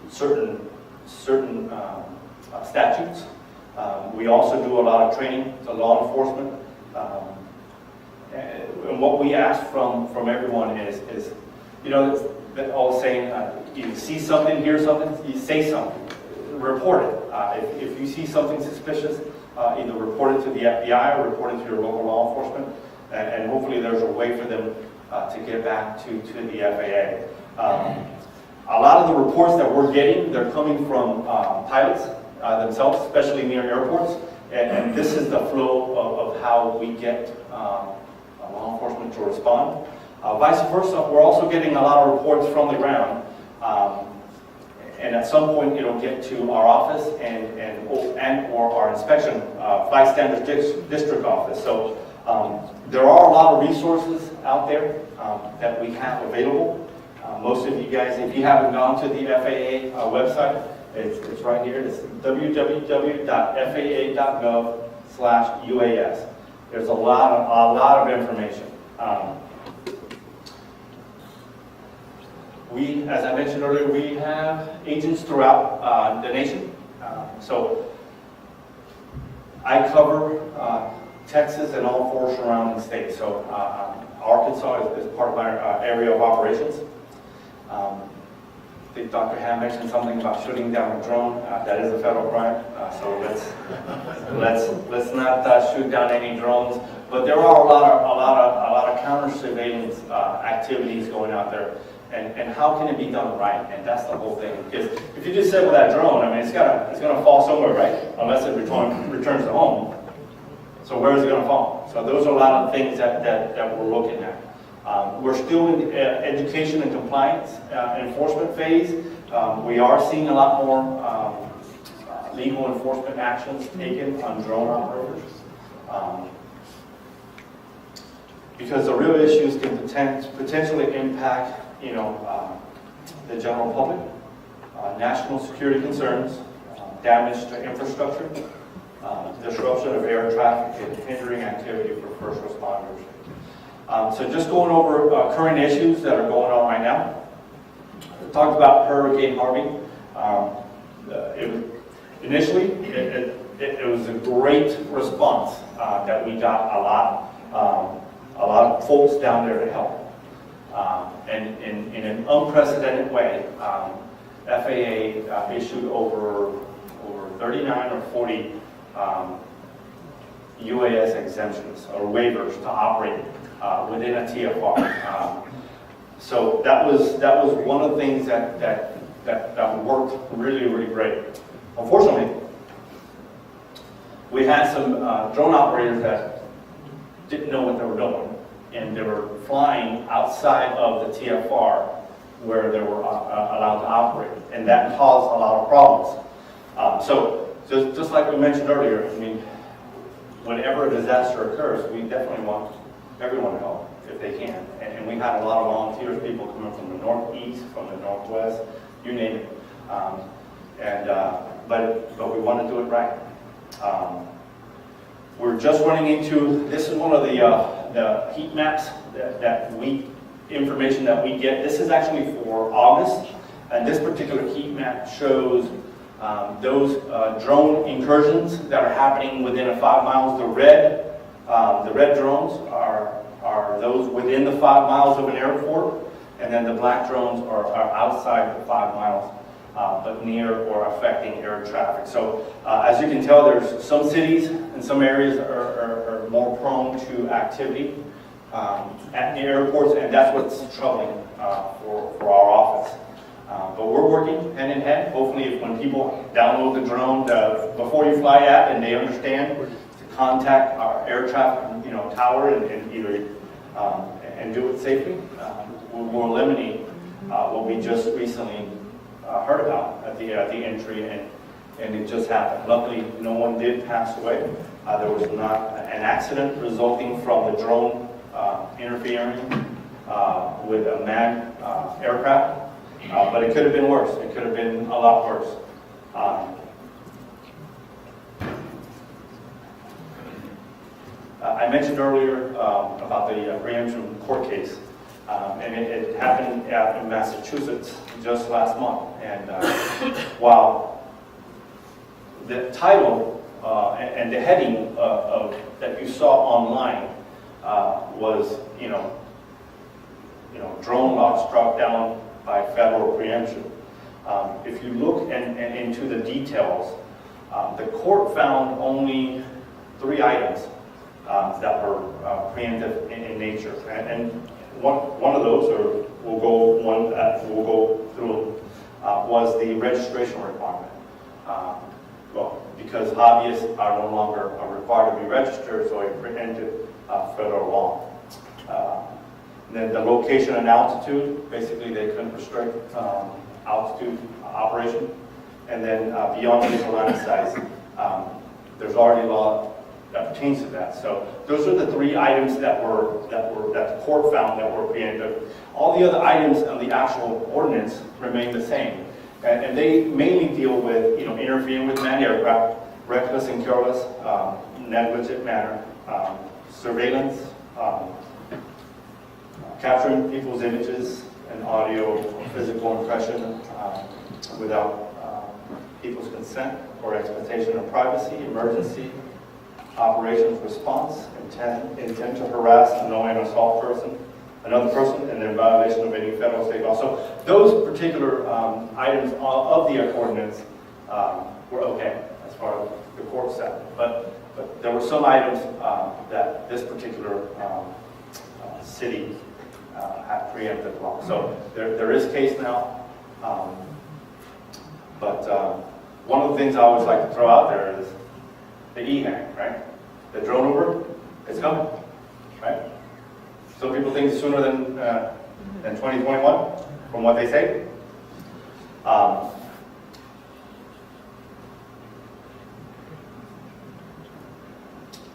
certain statutes. We also do a lot of training to law enforcement. And what we ask from everyone is that old saying, you see something, hear something, you say something, report it. If you see something suspicious, either report it to the FBI or report it to your local law enforcement, and hopefully there's a way for them to get back to the FAA. A lot of the reports that we're getting, they're coming from pilots themselves, especially near airports, and this is the flow of how we get law enforcement to respond. Vice versa, we're also getting a lot of reports from the ground, and at some point it'll get to our office and or our inspection flight standards district office. So there are a lot of resources out there that we have available. Most of you guys, if you haven't gone to the FAA website, it's right here. It's www.faa.gov/UAS. There's a lot of information. As I mentioned earlier, we have agents throughout the nation. So I cover Texas and all 4 surrounding states. So Arkansas is part of my area of operations. I think Dr. Ham mentioned something about shooting down a drone. That is a federal crime. So let's not shoot down any drones. But there are a lot of counter surveillance activities going out there. And how can it be done right? And that's the whole thing. Because if you just sit with that drone, I mean, it's gonna fall somewhere, right? Unless it returns to home. So where is it gonna fall? So those are a lot of things that we're looking at. We're still in the education and compliance enforcement phase. We are seeing a lot more legal enforcement actions taken on drone operators. Because the real issues can potentially impact, the general public, national security concerns, damage to infrastructure, disruption of air traffic, and hindering activity for first responders. So just going over current issues that are going on right now. We talked about Hurricane Harvey. Initially, it was a great response that we got a lot of folks down there to help. And in an unprecedented way, FAA issued over 39 or 40 UAS exemptions or waivers to operate within a TFR. So that was one of the things that worked really, really great. Unfortunately, we had some drone operators that didn't know what they were doing, and they were flying outside of the TFR where they were allowed to operate, and that caused a lot of problems. So just like we mentioned earlier, I mean, whenever a disaster occurs, we definitely want everyone to help if they can. And we had a lot of volunteers, people coming from the northeast, from the northwest, you name it. But we want to do it right. We're just running into, this is one of the heat maps information that we get. This is actually for August, and this particular heat map shows those drone incursions that are happening within 5 miles. The red drones are those within the 5 miles of an airport, and then the black drones are outside the 5 miles, but near or affecting air traffic. So as you can tell, there's some cities and some areas are more prone to activity at the airports, and that's what's troubling for our office. But we're working hand in hand. Hopefully, when people download the drone, before you fly app, and they understand to contact our air traffic, tower and either and do it safely, we'll eliminate what we just recently heard about at the entry, and it just happened. Luckily, no one did pass away. There was not an accident resulting from the drone interfering with a manned aircraft. But it could have been worse. It could have been a lot worse. I mentioned earlier about the preemption court case, and it happened in Massachusetts just last month. And while the title and the heading that you saw online was, drone law struck down by federal preemption. If you look into the details, the court found only 3 items that were preemptive in nature, and one of those, we'll go through was the registration requirement. Well, because hobbyists are no longer required to be registered, so it preempted federal law. Then the location and altitude, basically they couldn't restrict altitude operation. And then beyond visual line of sight, there's already law that pertains to that. So those are the three items that the court found that were preempted. All the other items on the actual ordinance remain the same, and they mainly deal with interfering with manned aircraft, reckless and careless, negligent manner, surveillance, capturing people's images and audio, physical impression without people's consent or expectation of privacy, emergency, operations response, intent to harass, annoy, and assault another person, and then violation of any federal, state law. So those particular items of the ordinance were okay as far as the court said. But there were some items that this particular city had preempted law. So there is case now. But one of the things I always like to throw out there is the EHAC, right? The drone over, it's coming, right? Some people think it's sooner than 2021, from what they say.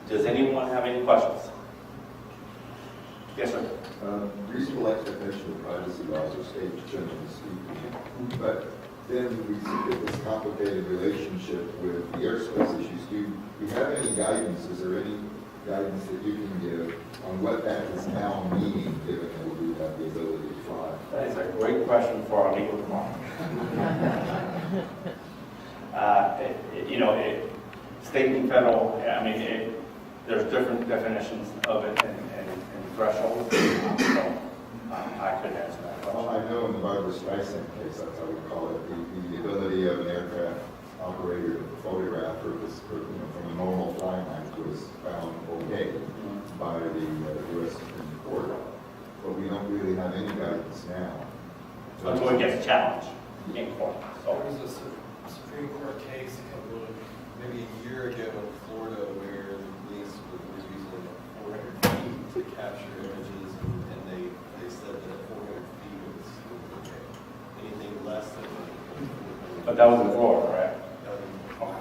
Does anyone have any questions? Yes, sir. Reasonable expectation of privacy laws are state generally speaking, but then we get this complicated relationship with the airspace issues. Do we have any guidance? Is there any guidance that you can give on what that is now meaning, given that we have the ability to fly? That is a great question for our legal department. State and federal, I mean, there's different definitions of it and thresholds. So I couldn't answer that question. Well, I know in the Barbara Streisand case, that's how we call it, the ability of an aircraft operator to photograph her from a normal flying height was found okay by the U.S. Supreme Court. But we don't really have any guidance now. Until it gets challenged in court. So. There was a Supreme Court case maybe a year ago in Florida where the police were using 400 feet to capture images, and they said that at 400 feet it was okay. Anything less than that. But that was in Florida, right? Okay.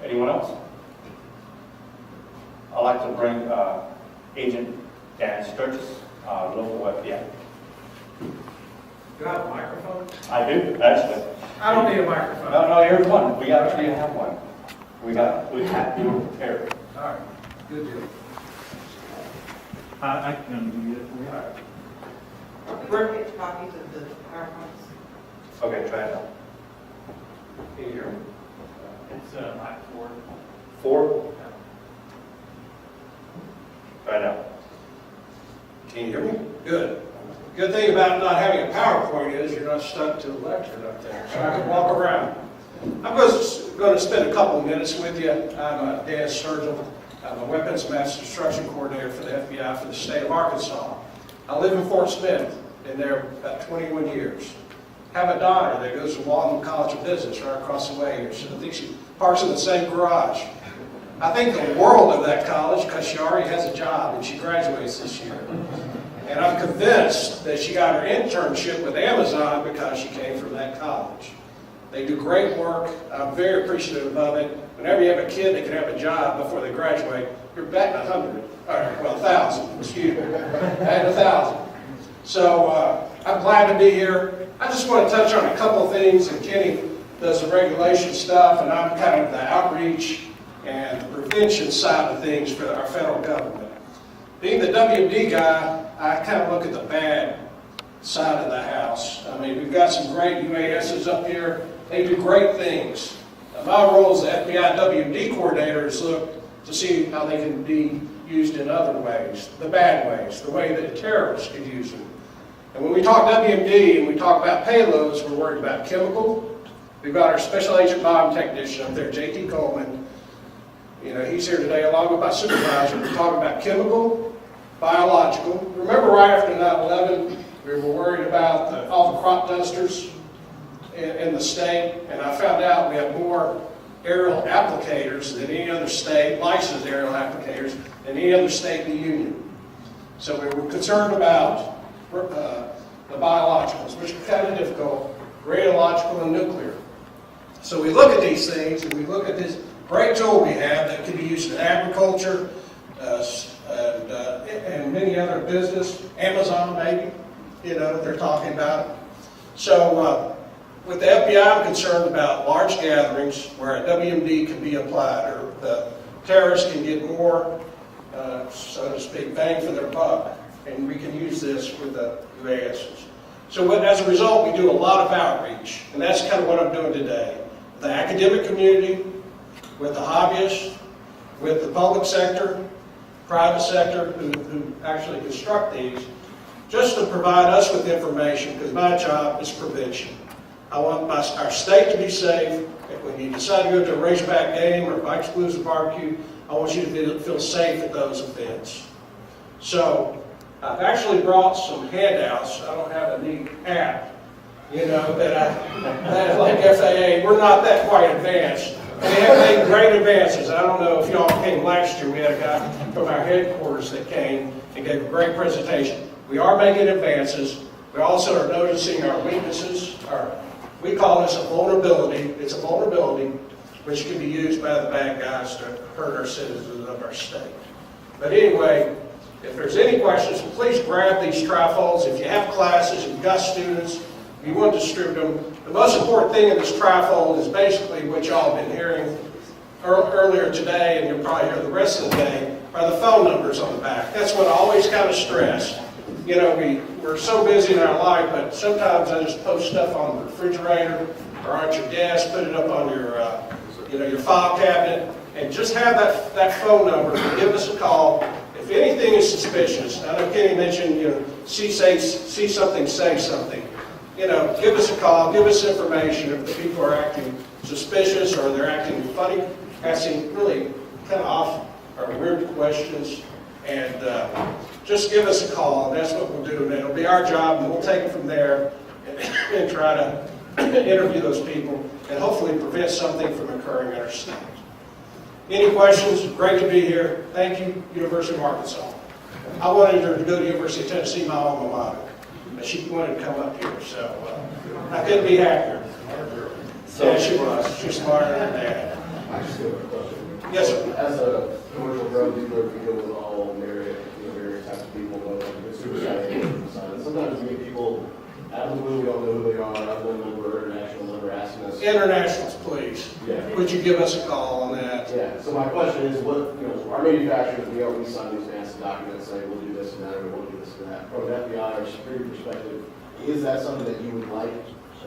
Anyone else? I'd like to bring Agent Dan Sturgis, local FBI. Do I have a microphone? I do, actually. I don't need a microphone. No, here's one. We actually have one. We have you prepared. All right, good deal. I can do it. All right. We're going to get copies of the PowerPoints. Okay, try it out. Can you hear me? It's Mike Ford. 4? Try it out. Can you hear me? Good. Good thing about not having a PowerPoint is you're not stuck to the lectern up there, so I can walk around. I'm going to spend a couple of minutes with you. I'm Dan Sturgill. I'm a Weapons Mass Destruction Coordinator for the FBI for the state of Arkansas. I live in Fort Smith, been there about 21 years. Have a daughter that goes to Walton College of Business right across the way here. So I think she parks in the same garage. I think the world of that college because she already has a job and she graduates this year. And I'm convinced that she got her internship with Amazon because she came from that college. They do great work. I'm very appreciative of it. Whenever you have a kid that can have a job before they graduate, you're betting 100. All right, well, 1,000. Excuse me. I had 1,000. So I'm glad to be here. I just want to touch on a couple of things, and Kenny does the regulation stuff, and I'm kind of the outreach and the prevention side of things for our federal government. Being the WMD guy, I kind of look at the bad side of the house. I mean, we've got some great UASs up here. They do great things. Now, my role as the FBI WMD coordinator is look to see how they can be used in other ways, the bad ways, the way that terrorists could use them. And when we talk WMD and we talk about payloads, we're worried about chemical. We've got our special agent bomb technician up there, J.T. Coleman. You know, he's here today along with my supervisor. We're talking about chemical, biological. Remember right after 9/11, We were worried about all the crop dusters in the state, and I found out we have more aerial applicators than any other state, licensed aerial applicators, than any other state in the union. So we were concerned about the biologicals, which are kind of difficult, radiological and nuclear. So we look at these things, and we look at this great tool we have that can be used in agriculture and many other business, MSOM maybe, they're talking about. So with the FBI, I'm concerned about large gatherings where a WMD can be applied, or the terrorists can get more, so to speak, bang for their buck, and we can use this with the UASs. So as a result, we do a lot of outreach, and that's kind of what I'm doing today. The academic community, with the hobbyists, with the public sector, private sector, who actually construct these, just to provide us with information, because my job is prevention. I want our state to be safe. When you decide to go to a Razorback game or a Bikes, Blues, or barbecue, I want you to feel safe at those events. So I've actually brought some handouts. I don't have a neat app, that like FAA. We're not that quite advanced. They have made great advances. I don't know if y'all came last year. We had a guy from our headquarters that came and gave a great presentation. We are making advances. We also are noticing our weaknesses. We call this a vulnerability. It's a vulnerability which can be used by the bad guys to hurt our citizens of our state. But anyway, if there's any questions, please grab these trifolds. If you have classes, you've got students, you want to distribute them. The most important thing in this trifold is basically what y'all have been hearing earlier today, and you'll probably hear the rest of the day, are the phone numbers on the back. That's what I always kind of stress. We're so busy in our life, but sometimes I just post stuff on the refrigerator or on your desk, put it up on your file cabinet, and just have that phone number. Give us a call. If anything is suspicious, I know Kenny mentioned, see something, say something. Give us a call, give us information if the people are acting suspicious or they're acting funny, asking really kind of off or weird questions, and just give us a call, and that's what we'll do. And it'll be our job, and we'll take it from there and try to interview those people and hopefully prevent something from occurring in our state. Any questions? Great to be here. Thank you, University of Arkansas. I wanted her to go to University of Tennessee, my alma mater, but she wanted to come up here, so I couldn't be happier. So she was. She's smarter than Dad. I just have a question. Yes, sir. As a commercial drug dealer, we deal with all various types of people, but sometimes we get people out of the blue, we don't know who they are, other than we're international, they're asking us. Internationals, please. Yeah. Would you give us a call on that? Yeah. So my question is, our manufacturers, we sign these fancy documents saying we'll do this and that, or we'll do this and that. From an FBI or security perspective, is that something that you would like,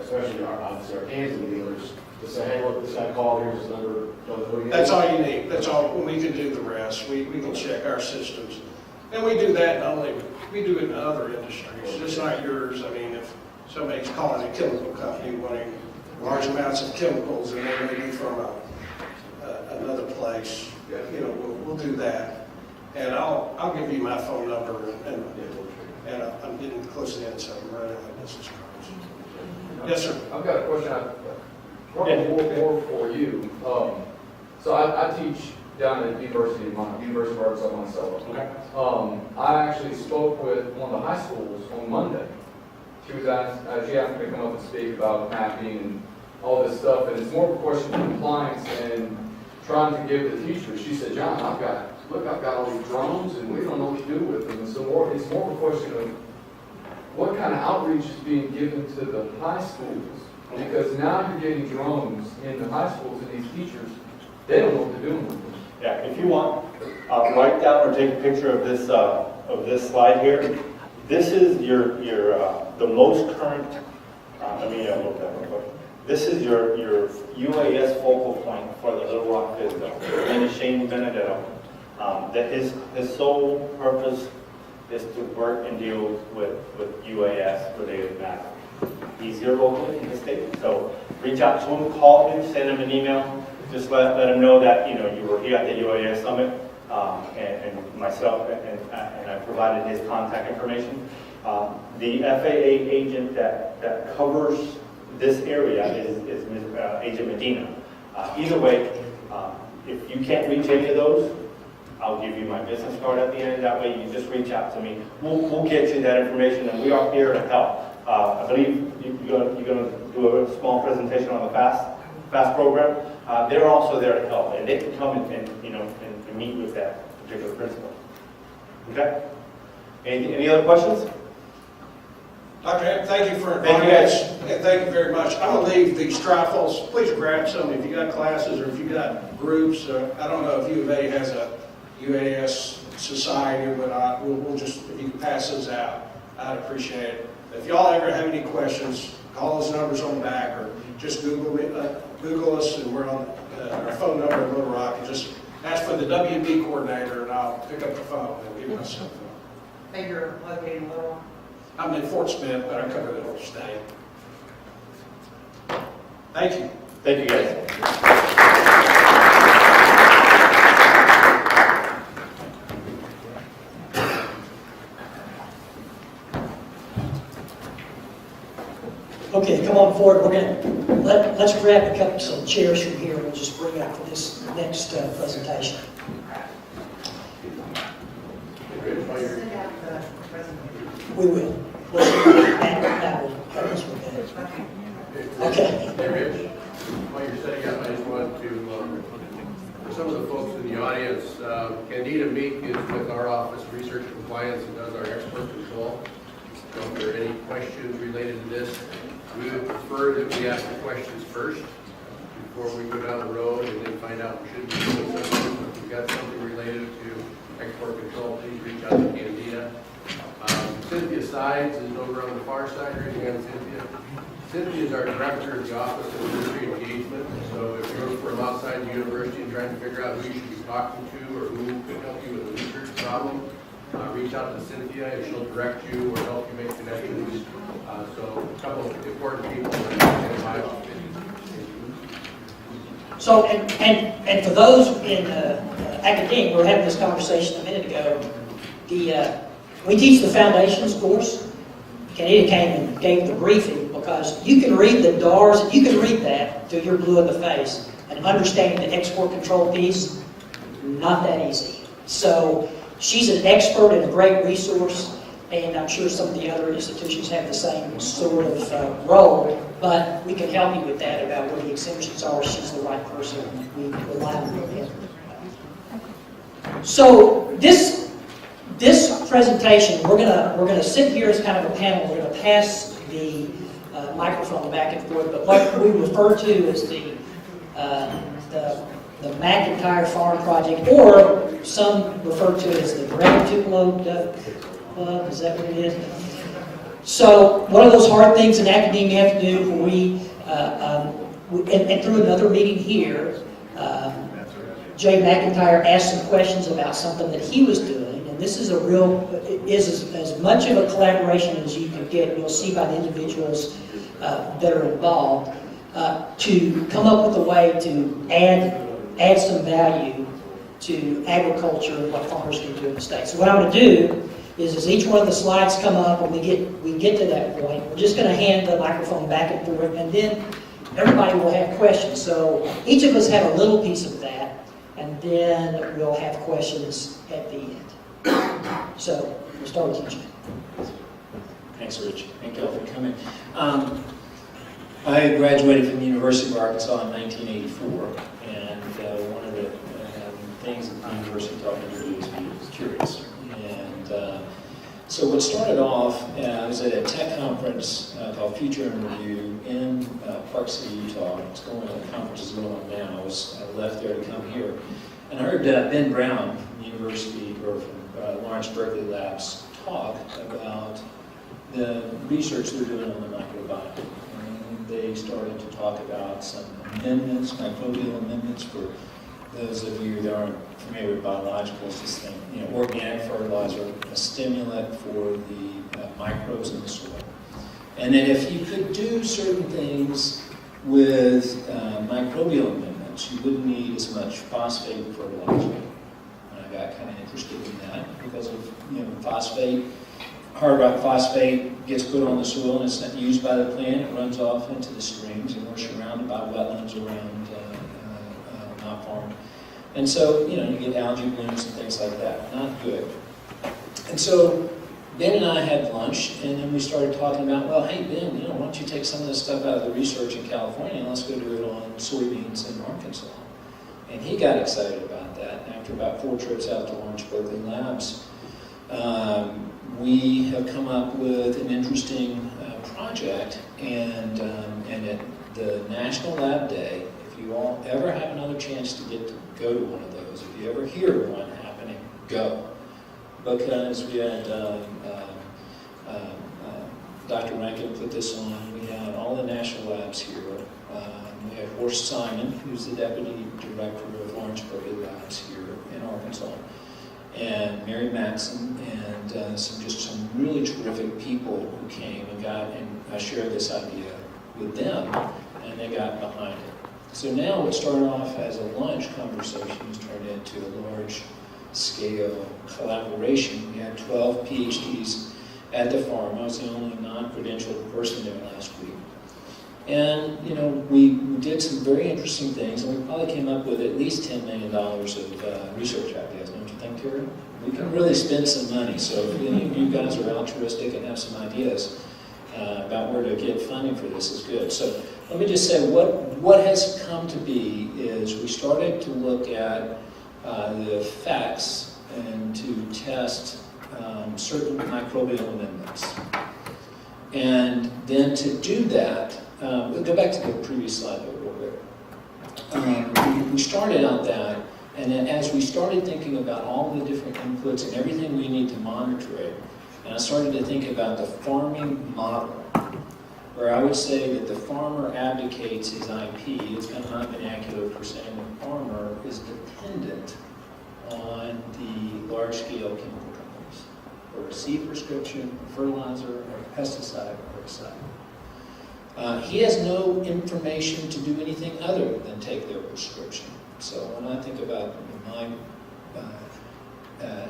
especially obviously our Kansas dealers, to say, hey, look, this guy called, here's his number, don't know who he is? That's all you need. That's all. We can do the rest. We can check our systems. And we do that not only, we do it in other industries, just like yours. I mean, if somebody's calling a chemical company wanting large amounts of chemicals and they may be from another place, we'll do that. And I'll give you my phone number, and I'm getting close to the end, so I'm running out of business cards. Yes, sir. I've got a question. More for you. So I teach down at the University of Arkansas myself. Okay. I actually spoke with one of the high schools on Monday. She asked me to come up and speak about mapping and all this stuff, and it's more of a question of compliance and trying to give the teachers. She said, John, I've got all these drones, and we don't know what to do with them. And so it's more of a question of what kind of outreach is being given to the high schools, because now you're getting drones in the high schools, and these teachers, they don't know what to do with them. Yeah, if you want, write down or take a picture of this slide here. This is the most current. Let me look at it real quick. This is your UAS focal point for the Little Rock Physical, and Shane Benedetto. That his sole purpose is to work and deal with UAS related matters. He's here locally in the state, so reach out to him, call him, send him an email. Just let him know that you were here at the UAS summit, and myself, and I provided his contact information. The FAA agent that covers this area is Agent Medina. Either way, if you can't reach any of those, I'll give you my business card at the end. That way you just reach out to me. We'll get you that information, and we are here to help. I believe you're going to do a small presentation on the FAST program. They're also there to help, and they can come and meet with that particular principal. Okay? Any other questions? Dr. Hamm, thank you for Thank inviting you, us. And thank you very much. I'm going to leave these trifles. Please grab some if you got classes or if you got groups. I don't know if U of A has a UAS society, but we'll just, if you can pass those out, I'd appreciate it. If y'all ever have any questions, call those numbers on the back or just Google us, and we're on our phone number in Little Rock, and just ask for the WB coordinator, and I'll pick up the phone and give you my cell phone. And you're located in Little Rock? I'm in Fort Smith, but I cover the whole state. Thank you. Thank you, guys. Okay, come on forward. We're going to let's grab some chairs from here. We'll just bring out for this next presentation. We will. Okay. Hey, Rich, while you're setting up, I just want to, for some of the folks in the audience, Candida Meek is with our office of research compliance and does our export control. So if there are any questions related to this, we would prefer that we ask the questions first before we go down the road and then find out we should be doing something. If you've got something related to export control, please reach out to Candida. Cynthia Sides is over on the far side. Raise your hand, Cynthia. Cynthia is our director of the Office of Industry Engagement. So if you're from outside the university and trying to figure out who you should be talking to or who can help you with a research problem, reach out to Cynthia and she'll direct you or help you make connections. So a couple of important people in my office. So, and for those in academia, we were having this conversation a minute ago. We teach the foundations course. Candida came and gave the briefing because you can read the DARS, and you can read that till you're blue in the face, and understanding the export control piece, not that easy. So she's an expert and a great resource, and I'm sure some of the other institutions have the same sort of role, but we can help you with that about what the exemptions are. She's the right person. We rely on her. So this presentation, we're gonna sit here as kind of a panel. We're gonna pass the microphone back and forth. But what we refer to as the McIntyre Farm Project, or some refer to it as the Great Tupelo Club. Is that what it is? So one of those hard things in academia you have to do, and through another meeting here, Jay McIntyre asked some questions about something that he was doing. And this is as much of a collaboration as you can get. You'll see by the individuals that are involved to come up with a way to add some value to agriculture and what farmers can do in the state. So what I'm going to do is as each one of the slides come up and we get to that point, we're just going to hand the microphone back and forth, and then everybody will have questions. So each of us have a little piece of that, and then we'll have questions at the end. So we'll start with you, Jim. Thanks, Rich. Thank you all for coming. I graduated from the University of Arkansas in 1984, and one of the things that the university taught me to do is be curious. And so what started off, I was at a tech conference called Future in Review in Park City, Utah. It's going on, the conference is going on now. I left there to come here. And I heard Ben Brown from the university, or from Lawrence Berkeley Labs, talk about the research they're doing on the microbiome. And they started to talk about some amendments, microbial amendments, for those of you that aren't familiar with biologicals. This thing, organic fertilizer, a stimulant for the microbes in the soil. And then if you could do certain things with microbial amendments, you wouldn't need as much phosphate fertilizer. And I got kind of interested in that because of phosphate hard rock phosphate gets put on the soil and it's not used by the plant, it runs off into the streams, and we're surrounded by wetlands around not farmed. And so, you get algae blooms and things like that. Not good. And so Ben and I had lunch, and then we started talking about, well, hey, Ben, why don't you take some of this stuff out of the research in California and let's go do it on soybeans in Arkansas. And he got excited about that. And after about 4 trips out to Orange Berkeley Labs, we have come up with an interesting project, and at the National Lab Day, if you all ever have another chance to get to go to one of those, if you ever hear of one happening, go. Because we had Dr. Rankin put this on. We had all the national labs here. We had Horst Simon, who's the deputy director of Orange Berkeley Labs here in Arkansas, and Mary Matson, and some really terrific people who came and I shared this idea with them, and they got behind it. So now what started off as a lunch conversation has turned into a large-scale collaboration. We had 12 PhDs at the farm. I was the only non-credentialed person there last week. And, we did some very interesting things, and we probably came up with at least $10 million of research ideas, don't you think, Terry? We can really spend some money, so if any of you guys are altruistic and have some ideas about where to get funding for this, is good. So let me just say what has come to be is we started to look at the effects and to test certain microbial amendments. And then to do that, we'll go back to the previous slide a little bit. We started out that, and then as we started thinking about all the different inputs and everything we need to monitor it, and I started to think about the farming model, where I would say that the farmer abdicates his IP. It's kind of not vernacular for saying the farmer is dependent on the large-scale chemical companies for a seed prescription, a fertilizer, or a pesticide, or a herbicide. He has no information to do anything other than take their prescription. So when I think about my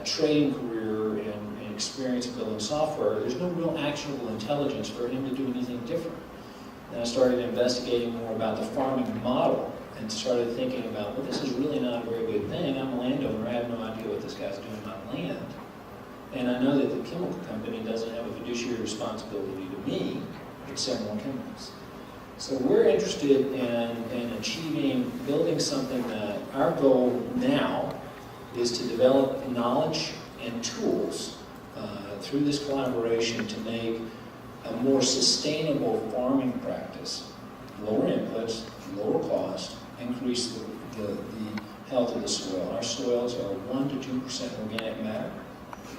trading career and experience building software, there's no real actionable intelligence for him to do anything different. And I started investigating more about the farming model and started thinking about, well, this is really not a very good thing. I'm a landowner. I have no idea what this guy's doing on my land. And I know that the chemical company doesn't have a fiduciary responsibility to me to sell more chemicals. So we're interested in achieving, building something that our goal now is to develop knowledge and tools through this collaboration to make a more sustainable farming practice, lower inputs, lower cost, increase the health of the soil. Our soils are 1 to 2% organic matter.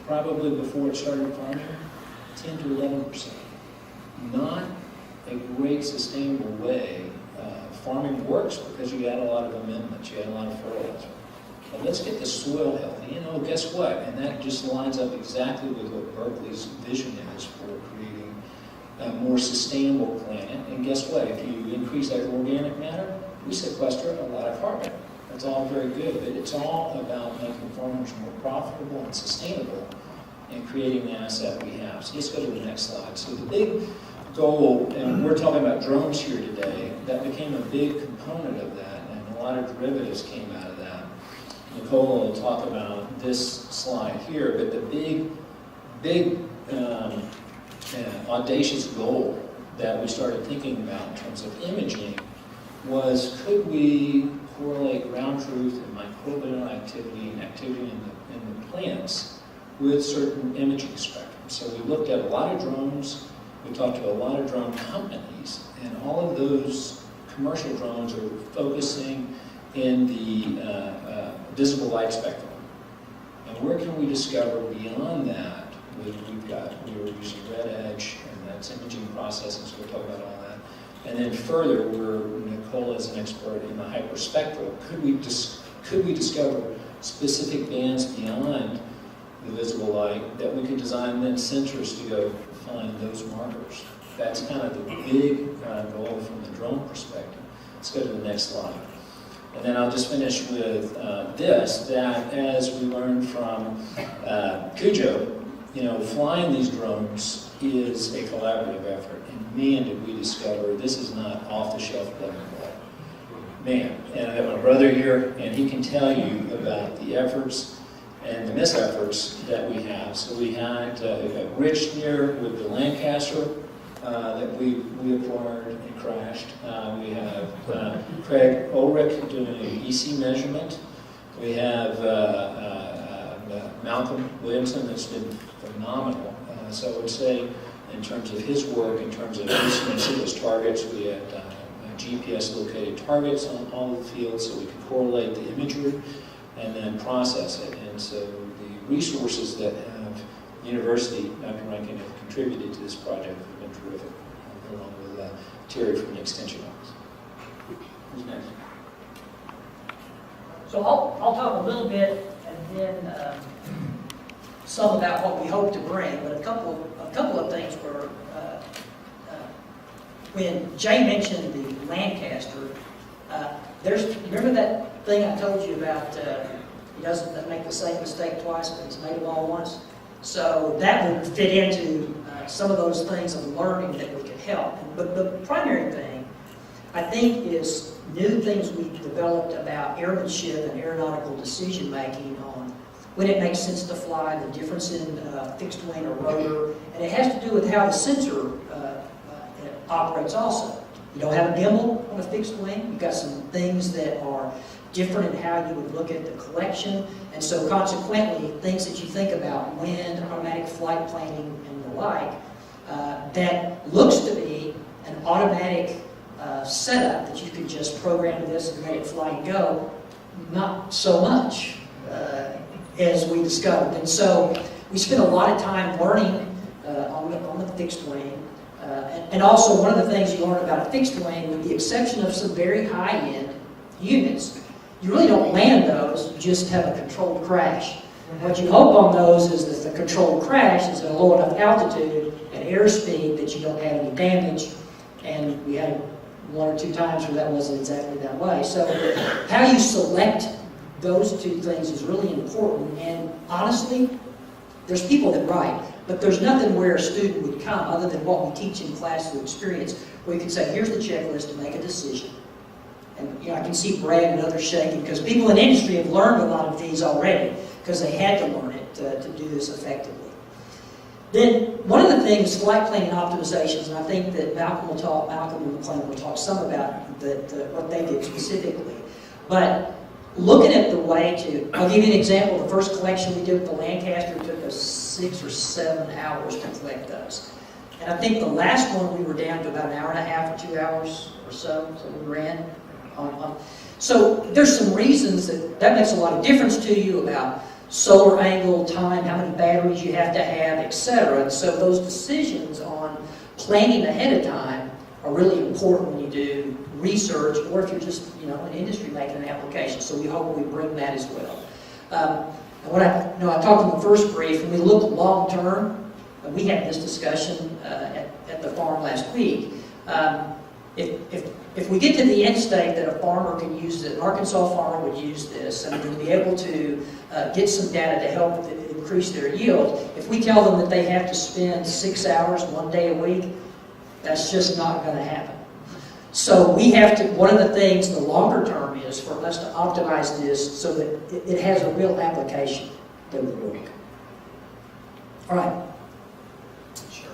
Probably before it started farming, 10 to 11%. Not a great sustainable way. Farming works because you add a lot of amendments, you add a lot of fertilizer. But let's get the soil healthy. Guess what? And that just lines up exactly with what Berkeley's vision is for creating a more sustainable planet. And guess what? If you increase that organic matter, we sequester a lot of carbon. That's all very good, but it's all about making farmers more profitable and sustainable and creating the asset we have. So let's go to the next slide. So the big goal, and we're talking about drones here today, that became a big component of that, and a lot of derivatives came out of that. Nicole will talk about this slide here, but the big audacious goal that we started thinking about in terms of imaging was, could we correlate ground truth and microbial activity and activity in the plants with certain imaging spectrum? So we looked at a lot of drones, we talked to a lot of drone companies, and all of those commercial drones are focusing in the visible light spectrum. And where can we discover beyond that? We were using Red Edge, and that's imaging processing, so we'll talk about all that. And then further, Nicole is an expert in the hyperspectral. Could we discover specific bands beyond the visible light that we could design then sensors to go find those markers? That's kind of the big goal from the drone perspective. Let's go to the next slide. And then I'll just finish with this, that as we learned from Cujo, flying these drones is a collaborative effort, and man, did we discover this is not off-the-shelf plug and play. Man, and I have my brother here, and he can tell you about the efforts and the misefforts that we have. So we had Rich here with the Lancaster that we acquired and crashed. We have Craig Ulrich doing an EC measurement. We have Malcolm Williamson that's been phenomenal. So I would say in terms of his work, in terms of see those targets, we had GPS located targets on all the fields so we could correlate the imagery and then process it. And so the resources that have the university, Dr. Rankin, have contributed to this project have been terrific, along with Terry from the Extension Office. Who's next? So I'll talk a little bit and then some about what we hope to bring, but a couple of things were, when Jay mentioned the Lancaster, remember that thing I told you about, he doesn't make the same mistake twice, but he's made them all once? So that would fit into some of those things of learning that we could help. But the primary thing, I think, is new things we've developed about airmanship and aeronautical decision-making on when it makes sense to fly, the difference in fixed wing or rotor, and it has to do with how the sensor operates also. You don't have a gimbal on a fixed wing. You've got some things that are different in how you would look at the collection, and so consequently, things that you think about, wind, automatic flight planning, and the like, that looks to be an automatic setup that you could just program to this and let it fly and go, not so much as we discovered. And so we spent a lot of time learning on the fixed wing. And also one of the things you learn about a fixed wing, with the exception of some very high-end units, you really don't land those, you just have a controlled crash. What you hope on those is that the controlled crash is at a low enough altitude and airspeed that you don't have any damage. And we had one or two times where that wasn't exactly that way. So how you select those two things is really important. And honestly, there's people that write, but there's nothing where a student would come other than what we teach in class through experience, where you can say, here's the checklist to make a decision. And I can see Brad and others shaking, because people in industry have learned a lot of these already, because they had to learn it to do this effectively. Then one of the things, flight planning optimizations, and I think that Malcolm and McClellan will talk some about what they did specifically. But looking at the way to, I'll give you an example. The first collection we did with the Lancaster took us 6 or 7 hours to collect those. And I think the last one we were down to about an hour and a half or 2 hours or so we ran on. So there's some reasons that makes a lot of difference to you about solar angle, time, how many batteries you have to have, etc. And so those decisions on planning ahead of time are really important when you do research, or if you're just in industry making an application. So we hope we bring that as well. And what I talked in the first brief, when we look long term, we had this discussion at the farm last week. If we get to the end state that a farmer can use it, an Arkansas farmer would use this, and would be able to get some data to help increase their yield. If we tell them that they have to spend 6 hours 1 day a week, that's just not going to happen. So we have to, one of the things, the longer term is for us to optimize this so that it has a real application that would work. All right. Sure.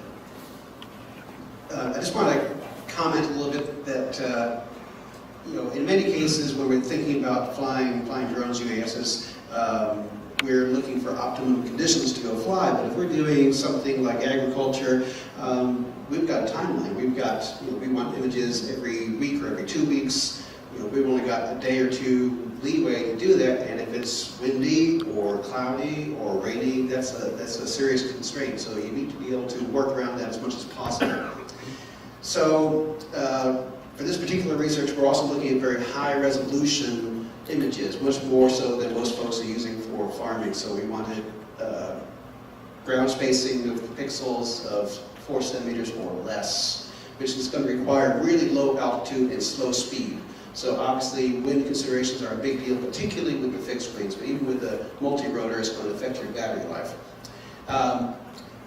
I just want to comment a little bit that, in many cases when we're thinking about flying drones, UASs, we're looking for optimum conditions to go fly. But if we're doing something like agriculture, we've got a timeline. We've got, we want images every week or every 2 weeks. We've only got a day or two leeway to do that. And if it's windy or cloudy or rainy, that's a serious constraint. So you need to be able to work around that as much as possible. So for this particular research, we're also looking at very high resolution images, much more so than most folks are using for farming. So we wanted ground spacing of pixels of 4 centimeters or less, which is going to require really low altitude and slow speed. So obviously wind considerations are a big deal, particularly with the fixed wings, but even with the multi-rotor, it's going to affect your battery life.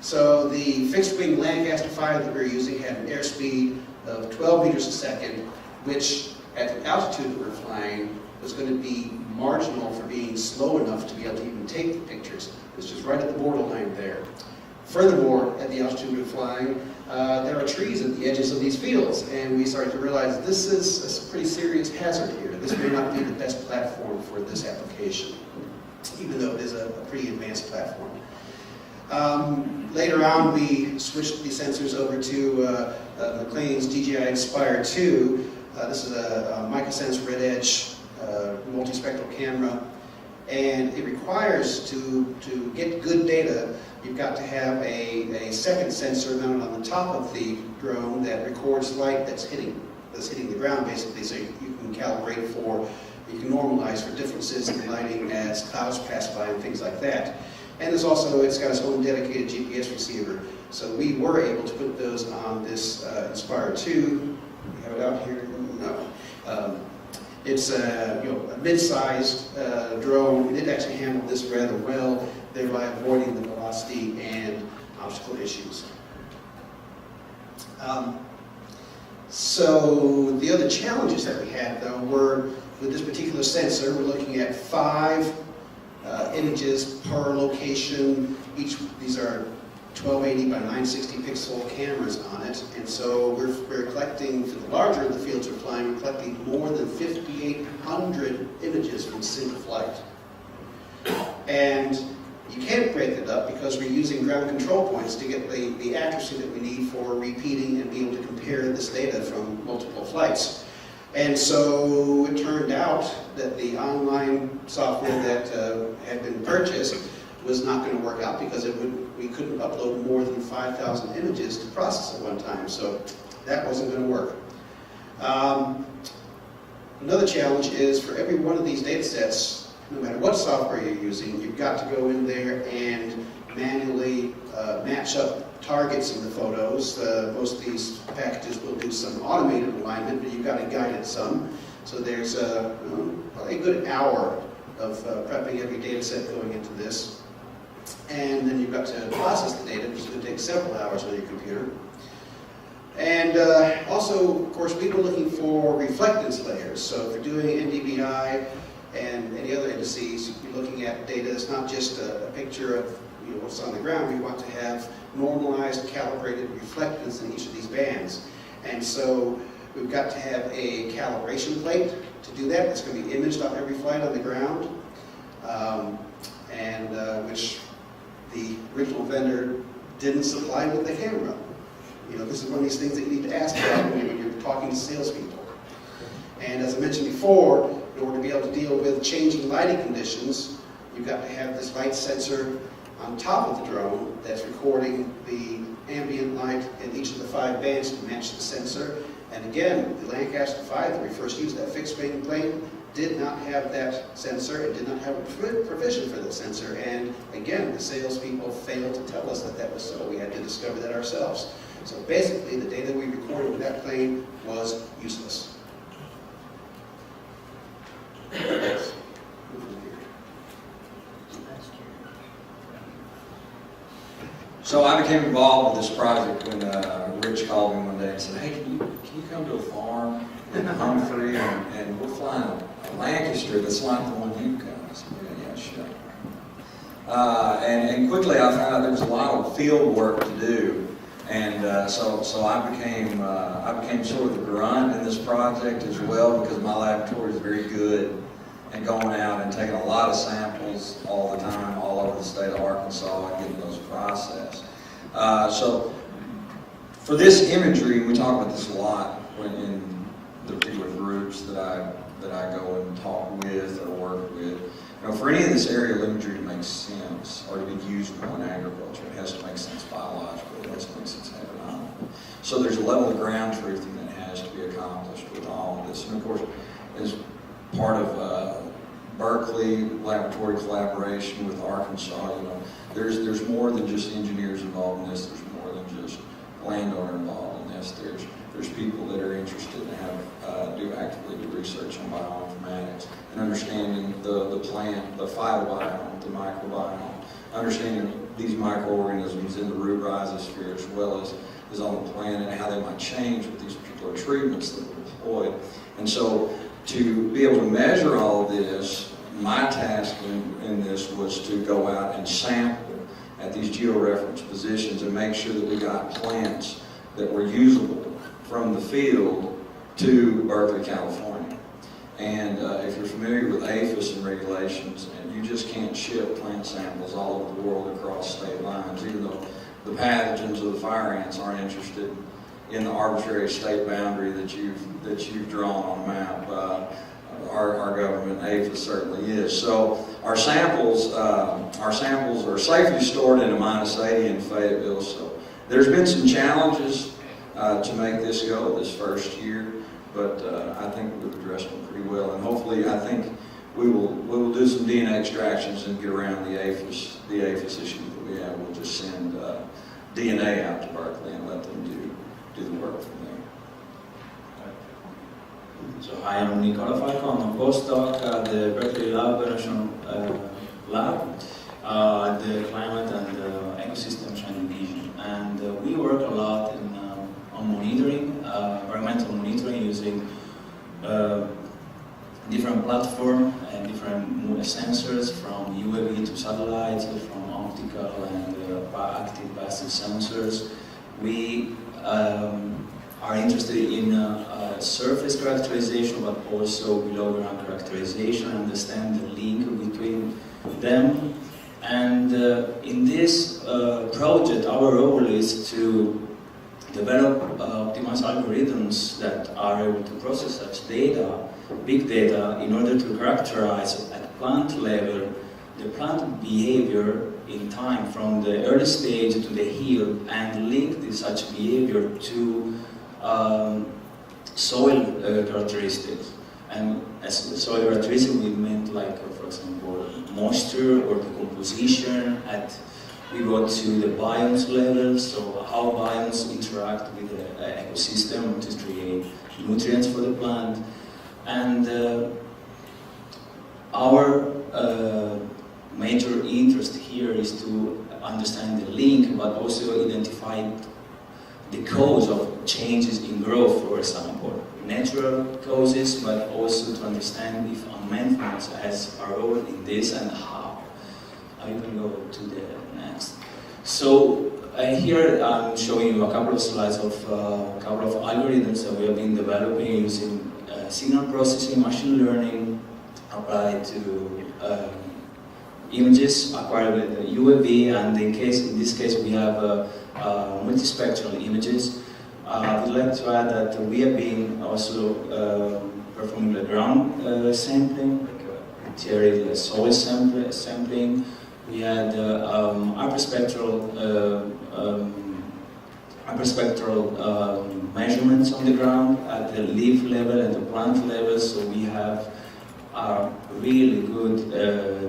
So the fixed-wing Lancaster 5 that we're using had an airspeed of 12 meters a second, which at the altitude that we're flying was going to be marginal for being slow enough to be able to even take the pictures. It's just right at the borderline there. Furthermore, at the altitude we're flying, there are trees at the edges of these fields, and we started to realize this is a pretty serious hazard here. This may not be the best platform for this application, even though it is a pretty advanced platform. Later on, we switched the sensors over to McLean's DJI Inspire 2. This is a MicaSense Red Edge multispectral camera, and it requires to get good data, you've got to have a second sensor mounted on the top of the drone that records light that's hitting the ground, basically, so you can calibrate for, you can normalize for differences in lighting as clouds pass by and things like that. And there's also, it's got its own dedicated GPS receiver, so we were able to put those on this Inspire 2. We have it out here? No. It's a mid-sized drone. It actually handled this rather well, thereby avoiding the velocity and obstacle issues. So the other challenges that we had, though, were with this particular sensor, we're looking at 5 images per location. These are 1280 by 960 pixel cameras on it, and so we're collecting, for the larger of the fields we're flying, we're collecting more than 5,800 images from single flight. And you can't break it up because we're using ground control points to get the accuracy that we need for repeating and be able to compare this data from multiple flights. And so it turned out that the online software that had been purchased was not going to work out because we couldn't upload more than 5,000 images to process at one time, so that wasn't going to work. Another challenge is for every one of these data sets, no matter what software you're using, you've got to go in there and manually match up targets in the photos. Most of these packages will do some automated alignment, but you've got to guide it some. So there's a good hour of prepping every data set going into this. And then you've got to process the data, which is going to take several hours on your computer. And also, of course, we were looking for reflectance layers. So if you're doing NDVI and any other indices, you're looking at data that's not just a picture of what's on the ground. We want to have normalized, calibrated reflectance in each of these bands. And so we've got to have a calibration plate to do that. It's going to be imaged on every flight on the ground, which the original vendor didn't supply with the camera. This is one of these things that you need to ask about when you're talking to salespeople. And as I mentioned before, in order to be able to deal with changing lighting conditions, you've got to have this light sensor on top of the drone that's recording the ambient light in each of the 5 bands to match the sensor. And again, the Lancaster 5 that we first used, that fixed wing plane, did not have that sensor. It did not have a provision for that sensor. And again, the salespeople failed to tell us that that was so. We had to discover that ourselves. So basically, the data we recorded with that plane was useless. So I became involved with this project when Rich called me one day and said, "Hey, can you come to a farm in Humphrey and we're flying a Lancaster that's like the one you've got?" I said, "Yeah, sure." And quickly I found out there was a lot of field work to do, and so I became sort of the grunt in this project as well, because my laboratory is very good and going out and taking a lot of samples all the time, all over the state of Arkansas, and getting those processed. So for this imagery, we talk about this a lot in the particular groups that I go and talk with or work with. For any of this aerial imagery to make sense or to be usable in agriculture, it has to make sense biologically, it has to make sense economically. So there's a level of ground truthing that has to be accomplished with all of this. And of course, as part of Berkeley laboratory collaboration with Arkansas, there's more than just engineers involved in this. There's more than just landowner involved in this. There's people that are interested and do actively do research on bioinformatics and understanding the plant, the phytobiome, the microbiome, understanding these microorganisms in the root rhizosphere as well as on the plant, and how they might change with these particular treatments that were deployed. And so to be able to measure all of this, my task in this was to go out and sample at these georeference positions and make sure that we got plants that were usable from the field to Berkeley, California. And if you're familiar with APHIS and regulations, and you just can't ship plant samples all over the world across state lines, even though the pathogens of the fire ants aren't interested in the arbitrary state boundary that you've drawn on a map. Our government, APHIS, certainly is. So our samples are safely stored in a -80 in Fayetteville. So there's been some challenges to make this go this first year, but I think we've addressed them pretty well. And hopefully, I think we will do some DNA extractions and get around the APHIS issue that we have. We'll just send DNA out to Berkeley and let them do the work from there. So hi, I'm Nicola Falco. I'm a postdoc at the Berkeley Lab, National Lab, at the Climate and Ecosystems Division. And we work a lot on monitoring, environmental monitoring using different platforms and different sensors, from UAV to satellites, from optical and active passive sensors. We are interested in surface characterization, but also below ground characterization, understand the link between them. And in this project, our role is to develop optimized algorithms that are able to process such data, big data, in order to characterize at plant level the plant behavior in time from the early stage to the yield, and link such behavior to soil characteristics. And as soil characteristics, we meant, like, for example, moisture or decomposition. We go to the biomes level, so how biomes interact with the ecosystem to create nutrients for the plant. And our major interest here is to understand the link, but also identify the cause of changes in growth, for example, natural causes, but also to understand if amendments has a role in this and how. You can go to the next. So here I'm showing you a couple of slides of a couple of algorithms that we have been developing using signal processing, machine learning, applied to images acquired with the UAV, and in this case we have multispectral images. I would like to add that we have been also performing the ground sampling, like soil sampling. We had hyperspectral measurements on the ground at the leaf level and the plant level, so we have a really good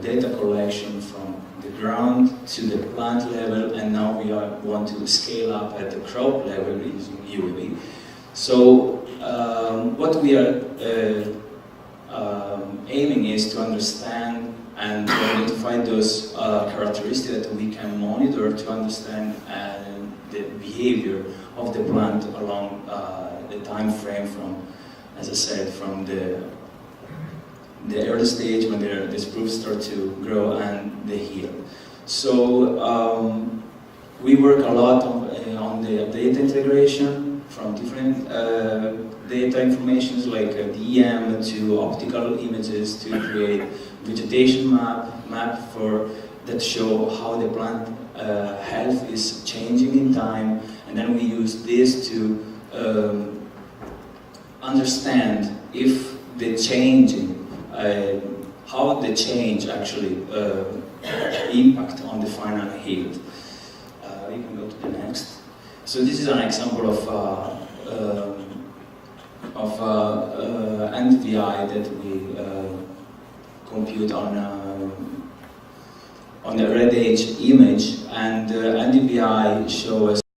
data collection from the ground to the plant level, and now we want to scale up at the crop level using UAV. So what we are aiming is to understand and identify those characteristics that we can monitor to understand the behavior of the plant along the time frame from, as I said, from the early stage when the spruce start to grow and the yield. So we work a lot on the data integration from different data informations like DM to optical images to create vegetation map that show how the plant health is changing in time, and then we use this to understand if the changing how the change actually impact on the final yield. We can go to the next. So this is an example of NVI that we compute on the red edge image, and NDVI shows